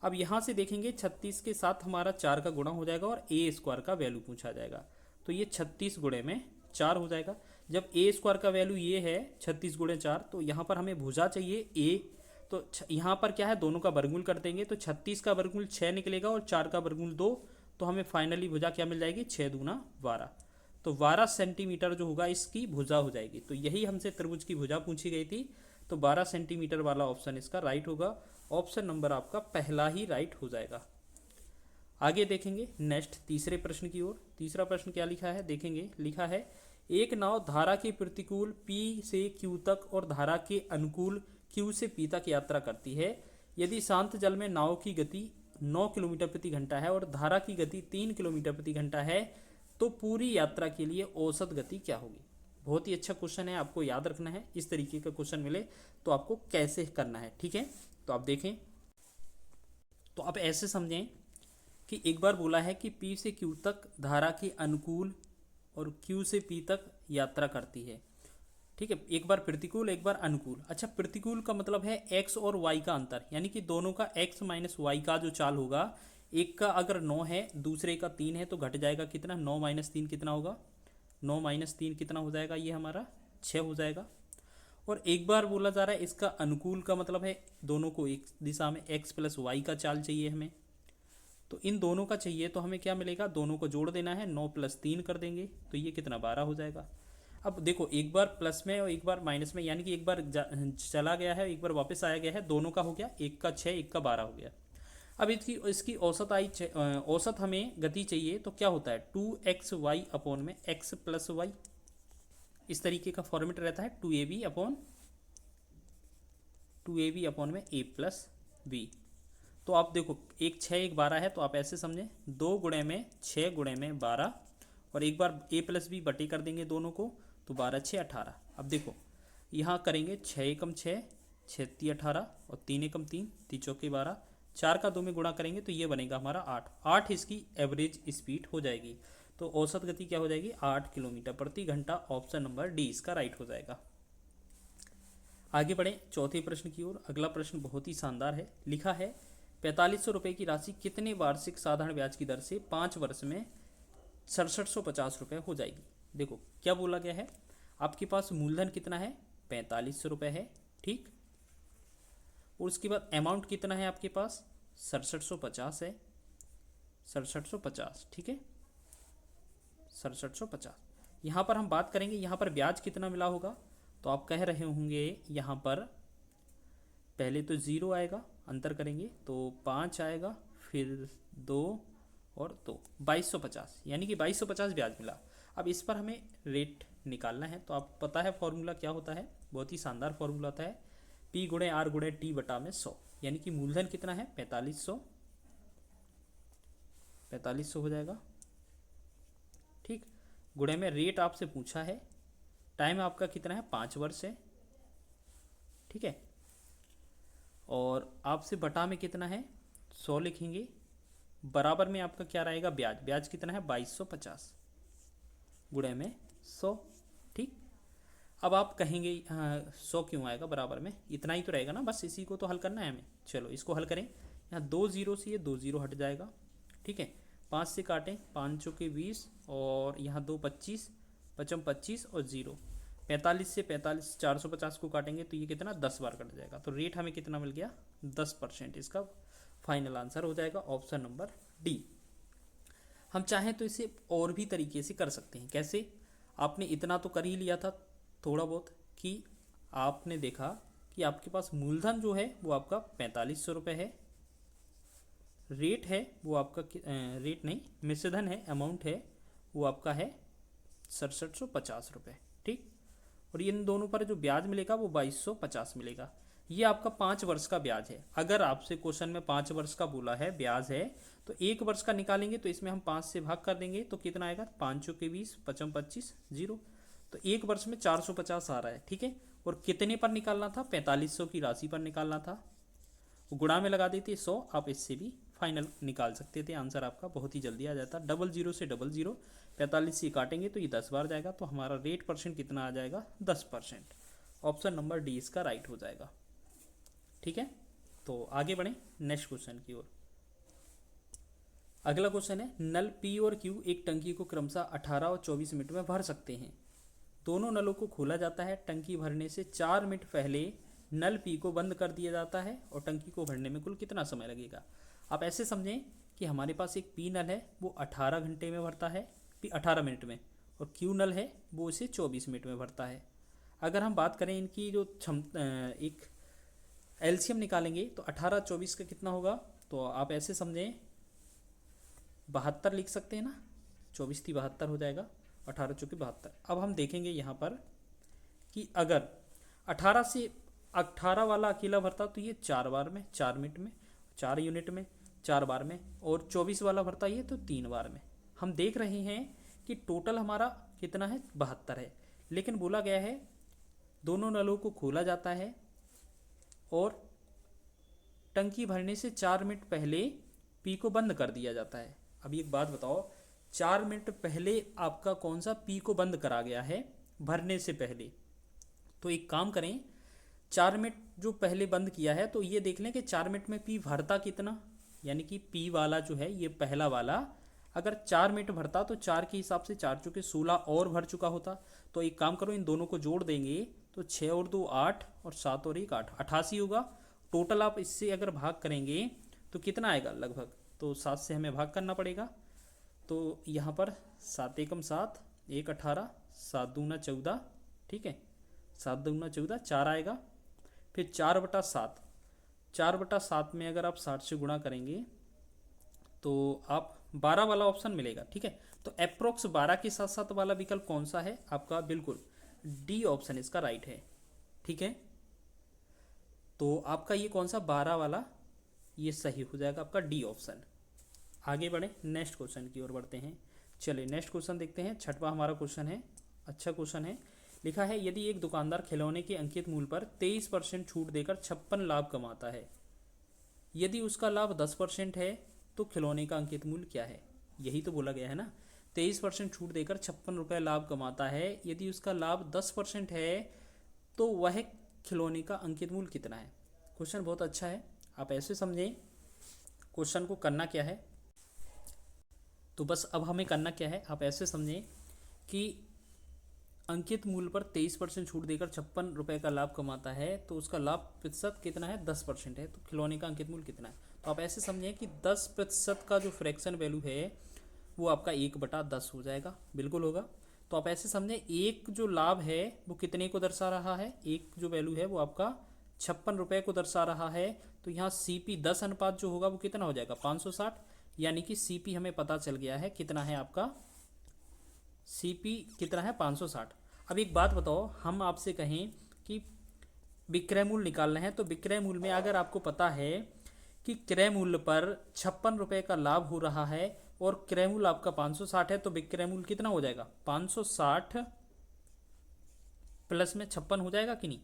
अब यहाँ से देखेंगे 36 के साथ हमारा 4 का गुणा हो जाएगा और a स्क्वायर का वैल्यू पूछा जाएगा। तो ये 36 गुणे में 4 हो जाएगा। जब ए स्क्वायर का वैल्यू ये है 36 गुणे 4, तो यहाँ पर हमें भुजा चाहिए ए। तो यहाँ पर क्या है, दोनों का वर्गमूल कर देंगे तो 36 का वर्गमूल 6 निकलेगा और 4 का वर्गमूल 2, तो हमें फाइनली भुजा क्या मिल जाएगी, 6 दूना 12। तो 12 सेंटीमीटर जो होगा इसकी भुजा हो जाएगी। तो यही हमसे त्रिभुज की भुजा पूछी गई थी, तो 12 सेंटीमीटर वाला ऑप्शन इसका राइट होगा। ऑप्शन नंबर आपका पहला ही राइट हो जाएगा। आगे देखेंगे नेक्स्ट तीसरे प्रश्न की ओर। तीसरा प्रश्न क्या लिखा है देखेंगे, लिखा है एक नाव धारा के प्रतिकूल P से Q तक और धारा के अनुकूल Q से P तक यात्रा करती है। यदि शांत जल में नाव की गति 9 किलोमीटर प्रति घंटा है और धारा की गति 3 किलोमीटर प्रति घंटा है, तो पूरी यात्रा के लिए औसत गति क्या होगी। बहुत ही अच्छा क्वेश्चन है, आपको याद रखना है। इस तरीके का क्वेश्चन मिले तो आपको कैसे करना है, ठीक है। तो आप देखें, तो आप ऐसे समझें कि एक बार बोला है कि P से Q तक धारा के अनुकूल और Q से P तक यात्रा करती है, ठीक है। एक बार प्रतिकूल एक बार अनुकूल। अच्छा, प्रतिकूल का मतलब है x और y का अंतर, यानी कि दोनों का x माइनस वाई का जो चाल होगा, एक का अगर 9 है दूसरे का 3 है तो घट जाएगा कितना, 9 माइनस 3 कितना होगा, 9 माइनस 3 कितना हो जाएगा, ये हमारा 6 हो जाएगा। और एक बार बोला जा रहा है इसका अनुकूल का मतलब है दोनों को एक दिशा में x प्लस वाई का चाल चाहिए हमें, तो इन दोनों का चाहिए तो हमें क्या मिलेगा, दोनों को जोड़ देना है, 9 प्लस 3 कर देंगे तो ये कितना 12 हो जाएगा। अब देखो एक बार प्लस में और एक बार माइनस में, यानी कि एक बार चला गया है एक बार वापस आया गया है, दोनों का हो गया, एक का 6 एक का 12 हो गया। अब इसकी औसत आई, औसत हमें गति चाहिए तो क्या होता है 2xy अपॉन में x प्लस वाई, इस तरीके का फॉर्मेट रहता है 2ab अपॉन में a प्लस बी। तो आप देखो एक 6 एक 12 है, तो आप ऐसे समझें 2 गुणे में 6 गुणे में 12, और एक बार a प्लस बी बटे कर देंगे दोनों को, तो 12 6 18। अब देखो यहाँ करेंगे 6 एकम 6 6 ती 18 और 3 एकम 3 3 चौके 12, 4 का 2 में गुणा करेंगे तो ये बनेगा हमारा 8 इसकी एवरेज स्पीड हो जाएगी। तो औसत गति क्या हो जाएगी, 8 किलोमीटर प्रति घंटा। ऑप्शन नंबर डी इसका राइट हो जाएगा। आगे बढ़े चौथे प्रश्न की ओर। अगला प्रश्न बहुत ही शानदार है, लिखा है 4500 रुपये की राशि कितने वार्षिक साधारण ब्याज की दर से 5 वर्ष में 6750 रुपये हो जाएगी। देखो क्या बोला गया है, आपके पास मूलधन कितना है 4500 रुपये है, ठीक। और उसके बाद अमाउंट कितना है आपके पास 6750 है, 6750, ठीक है 6750। यहाँ पर हम बात करेंगे यहाँ पर ब्याज कितना मिला होगा, तो आप कह रहे होंगे यहाँ पर पहले तो 0 आएगा, अंतर करेंगे तो 5 आएगा, फिर 2 और 2, 2250, यानी कि 2250 ब्याज मिला। अब इस पर हमें रेट निकालना है, तो आप पता है फॉर्मूला क्या होता है, बहुत ही शानदार फॉर्मूला होता है P गुणे R गुणे T बटा में 100, यानी कि मूलधन कितना है 4500 हो जाएगा, ठीक। गुणे में रेट आपसे पूछा है, टाइम आपका कितना है 5 वर्ष है, ठीक है। और आपसे बटा में कितना है 100 लिखेंगे, बराबर में आपका क्या रहेगा ब्याज कितना है 2250 गुणे में 100, ठीक। अब आप कहेंगे 100 क्यों आएगा बराबर में, इतना ही तो रहेगा ना, बस इसी को तो हल करना है हमें। चलो इसको हल करें, यहाँ 2 0 से ये 2 0 हट जाएगा, ठीक है। 5 से काटें, 5 चौके 20 और यहाँ 2 25 पचम 25 और 0, 45 से 45 450 को काटेंगे तो ये कितना 10 बार कट जाएगा। तो रेट हमें कितना मिल गया 10%, इसका फाइनल आंसर हो जाएगा ऑप्शन नंबर डी। हम चाहें तो इसे और भी तरीके से कर सकते हैं। कैसे, आपने इतना तो कर ही लिया था थोड़ा बहुत, कि आपने देखा कि आपके पास मूलधन जो है वो आपका 4500 रुपये है, रेट है वो आपका रेट नहीं मिश्रधन है, अमाउंट है वो आपका है 6750 रुपये, ठीक। और इन दोनों पर जो ब्याज मिलेगा वो 2250 मिलेगा। ये आपका 5 वर्ष का ब्याज है। अगर आपसे क्वेश्चन में 5 वर्ष का बोला है ब्याज है, तो 1 वर्ष का निकालेंगे तो इसमें हम 5 से भाग कर देंगे तो कितना आएगा 5 चौके 20 पचम 25 0, तो 1 वर्ष में 450 आ रहा है, ठीक है। और कितने पर निकालना था 4500 की राशि पर निकालना था, गुणा में लगा देते 100, आप इससे भी फाइनल निकाल सकते थे, आंसर आपका बहुत ही जल्दी आ जाता। 00 से 00 45 से काटेंगे तो ये 10 बार जाएगा, तो हमारा रेट परसेंट कितना आ जाएगा 10%। ऑप्शन नंबर डी इसका राइट हो जाएगा, ठीक है। तो आगे बढ़ें नेक्स्ट क्वेश्चन की ओर। अगला क्वेश्चन है, नल P और Q एक टंकी को क्रमशः 18 और 24 मिनट में भर सकते हैं। दोनों नलों को खोला जाता है, टंकी भरने से 4 मिनट पहले नल पी को बंद कर दिया जाता है और टंकी को भरने में कुल कितना समय लगेगा। आप ऐसे समझें कि हमारे पास एक पी नल है वो 18 घंटे में भरता है, पी 18 मिनट में, और क्यू नल है वो इसे 24 मिनट में भरता है। अगर हम बात करें इनकी जो एक एलसीएम निकालेंगे तो 18 24 का कितना होगा, तो आप ऐसे समझें 72 लिख सकते हैं ना, 24 थी 72 हो जाएगा, 18 चौकी 72। अब हम देखेंगे यहाँ पर कि अगर 18 से 18 वाला अकेला भरता तो ये 4 बार में, 4 मिनट में, 4 यूनिट में, 4 बार में, और 24 वाला भरता ये तो 3 बार में। हम देख रहे हैं कि टोटल हमारा कितना है, 72 है, लेकिन बोला गया है दोनों नलों को खोला जाता है और टंकी भरने से 4 मिनट पहले पी को बंद कर दिया जाता है। अब एक बात बताओ, 4 मिनट पहले आपका कौन सा पी को बंद करा गया है भरने से पहले, तो एक काम करें, 4 मिनट जो पहले बंद किया है तो ये देख लें कि 4 मिनट में पी भरता कितना, यानी कि पी वाला जो है ये पहला वाला अगर 4 मिनट भरता तो 4 के हिसाब से 4 चौके 16 और भर चुका होता। तो एक काम करो, इन दोनों को जोड़ देंगे तो 6 और 2 8 और 7 और 1 8, 88 होगा टोटल। आप इससे अगर भाग करेंगे तो कितना आएगा लगभग, तो 7 से हमें भाग करना पड़ेगा। तो यहाँ पर 7 एकम 7, 1 18, 7 दूना 14, ठीक है, 7 दूना 14, 4 आएगा, फिर 4/7, 4/7 में अगर आप 60 से गुणा करेंगे तो आप 12 वाला ऑप्शन मिलेगा, ठीक है। तो अप्रोक्स 12 के साथ साथ वाला विकल्प कौन सा है आपका, बिल्कुल डी ऑप्शन इसका राइट है, ठीक है। तो आपका ये कौन सा 12 वाला, ये सही हो जाएगा आपका डी ऑप्शन। आगे बढ़े, नेक्स्ट क्वेश्चन की ओर बढ़ते हैं। चलिए नेक्स्ट क्वेश्चन देखते हैं, छठवां हमारा क्वेश्चन है, अच्छा क्वेश्चन है। लिखा है यदि एक दुकानदार खिलौने के अंकित मूल्य पर 23% छूट देकर 56 लाभ कमाता है, यदि उसका लाभ 10% है तो खिलौने का अंकित मूल्य क्या है। यही तो बोला गया है ना, 23% छूट देकर 56 रुपये लाभ कमाता है, यदि उसका लाभ 10% है तो वह खिलौने का अंकित मूल्य कितना है। क्वेश्चन बहुत अच्छा है, आप ऐसे समझें क्वेश्चन को करना क्या है, तो बस अब हमें करना क्या है, आप ऐसे समझें कि अंकित मूल्य पर 23% छूट देकर 56 रुपये का लाभ कमाता है तो उसका लाभ प्रतिशत कितना है, 10% है, तो खिलौने का अंकित मूल्य कितना है। तो आप ऐसे समझें कि 10% का जो फ्रैक्शन वैल्यू है वो आपका 1/10 हो जाएगा, बिल्कुल होगा। तो आप ऐसे समझें एक जो लाभ है वो कितने को दर्शा रहा है, एक जो वैल्यू है वो आपका 56 रुपये को दर्शा रहा है। तो यहाँ CP 10 अनुपात जो होगा वो कितना हो जाएगा, 560, यानी कि CP हमें पता चल गया है कितना है आपका, CP कितना है 560। अब एक बात बताओ, हम आपसे कहें कि विक्रय मूल्य निकालना है, तो विक्रय मूल्य में अगर आपको पता है कि क्रय मूल्य पर 56 रुपये का लाभ हो रहा है और क्रय मूल्य आपका 560 है, तो विक्रय मूल्य कितना हो जाएगा, 560 प्लस में 56 हो जाएगा कि नहीं।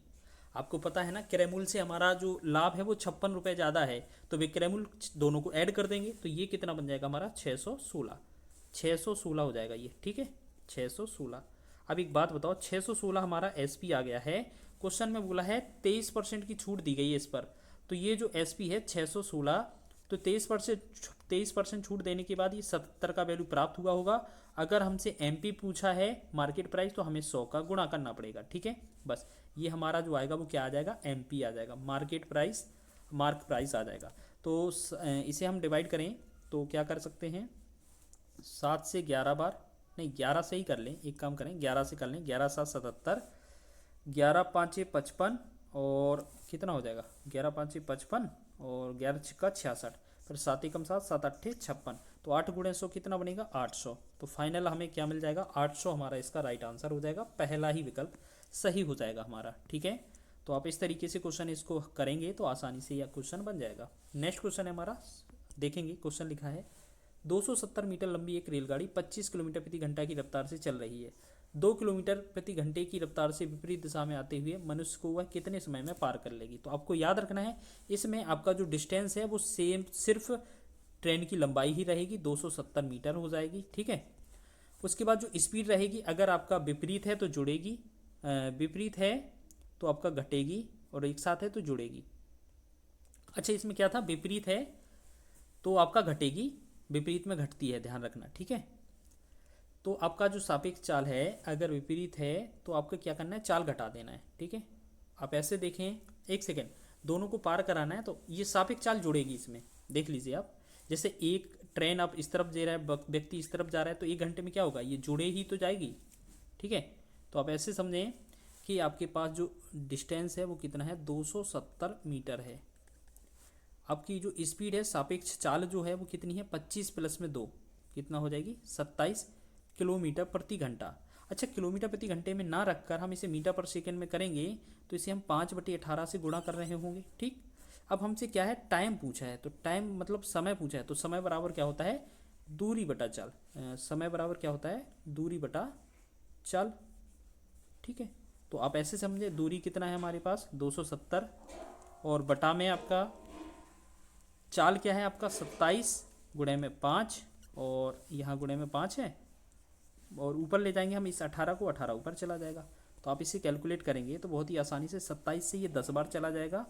आपको पता है ना क्रय मूल्य से हमारा जो लाभ है वो 56 रुपये ज़्यादा है, तो विक्रय मूल्य दोनों को ऐड कर देंगे तो ये कितना बन जाएगा हमारा 616 हो जाएगा ये, ठीक है, 616। अब एक बात बताओ, 616 हमारा SP आ गया है, क्वेश्चन में बोला है 23% की छूट दी गई है इस पर, तो ये जो SP है 616, तो 23% छूट देने के बाद ये 77 का वैल्यू प्राप्त हुआ होगा। अगर हमसे MP पूछा है मार्केट प्राइस तो हमें 100 का गुणा करना पड़ेगा, ठीक है। बस ये हमारा जो आएगा वो क्या आ जाएगा, MP आ जाएगा, मार्केट प्राइस, मार्क प्राइस आ जाएगा। तो इसे हम डिवाइड करें तो क्या कर सकते हैं, 7 से 11 बार, नहीं 11 से ही कर लें, एक काम करें 11 से कर लें, 11 7 77, 11 5 55 और कितना हो जाएगा, 11 5 55 और 11 6 66, फिर 7 एकम 7 7 8 56, तो 8 गुणे 100 कितना बनेगा 800। तो फाइनल हमें क्या मिल जाएगा, 800 हमारा इसका राइट आंसर हो जाएगा, पहला ही विकल्प सही हो जाएगा हमारा, ठीक है। तो आप इस तरीके से क्वेश्चन इसको करेंगे तो आसानी से यह क्वेश्चन बन जाएगा। नेक्स्ट क्वेश्चन है हमारा, देखेंगे क्वेश्चन लिखा है 270 मीटर लंबी एक रेलगाड़ी 25 किलोमीटर प्रति घंटा की रफ्तार से चल रही है, 2 किलोमीटर प्रति घंटे की रफ्तार से विपरीत दिशा में आते हुए मनुष्य को वह कितने समय में पार कर लेगी। तो आपको याद रखना है इसमें आपका जो डिस्टेंस है वो सेम सिर्फ ट्रेन की लंबाई ही रहेगी, 270 मीटर हो जाएगी, ठीक है। उसके बाद जो स्पीड रहेगी, अगर आपका विपरीत है तो जुड़ेगी, विपरीत है तो आपका घटेगी, और एक साथ है तो जुड़ेगी। अच्छा इसमें क्या था, विपरीत है तो आपका घटेगी, विपरीत में घटती है, ध्यान रखना, ठीक है। तो आपका जो सापेक्ष चाल है अगर विपरीत है तो आपको क्या करना है, चाल घटा देना है। ठीक है, आप ऐसे देखें, एक सेकेंड, दोनों को पार कराना है तो ये सापेक्ष चाल जुड़ेगी इसमें। देख लीजिए आप, जैसे एक ट्रेन आप इस तरफ जा रहा है, व्यक्ति इस तरफ जा रहा है, तो 1 घंटे में क्या होगा, ये जुड़े ही तो जाएगी। ठीक है, तो आप ऐसे समझें कि आपके पास जो डिस्टेंस है वो कितना है, 270 मीटर है। आपकी जो स्पीड है, सापेक्ष चाल जो है वो कितनी है, 25 प्लस में 2 कितना हो जाएगी, 27 किलोमीटर प्रति घंटा। अच्छा, किलोमीटर प्रति घंटे में ना रखकर हम इसे मीटर पर सेकंड में करेंगे तो इसे हम 5/18 से गुणा कर रहे होंगे। ठीक, अब हमसे क्या है, टाइम पूछा है, तो टाइम मतलब समय पूछा है, तो समय बराबर क्या होता है, दूरी बटा चाल। समय बराबर क्या होता है, दूरी बटा चाल। ठीक है, तो आप ऐसे समझे, दूरी कितना है हमारे पास 270 और बटा में आपका चाल क्या है आपका 27 गुणे में 5 और यहाँ गुणे में 5 है और ऊपर ले जाएंगे हम इस 18 को, 18 ऊपर चला जाएगा। तो आप इसे कैलकुलेट करेंगे तो बहुत ही आसानी से 27 से ये 10 बार चला जाएगा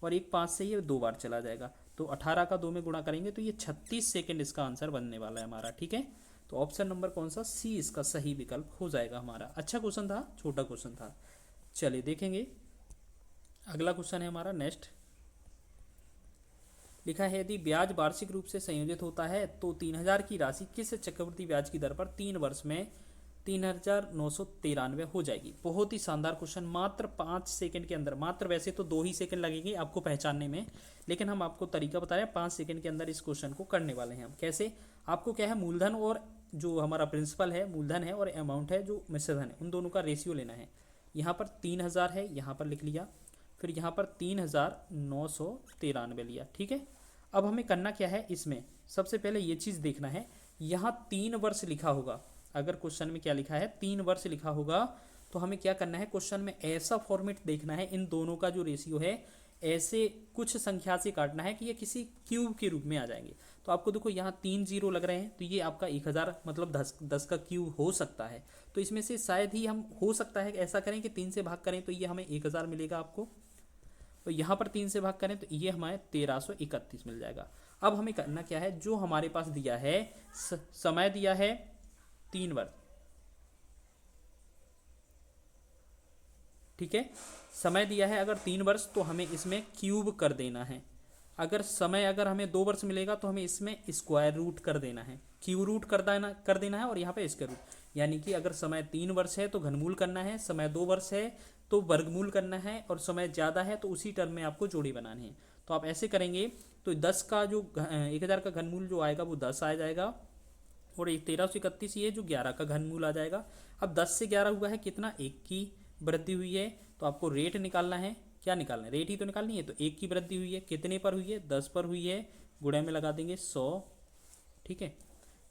और एक 5 से ये 2 बार चला जाएगा। तो 18 का 2 में गुणा करेंगे तो ये 36 सेकेंड इसका आंसर बनने वाला है हमारा। ठीक है, तो ऑप्शन नंबर कौन सा, सी इसका सही विकल्प हो जाएगा हमारा। अच्छा क्वेश्चन था, छोटा क्वेश्चन था। चलिए देखेंगे अगला क्वेश्चन है हमारा नेक्स्ट। लिखा है यदि ब्याज वार्षिक रूप से संयोजित होता है तो 3000 की राशि किस चक्रवृद्धि ब्याज की दर पर 3 वर्ष में 3993 हो जाएगी। बहुत ही शानदार क्वेश्चन, मात्र 5 सेकंड के अंदर, मात्र वैसे तो 2 ही सेकंड लगेंगे आपको पहचानने में, लेकिन हम आपको तरीका बता रहे हैं, 5 सेकंड के अंदर इस क्वेश्चन को करने वाले हैं हम। कैसे, आपको क्या है, मूलधन और जो हमारा प्रिंसिपल है, मूलधन है और अमाउंट है जो मिश्रधन है, उन दोनों का रेशियो लेना है। यहाँ पर 3000 है, यहाँ पर लिख लिया, फिर यहाँ पर 3993 लिया। ठीक है, अब हमें करना क्या है, इसमें सबसे पहले ये चीज़ देखना है, यहाँ 3 वर्ष लिखा होगा, अगर क्वेश्चन में क्या लिखा है 3 वर्ष लिखा होगा तो हमें क्या करना है, क्वेश्चन में ऐसा फॉर्मेट देखना है, इन दोनों का जो रेशियो है ऐसे कुछ संख्या से काटना है कि ये किसी क्यूब के रूप में आ जाएंगे। तो आपको देखो यहाँ 3 जीरो लग रहे हैं, तो ये आपका 1000 मतलब 10 का क्यूब हो सकता है। तो इसमें से शायद ही हम, हो सकता है ऐसा करें कि 3 से भाग करें तो ये हमें 1000 मिलेगा आपको, तो यहाँ पर 3 से भाग करें तो ये हमारे 1331 मिल जाएगा। अब हमें करना क्या है, जो हमारे पास दिया है समय दिया है 3 वर्ष। ठीक है, समय दिया है अगर 3 वर्ष तो हमें इसमें क्यूब कर देना है। अगर समय अगर हमें 2 वर्ष मिलेगा तो हमें इसमें स्क्वायर रूट कर देना है, क्यू रूट कर देना है और यहाँ पे स्क्वायर रूट। यानी कि अगर समय 3 वर्ष है तो घनमूल करना है, समय 2 वर्ष है तो वर्गमूल करना है और समय ज़्यादा है तो उसी टर्म में आपको जोड़ी बनानी है। तो आप ऐसे करेंगे तो 10 का जो 1000 का घनमूल जो आएगा वो 10 आ जाएगा और 1331 ये जो 11 का घनमूल आ जाएगा। अब 10 से 11 हुआ है कितना, 1 की वृद्धि हुई है, तो आपको रेट निकालना है। क्या निकालना है, रेट ही तो निकालनी है। तो 1 की वृद्धि हुई है, कितने पर हुई है, 10 पर हुई है, गुणे में लगा देंगे 100। ठीक है,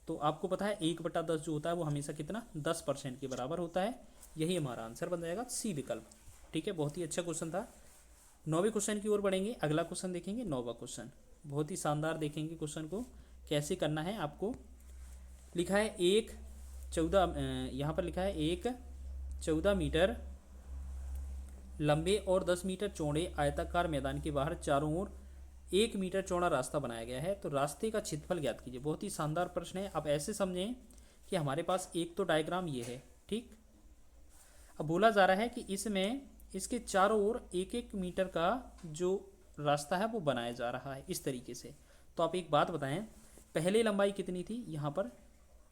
तो आपको पता है 1/10 जो होता है वो हमेशा कितना, 10% के बराबर होता है। यही हमारा आंसर बन जाएगा, सी विकल्प। ठीक है, बहुत ही अच्छा क्वेश्चन था। 9वें क्वेश्चन की ओर बढ़ेंगे, अगला क्वेश्चन देखेंगे, 9वां क्वेश्चन बहुत ही शानदार, देखेंगे क्वेश्चन को कैसे करना है आपको। लिखा है 14 यहाँ पर लिखा है 14 मीटर लंबे और 10 मीटर चौड़े आयताकार मैदान के बाहर चारों ओर 1 मीटर चौड़ा रास्ता बनाया गया है, तो रास्ते का क्षेत्रफल ज्ञात कीजिए। बहुत ही शानदार प्रश्न है। आप ऐसे समझें कि हमारे पास एक तो डायग्राम ये है, ठीक। अब बोला जा रहा है कि इसमें इसके चारों ओर 1-1 मीटर का जो रास्ता है वो बनाया जा रहा है इस तरीके से। तो आप एक बात बताएं, पहले लंबाई कितनी थी, यहाँ पर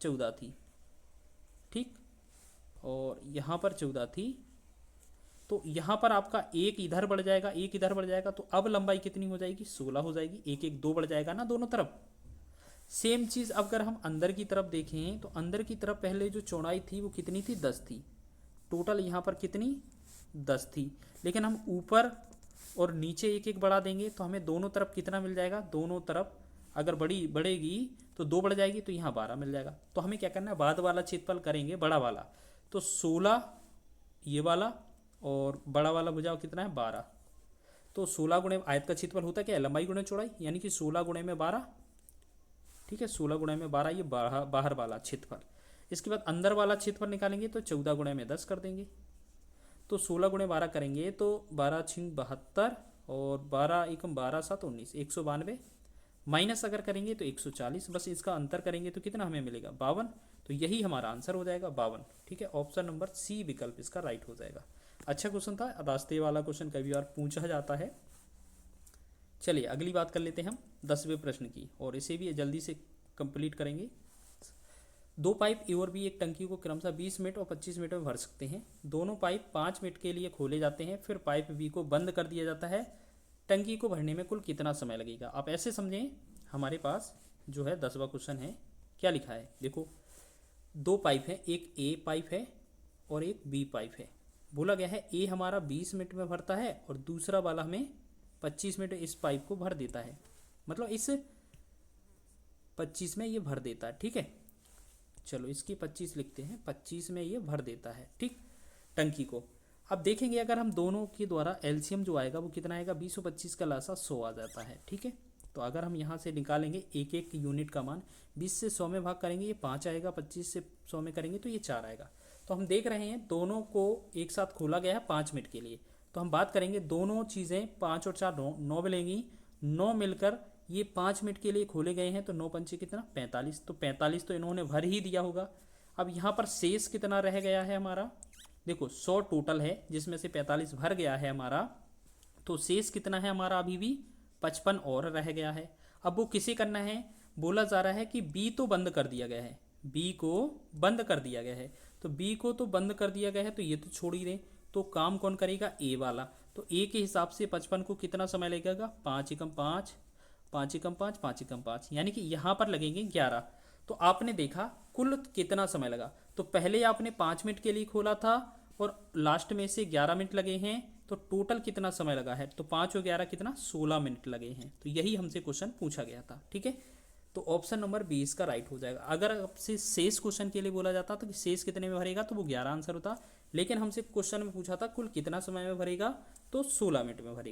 14 थी, ठीक, और यहाँ पर 14 थी, तो यहाँ पर आपका एक इधर बढ़ जाएगा, एक इधर बढ़ जाएगा, तो अब लंबाई कितनी हो जाएगी, 16 हो जाएगी। 1-1 2 बढ़ जाएगा ना दोनों तरफ। सेम चीज़ अगर हम अंदर की तरफ देखें तो अंदर की तरफ पहले जो चौड़ाई थी वो कितनी थी, 10 थी। टोटल यहाँ पर कितनी, 10 थी। लेकिन हम ऊपर और नीचे 1-1 बढ़ा देंगे तो हमें दोनों तरफ कितना मिल जाएगा, दोनों तरफ अगर बढ़ेगी तो 2 बढ़ जाएगी, तो यहाँ 12 मिल जाएगा। तो हमें क्या करना है, बाद वाला क्षेत्रफल करेंगे, बड़ा वाला, तो 16 ये वाला और बड़ा वाला भुजाओ कितना है, 12। तो 16 गुणे आयत का क्षेत्रफल होता क्या है, लंबाई गुणे चौड़ाई, यानी कि 16 गुणे में 12, ठीक है, 16 गुणे में 12 ये बाहर वाला क्षेत्रफल। इसके बाद अंदर वाला क्षेत्रफल निकालेंगे तो 14 गुणे में 10 कर देंगे, तो 16 गुणे 12 करेंगे तो 12 × 72 और 12 × 12 = 7 19, 192। माइनस अगर करेंगे तो 140, बस इसका अंतर करेंगे तो कितना हमें मिलेगा 52। तो यही हमारा आंसर हो जाएगा 52। ठीक है, ऑप्शन नंबर सी विकल्प इसका राइट हो जाएगा। अच्छा क्वेश्चन था, रास्ते वाला क्वेश्चन कभी बार पूछा जाता है। चलिए अगली बात कर लेते हैं हम 10वें प्रश्न की, और इसे भी जल्दी से कंप्लीट करेंगे। दो पाइप ए और बी एक टंकी को क्रमशः 20 मिनट और 25 मिनट में भर सकते हैं। दोनों पाइप 5 मिनट के लिए खोले जाते हैं, फिर पाइप बी को बंद कर दिया जाता है। टंकी को भरने में कुल कितना समय लगेगा? आप ऐसे समझें, हमारे पास जो है 10वां क्वेश्चन है, क्या लिखा है देखो, दो पाइप है, एक ए पाइप है और एक बी पाइप है। बोला गया है ए हमारा 20 मिनट में भरता है और दूसरा वाला हमें 25 मिनट इस पाइप को भर देता है, मतलब इस 25 में ये भर देता है। ठीक है, चलो इसकी 25 लिखते हैं, 25 में ये भर देता है, ठीक, टंकी को। अब देखेंगे अगर हम दोनों के द्वारा एलसीएम जो आएगा वो कितना आएगा, 20 और 25 का लासा 100 आ जाता है। ठीक है, तो अगर हम यहाँ से निकालेंगे एक एक यूनिट का मान, 20 से 100 में भाग करेंगे ये 5 आएगा, 25 से 100 में करेंगे तो ये 4 आएगा। तो हम देख रहे हैं दोनों को एक साथ खोला गया है 5 मिनट के लिए। तो हम बात करेंगे दोनों चीज़ें 5 और 4 9 मिलेंगी, 9 मिलकर ये 5 मिनट के लिए खोले गए हैं, तो 9 पंचे कितना 45, तो 45 तो इन्होंने भर ही दिया होगा। अब यहाँ पर शेष कितना रह गया है हमारा, देखो 100 टोटल है जिसमें से 45 भर गया है हमारा, तो शेष कितना है हमारा अभी भी 55 और रह गया है। अब वो किसे करना है, बोला जा रहा है कि बी तो बंद कर दिया गया है, बी को बंद कर दिया गया है, तो बी को तो बंद कर दिया गया है तो ये तो छोड़ ही दें, तो काम कौन करेगा, ए वाला। तो ए के हिसाब से 55 को कितना समय लगेगा, 5 एकम 5, 5 एकम 5, 5 एकम 5, यानी कि यहाँ पर लगेंगे 11। तो आपने देखा कुल कितना समय लगा, तो पहले आपने 5 मिनट के लिए खोला था और लास्ट में से 11 मिनट लगे हैं, तो टोटल कितना समय लगा है, तो 5 और 11 कितना 16 मिनट लगे हैं। तो यही हमसे क्वेश्चन पूछा गया था। ठीक है, तो ऑप्शन नंबर 20 का राइट हो जाएगा। अगर आपसे शेष क्वेश्चन के लिए बोला जाता तो कि शेष कितने में भरेगा, तो वो 11 आंसर होता, लेकिन हमसे क्वेश्चन में पूछा था कुल कितना समय में भरेगा, तो 16 मिनट में भरेगा।